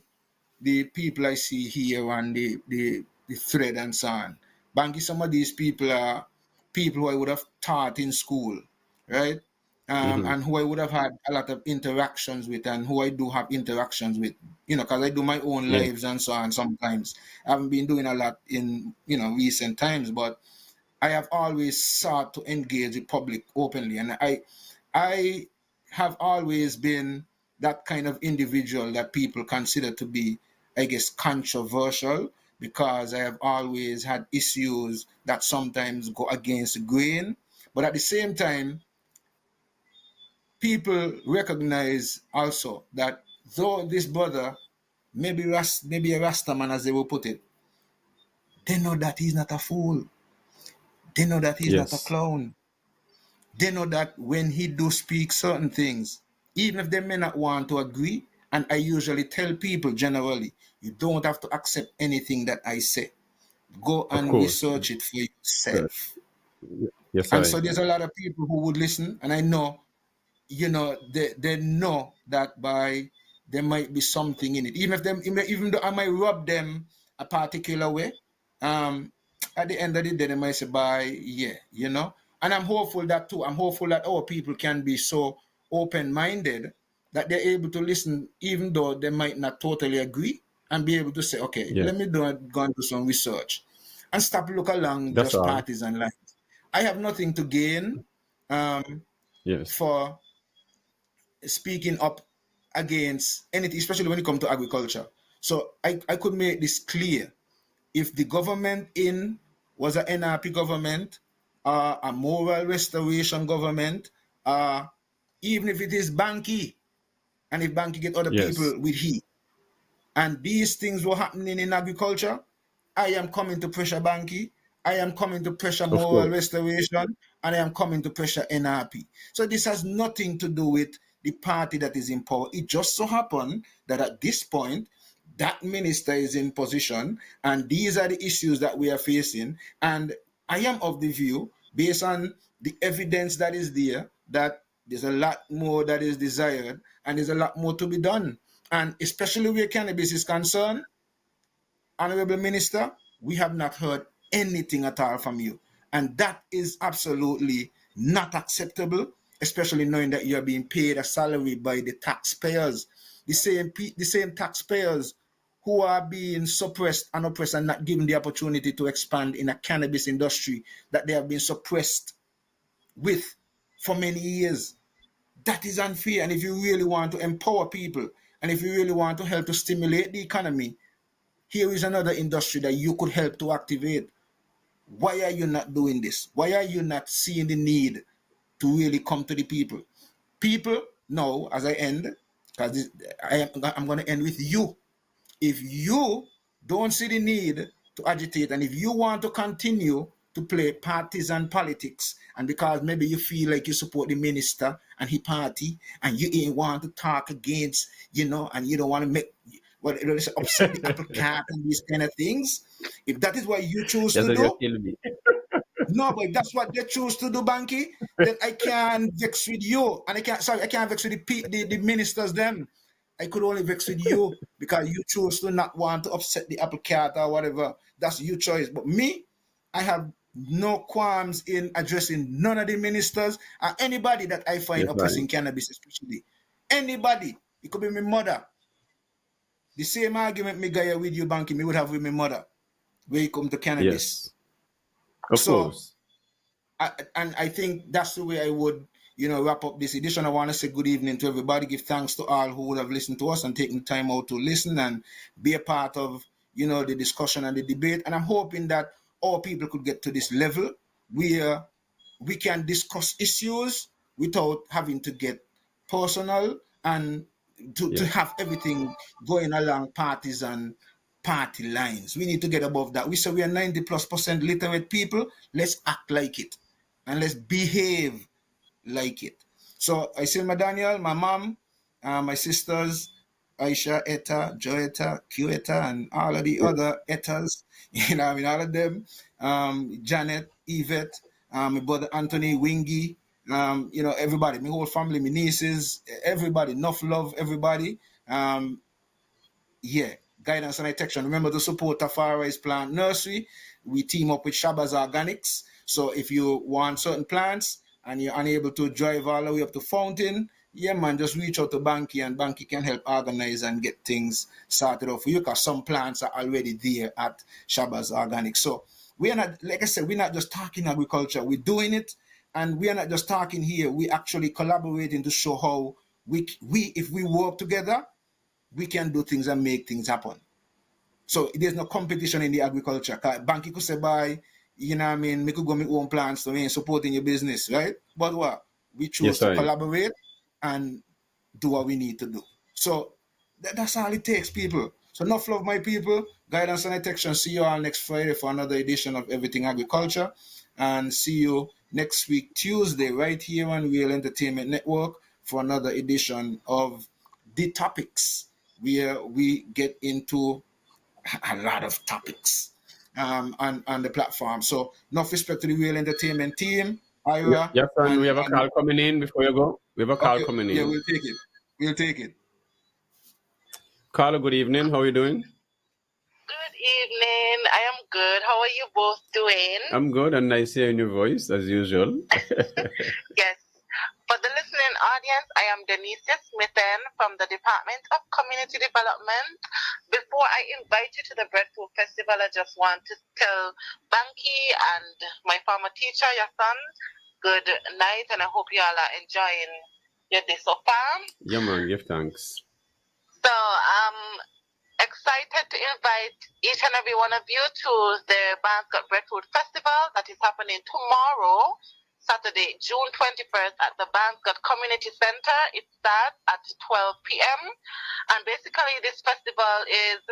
people I see here on the thread and so on, Banky, some of these people are people who I would have taught in school, right? and who I would have had a lot of interactions with, and who I do have interactions with, because I do my own Yes. lives and so on. Sometimes I haven't been doing a lot in, recent times, but I have always sought to engage the public openly, and I have always been that kind of individual that people consider to be, I guess, controversial, because I have always had issues that sometimes go against the grain, but at the same time, people recognize also that though this brother maybe maybe a Rastaman, as they will put it, they know that he's not a fool. They know that he's not a Yes. clown. They know that when he do speak certain things, even if they may not want to agree, and I usually tell people generally, you don't have to accept anything that I say. Go Of and course. research it for Right. yourself. Yes, And I. so there's a lot of people who would listen, and I know, they know that by there might be something in it. Even though I might rub them a particular way, um, at the end of the day, they might say, by yeah. And I'm hopeful that too. I'm hopeful that our people can be so open-minded that they're able to listen, even though they might not totally agree, and be able to say, okay, Yes. let me go and do some research and stop look along That's just all. partisan lines. I have nothing to gain um, Yes. for speaking up against anything, especially when it comes to agriculture. So I could make this clear. If the government in was an NRP government, a moral restoration government, even if it is Banky, and if Banky get other Yes. people with he, and these things were happening in agriculture, I am coming to pressure Banky, I am coming to pressure Of moral course. restoration, and I am coming to pressure NRP. So this has nothing to do with the party that is in power. It just so happened that at this point, that minister is in position, and these are the issues that we are facing. And I am of the view, based on the evidence that is there, that there's a lot more that is desired, and there's a lot more to be done. And especially where cannabis is concerned, Honorable Minister, we have not heard anything at all from you. And that is absolutely not acceptable, especially knowing that you are being paid a salary by the taxpayers, the same taxpayers who are being suppressed and oppressed and not given the opportunity to expand in a cannabis industry that they have been suppressed with for many years. That is unfair. And if you really want to empower people, and if you really want to help to stimulate the economy, here is another industry that you could help to activate. Why are you not doing this? Why are you not seeing the need to really come to the people? People, now, as I end, because I'm going to end with you. If you don't see the need to agitate, and if you want to continue to play partisan politics, and because maybe you feel like you support the minister and his party, and you ain't want to talk against, and you don't want to make, well, upset the apple cart and these kind of things, if that is what you choose That's to what you're do, killing me. no, but that's what they choose to do, Banky. Then I can't vex with you, and I can't vex with the ministers. Them, I could only vex with you because you choose to not want to upset the apple cart or whatever. That's your choice. But me, I have no qualms in addressing none of the ministers or anybody that I find Yes, I. oppressing cannabis, especially anybody. It could be my mother. The same argument me guy with you, Banky, me would have with my mother when it come to cannabis. Yes. Of So course. and I think that's the way I would, wrap up this edition. I want to say good evening to everybody. Give thanks to all who would have listened to us and taken time out to listen and be a part of, the discussion and the debate. And I'm hoping that all people could get to this level where we can discuss issues without having to get personal and to Yes. have everything going along partisan party lines. We need to get above that. We say we are 90+% literate people. Let's act like it and let's behave like it. So I say my Daniel, my mom, my sisters, Aisha, Etta, Joetta, Qetta, and all of the other Ettas, all of them, Janet, Yvette, my brother Anthony, Wingy, everybody, my whole family, my nieces, everybody, enough love, everybody. Um, yeah, guidance and detection. Remember to support Tafari's Plant Nursery. We team up with Shabazz Organics. So if you want certain plants, and you're unable to drive all the way up to Fountain, yeah, man, just reach out to Banky, and Banky can help organize and get things started off for you, because some plants are already there at Shabazz Organic. So we are not, like I said, we're not just talking agriculture, we're doing it, and we are not just talking here, we actually collaborating to show how we if we work together, we can do things and make things happen. So there's no competition in the agriculture. Banky could say, bye, you know what I mean, me could go my own plants to me supporting your business, right? But what? We choose to collaborate and do what we need to do. So that's all it takes, people. So enough love, my people. Guidance and detection. See you all next Friday for another edition of Everything Agriculture. And see you next week, Tuesday, right here on Real Entertainment Network for another edition of The Topics, where we get into a lot of topics on the platform. So enough respect to the Real Entertainment team. Ira. Yes, and we have a call coming in before you go. We have a call coming in. Yeah, we'll take it. We'll take it. Carla, good evening. How are you doing? Good evening. I am good. How are you both doing? I'm good, and nice hearing your voice as usual. Yes. For the listening audience, I am Denise Smithen from the Department of Community Development. Before I invite you to the Breadfruit Festival, I just want to tell Banky and my former teacher, your son, good night, and I hope you all are enjoying your day so far. Yeah, man, give thanks. So I'm excited to invite each and every one of you to the Barnscott Breadfruit Festival that is happening tomorrow, Saturday, June 21st at the Barnscott Community Center. It starts at 12 p.m. And basically this festival is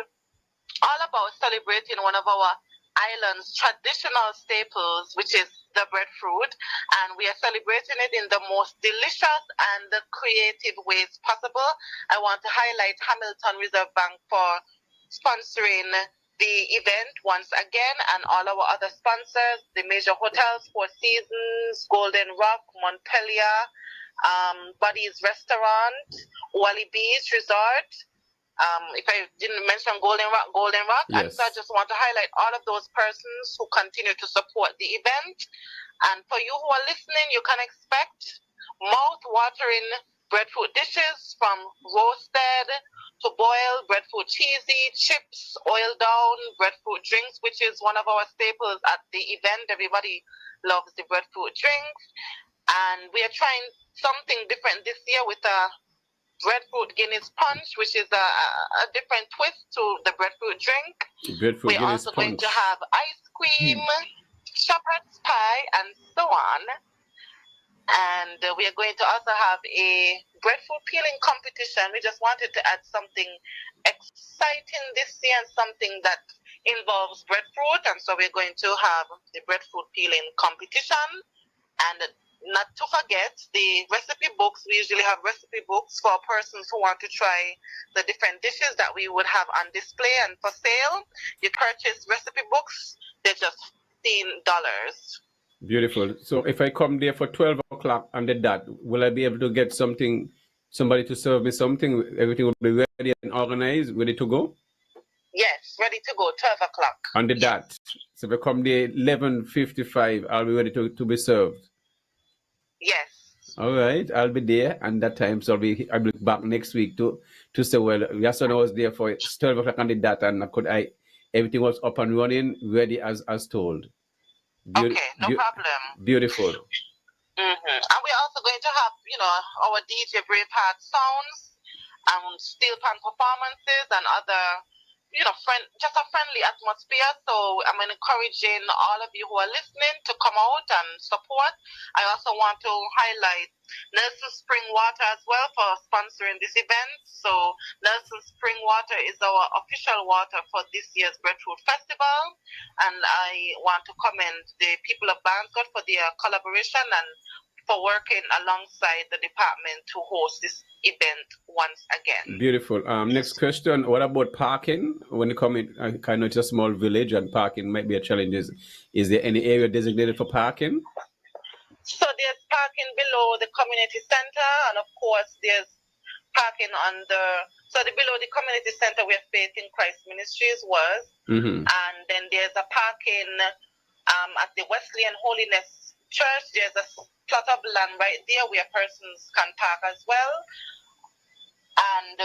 all about celebrating one of our island's traditional staples, which is the breadfruit. And we are celebrating it in the most delicious and creative ways possible. I want to highlight Hamilton Reserve Bank for sponsoring the event once again, and all our other sponsors, the major hotels, Four Seasons, Golden Rock, Montpelier, Buddy's Restaurant, Wally Beach Resort. If I didn't mention Golden Rock, yes. And so I just want to highlight all of those persons who continue to support the event. And for you who are listening, you can expect mouth-watering breadfruit dishes from roasted to boiled, breadfruit cheesy, chips, oil down, breadfruit drinks, which is one of our staples at the event. Everybody loves the breadfruit drinks. And we are trying something different this year with a breadfruit Guinness punch, which is a different twist to the breadfruit drink. We're also going to have ice cream, shepherd's pie, and so on. And we are going to also have a breadfruit peeling competition. We just wanted to add something exciting this year and something that involves breadfruit. And so we're going to have the breadfruit peeling competition. And not to forget the recipe books. We usually have recipe books for persons who want to try the different dishes that we would have on display and for sale. You purchase recipe books, they're just $15. Beautiful. So if I come there for 12 o'clock on the dot, will I be able to get somebody to serve me something? Everything will be ready and organized, ready to go? Yes, ready to go, 12 o'clock. On the dot. So if I come there 11:55, I'll be ready to be served. Yes. All right, I'll be there and that time. So I'll be back next week to say, well, yesterday I was there for 12 o'clock on the dot, and everything was up and running, ready as told. Okay, no problem. Beautiful. Mm-hmm. And we're also going to have, our DJ Braveheart sounds, steel pan performances, and other, just a friendly atmosphere. So I'm encouraging all of you who are listening to come out and support. I also want to highlight Nelson Spring Water as well for sponsoring this event. So Nelson Spring Water is our official water for this year's Breadfruit Festival. And I want to commend the people of Barnscott for their collaboration and for working alongside the department to host this event once again. Beautiful. Next question, what about parking? When you come in, kind of just a small village and parking might be a challenge. Is there any area designated for parking? So there's parking below the community center, and of course there's parking below the community center where Faith in Christ Ministries was. Mm-hmm. And then there's a parking at the Wesleyan Holiness church, there's a plot of land right there where persons can park as well. And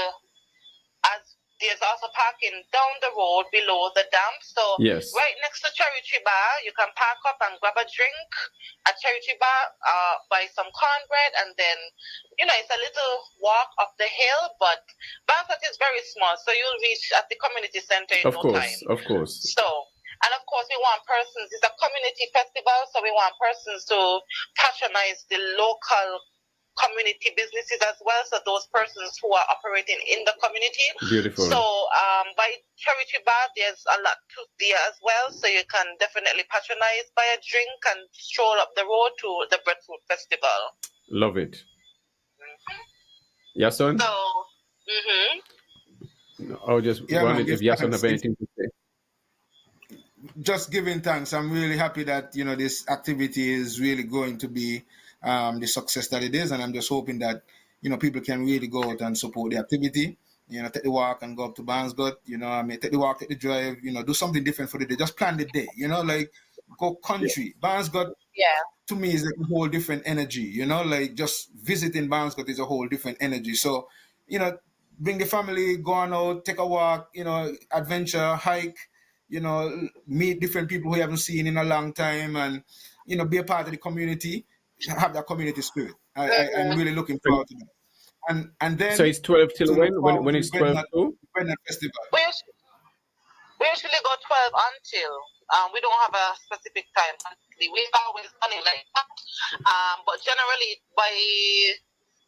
as there's also parking down the road below the dam. So Yes. right next to Cherry Tree Bar, you can park up and grab a drink at Cherry Tree Bar, buy some cornbread, and then, it's a little walk up the hill, but Bansat is very small, so you'll reach at the community center in Of no time. course, of course. So, and of course, we want persons, it's a community festival, so we want persons to patronize the local community businesses as well, so those persons who are operating in the community. Beautiful. So by Cherry Tree Bar, there's a lot to there as well, so you can definitely patronize, buy a drink, and stroll up the road to the Breadfruit Festival. Love it. Yason? So, I was just Yeah, man, wondering if give Yason thanks. have anything to say. Just giving thanks. I'm really happy that this activity is really going to be the success that it is, and I'm just hoping that people can really go out and support the activity. Take the walk and go up to Barnsgut. Take the walk, take the drive. Do something different for the day. Just plan the day. Like go country. Barnsgut yeah. to me is like a whole different energy. Like just visiting Barnsgut is a whole different energy. So bring the family, go on out, take a walk. Adventure, hike. Meet different people who you haven't seen in a long time, and be a part of the community, have that community spirit. I'm really looking forward to that. And then So it's 12 till to look when? forward When to it's the 12 Grenad to? Festival. We usually go 12 until. We don't have a specific time. We've always done it like that. But generally by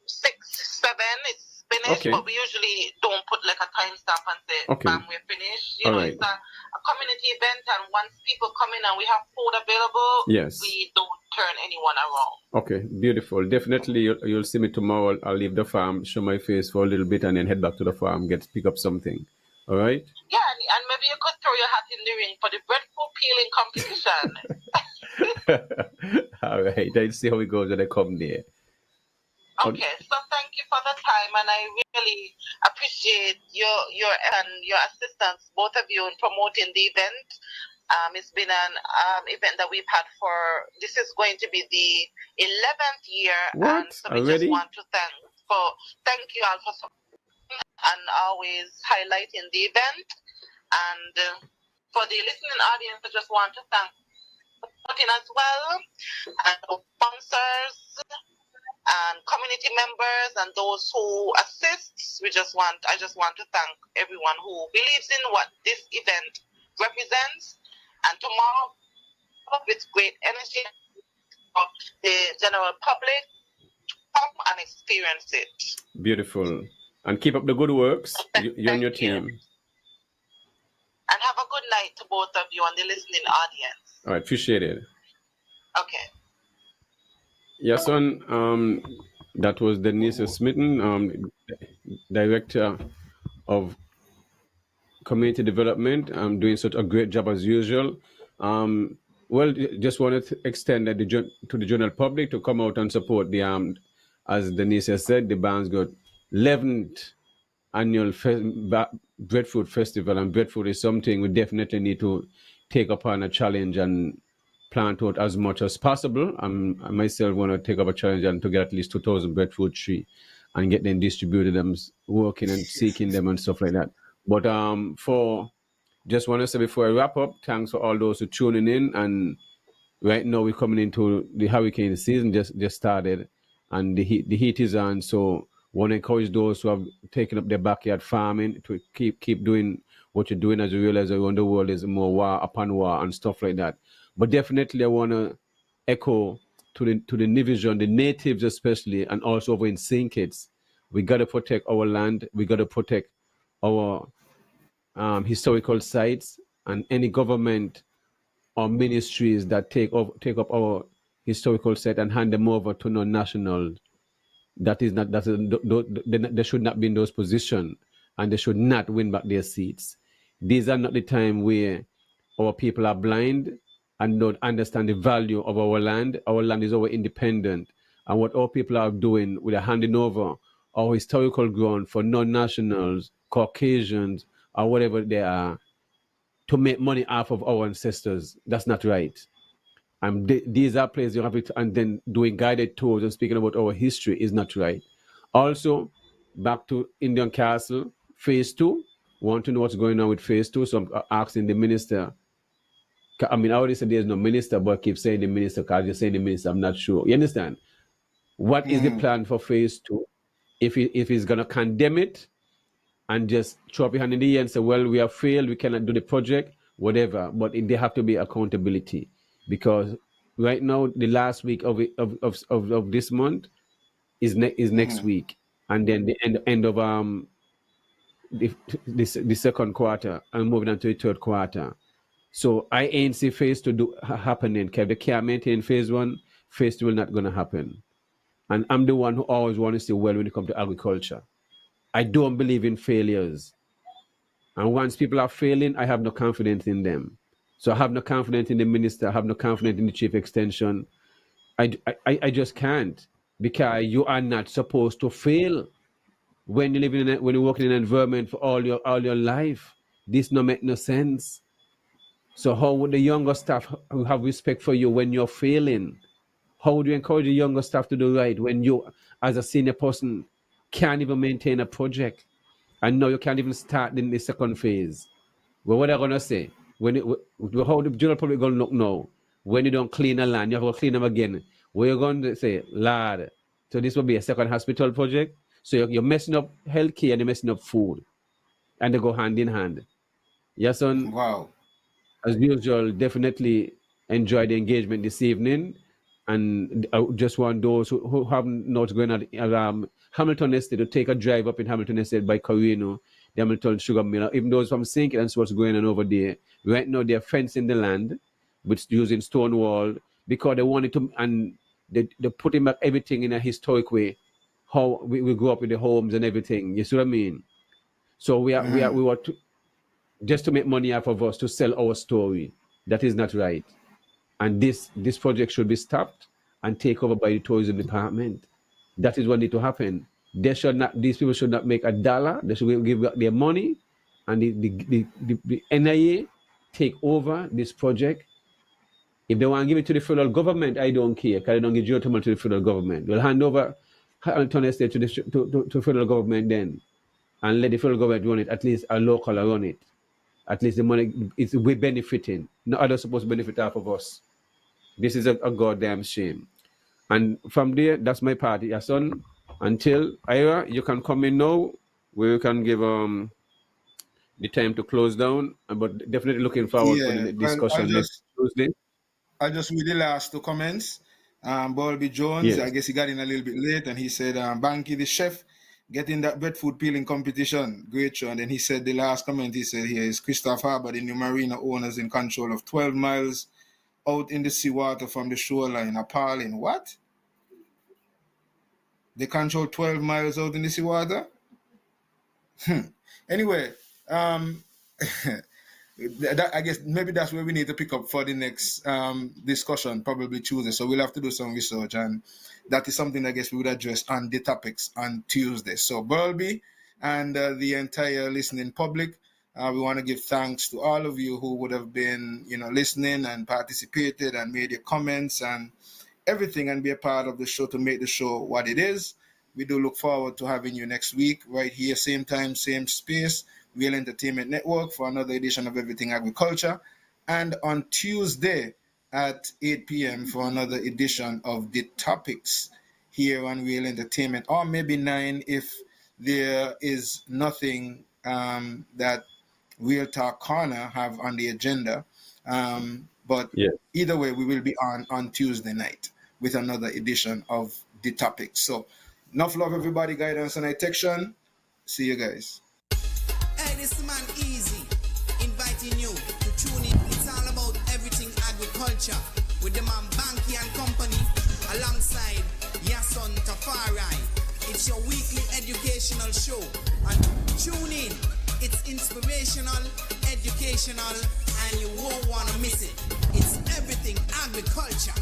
6, 7, it's finished. Okay. But we usually don't put like a timestamp and say, Okay. bam, we're finished. All right. It's a community event, and once people come in and we have food available, Yes. we don't turn anyone around. Okay, beautiful. Definitely, you'll see me tomorrow. I'll leave the farm, show my face for a little bit, and then head back to the farm, pick up something. All right? Yeah, and maybe you could throw your hat in the ring for the breadfruit peeling competition. All right. I'll see how it goes when I come there. Okay, so thank you for the time, and I really appreciate your assistance, both of you, in promoting the event. It's been an event that we've had this is going to be the 11th year. What? And so we Already? just want to thank you all for supporting and always highlighting the event. And for the listening audience, I just want to thank supporting as well, and sponsors and community members and those who assist. I just want to thank everyone who believes in what this event represents. And tomorrow, with great energy, of the general public come and experience it. Beautiful. And keep up the good works, you and your Thank you. team. And have a good night to both of you and the listening audience. All right, appreciate it. Okay. Yason, that was Denise Smitten, Director of Community Development, doing such a great job as usual. Well, just wanted to extend that to the general public to come out and support the, as Denise has said, the Barnsgut 11th annual Breadfruit Festival. And breadfruit is something we definitely need to take upon a challenge and plant out as much as possible. I myself want to take up a challenge and to get at least 2,000 breadfruit trees and get them distributed, them working and seeking them and stuff like that. But just want to say before I wrap up, thanks for all those who tuning in. And right now we're coming into the hurricane season, just started, and the heat is on. So want to encourage those who have taken up their backyard farming to keep doing what you're doing, as you realize around the world is more war upon war and stuff like that. But definitely I want to echo to the division, the natives especially, and also over in St. Kitts. We got to protect our land. We got to protect our historical sites, and any government or ministries that take up our historical site and hand them over to non-national, they should not be in those positions, and they should not win back their seats. These are not the time where our people are blind and don't understand the value of our land. Our land is our independent, and what our people are doing, we are handing over our historical ground for non-nationals, Caucasians, or whatever they are, to make money off of our ancestors. That's not right. And these are places you have it, and then doing guided tours and speaking about our history is not right. Also, back to Indian Castle, phase 2. Want to know what's going on with phase 2? So I'm asking the minister. I mean, I already said there's no minister, but I keep saying the minister, because you're saying the minister, I'm not sure. You understand? What is the plan for phase 2? If he's going to condemn it and just throw up your hand in the air and say, well, we have failed, we cannot do the project, whatever. But there have to be accountability, because right now, the last week of this month is next week. And then the end of the second quarter and moving on to the third quarter. So I ain't see phase 2 happening. If they can't maintain phase 1, phase 2 will not going to happen. And I'm the one who always want to see well when it comes to agriculture. I don't believe in failures. And once people are failing, I have no confidence in them. So I have no confidence in the minister. I have no confidence in the chief extension. I just can't, because you are not supposed to fail when you live when you're working in an environment for all your life. This no make no sense. So how would the younger staff have respect for you when you're failing? How would you encourage the younger staff to do right when you, as a senior person, can't even maintain a project? And now you can't even start in the second phase. Well, what are they going to say? How the general public going to look now? When you don't clean a land, you have to clean them again. What are you going to say? Lad, so this will be a second hospital project? So you're messing up healthcare and you're messing up food. And they go hand in hand. Yes, son? Wow. As usual, definitely enjoy the engagement this evening. And I just want those who haven't know what's going on at Hamilton Estate to take a drive up in Hamilton Estate by Carino, the Hamilton Sugar Mill. Even those from St. Kitts and what's going on over there. Right now, they're fencing the land with using stone wall because they wanted to, and they're putting back everything in a historic way. How we grew up with the homes and everything. You see what I mean? So we were just to make money off of us to sell our story. That is not right. And this project should be stopped and taken over by the tourism department. That is what needs to happen. These people should not make $1. They should give back their money, and the NIA take over this project. If they want to give it to the federal government, I don't care, because they don't give geothermal to the federal government. They'll hand over Hamilton Estate to the federal government then, and let the federal government run it. At least a local run it. At least the money we're benefiting. No others supposed to benefit off of us. This is a goddamn shame. And from there, that's my party. Your son, until Ira, you can come in now, where you can give the time to close down. But definitely looking forward to the discussion next Tuesday. I'll just read the last 2 comments. Bolby Jones, yes. I guess he got in a little bit late, and he said, Banky the chef, getting that breadfruit peeling competition. Great show. And then he said the last comment he said here is Christoph Harbour, the new marina owners in control of 12 miles out in the seawater from the shoreline. Appalling. What? They control 12 miles out in the seawater? Anyway, I guess maybe that's where we need to pick up for the next discussion, probably Tuesday. So we'll have to do some research, and that is something I guess we would address on the topics on Tuesday. So Burlby and the entire listening public, we want to give thanks to all of you who would have been, listening and participated and made your comments and everything, and be a part of the show to make the show what it is. We do look forward to having you next week, right here, same time, same space, Real Entertainment Network, for another edition of Everything Agriculture, and on Tuesday at 8 p.m. for another edition of The Topics here on Real Entertainment, or maybe 9 if there is nothing that Real Talk Corner have on the agenda. But either way, we will be on Tuesday night with another edition of The Topics. So enough love, everybody. Guidance and Detection. See you guys. Hey, this man Easy, inviting you to tune in. It's all about everything agriculture with the man Banky and Company alongside Yason Tafari. It's your weekly educational show. And tune in. It's inspirational, educational, and you won't want to miss it. It's everything agriculture.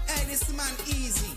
Hey, this man Easy.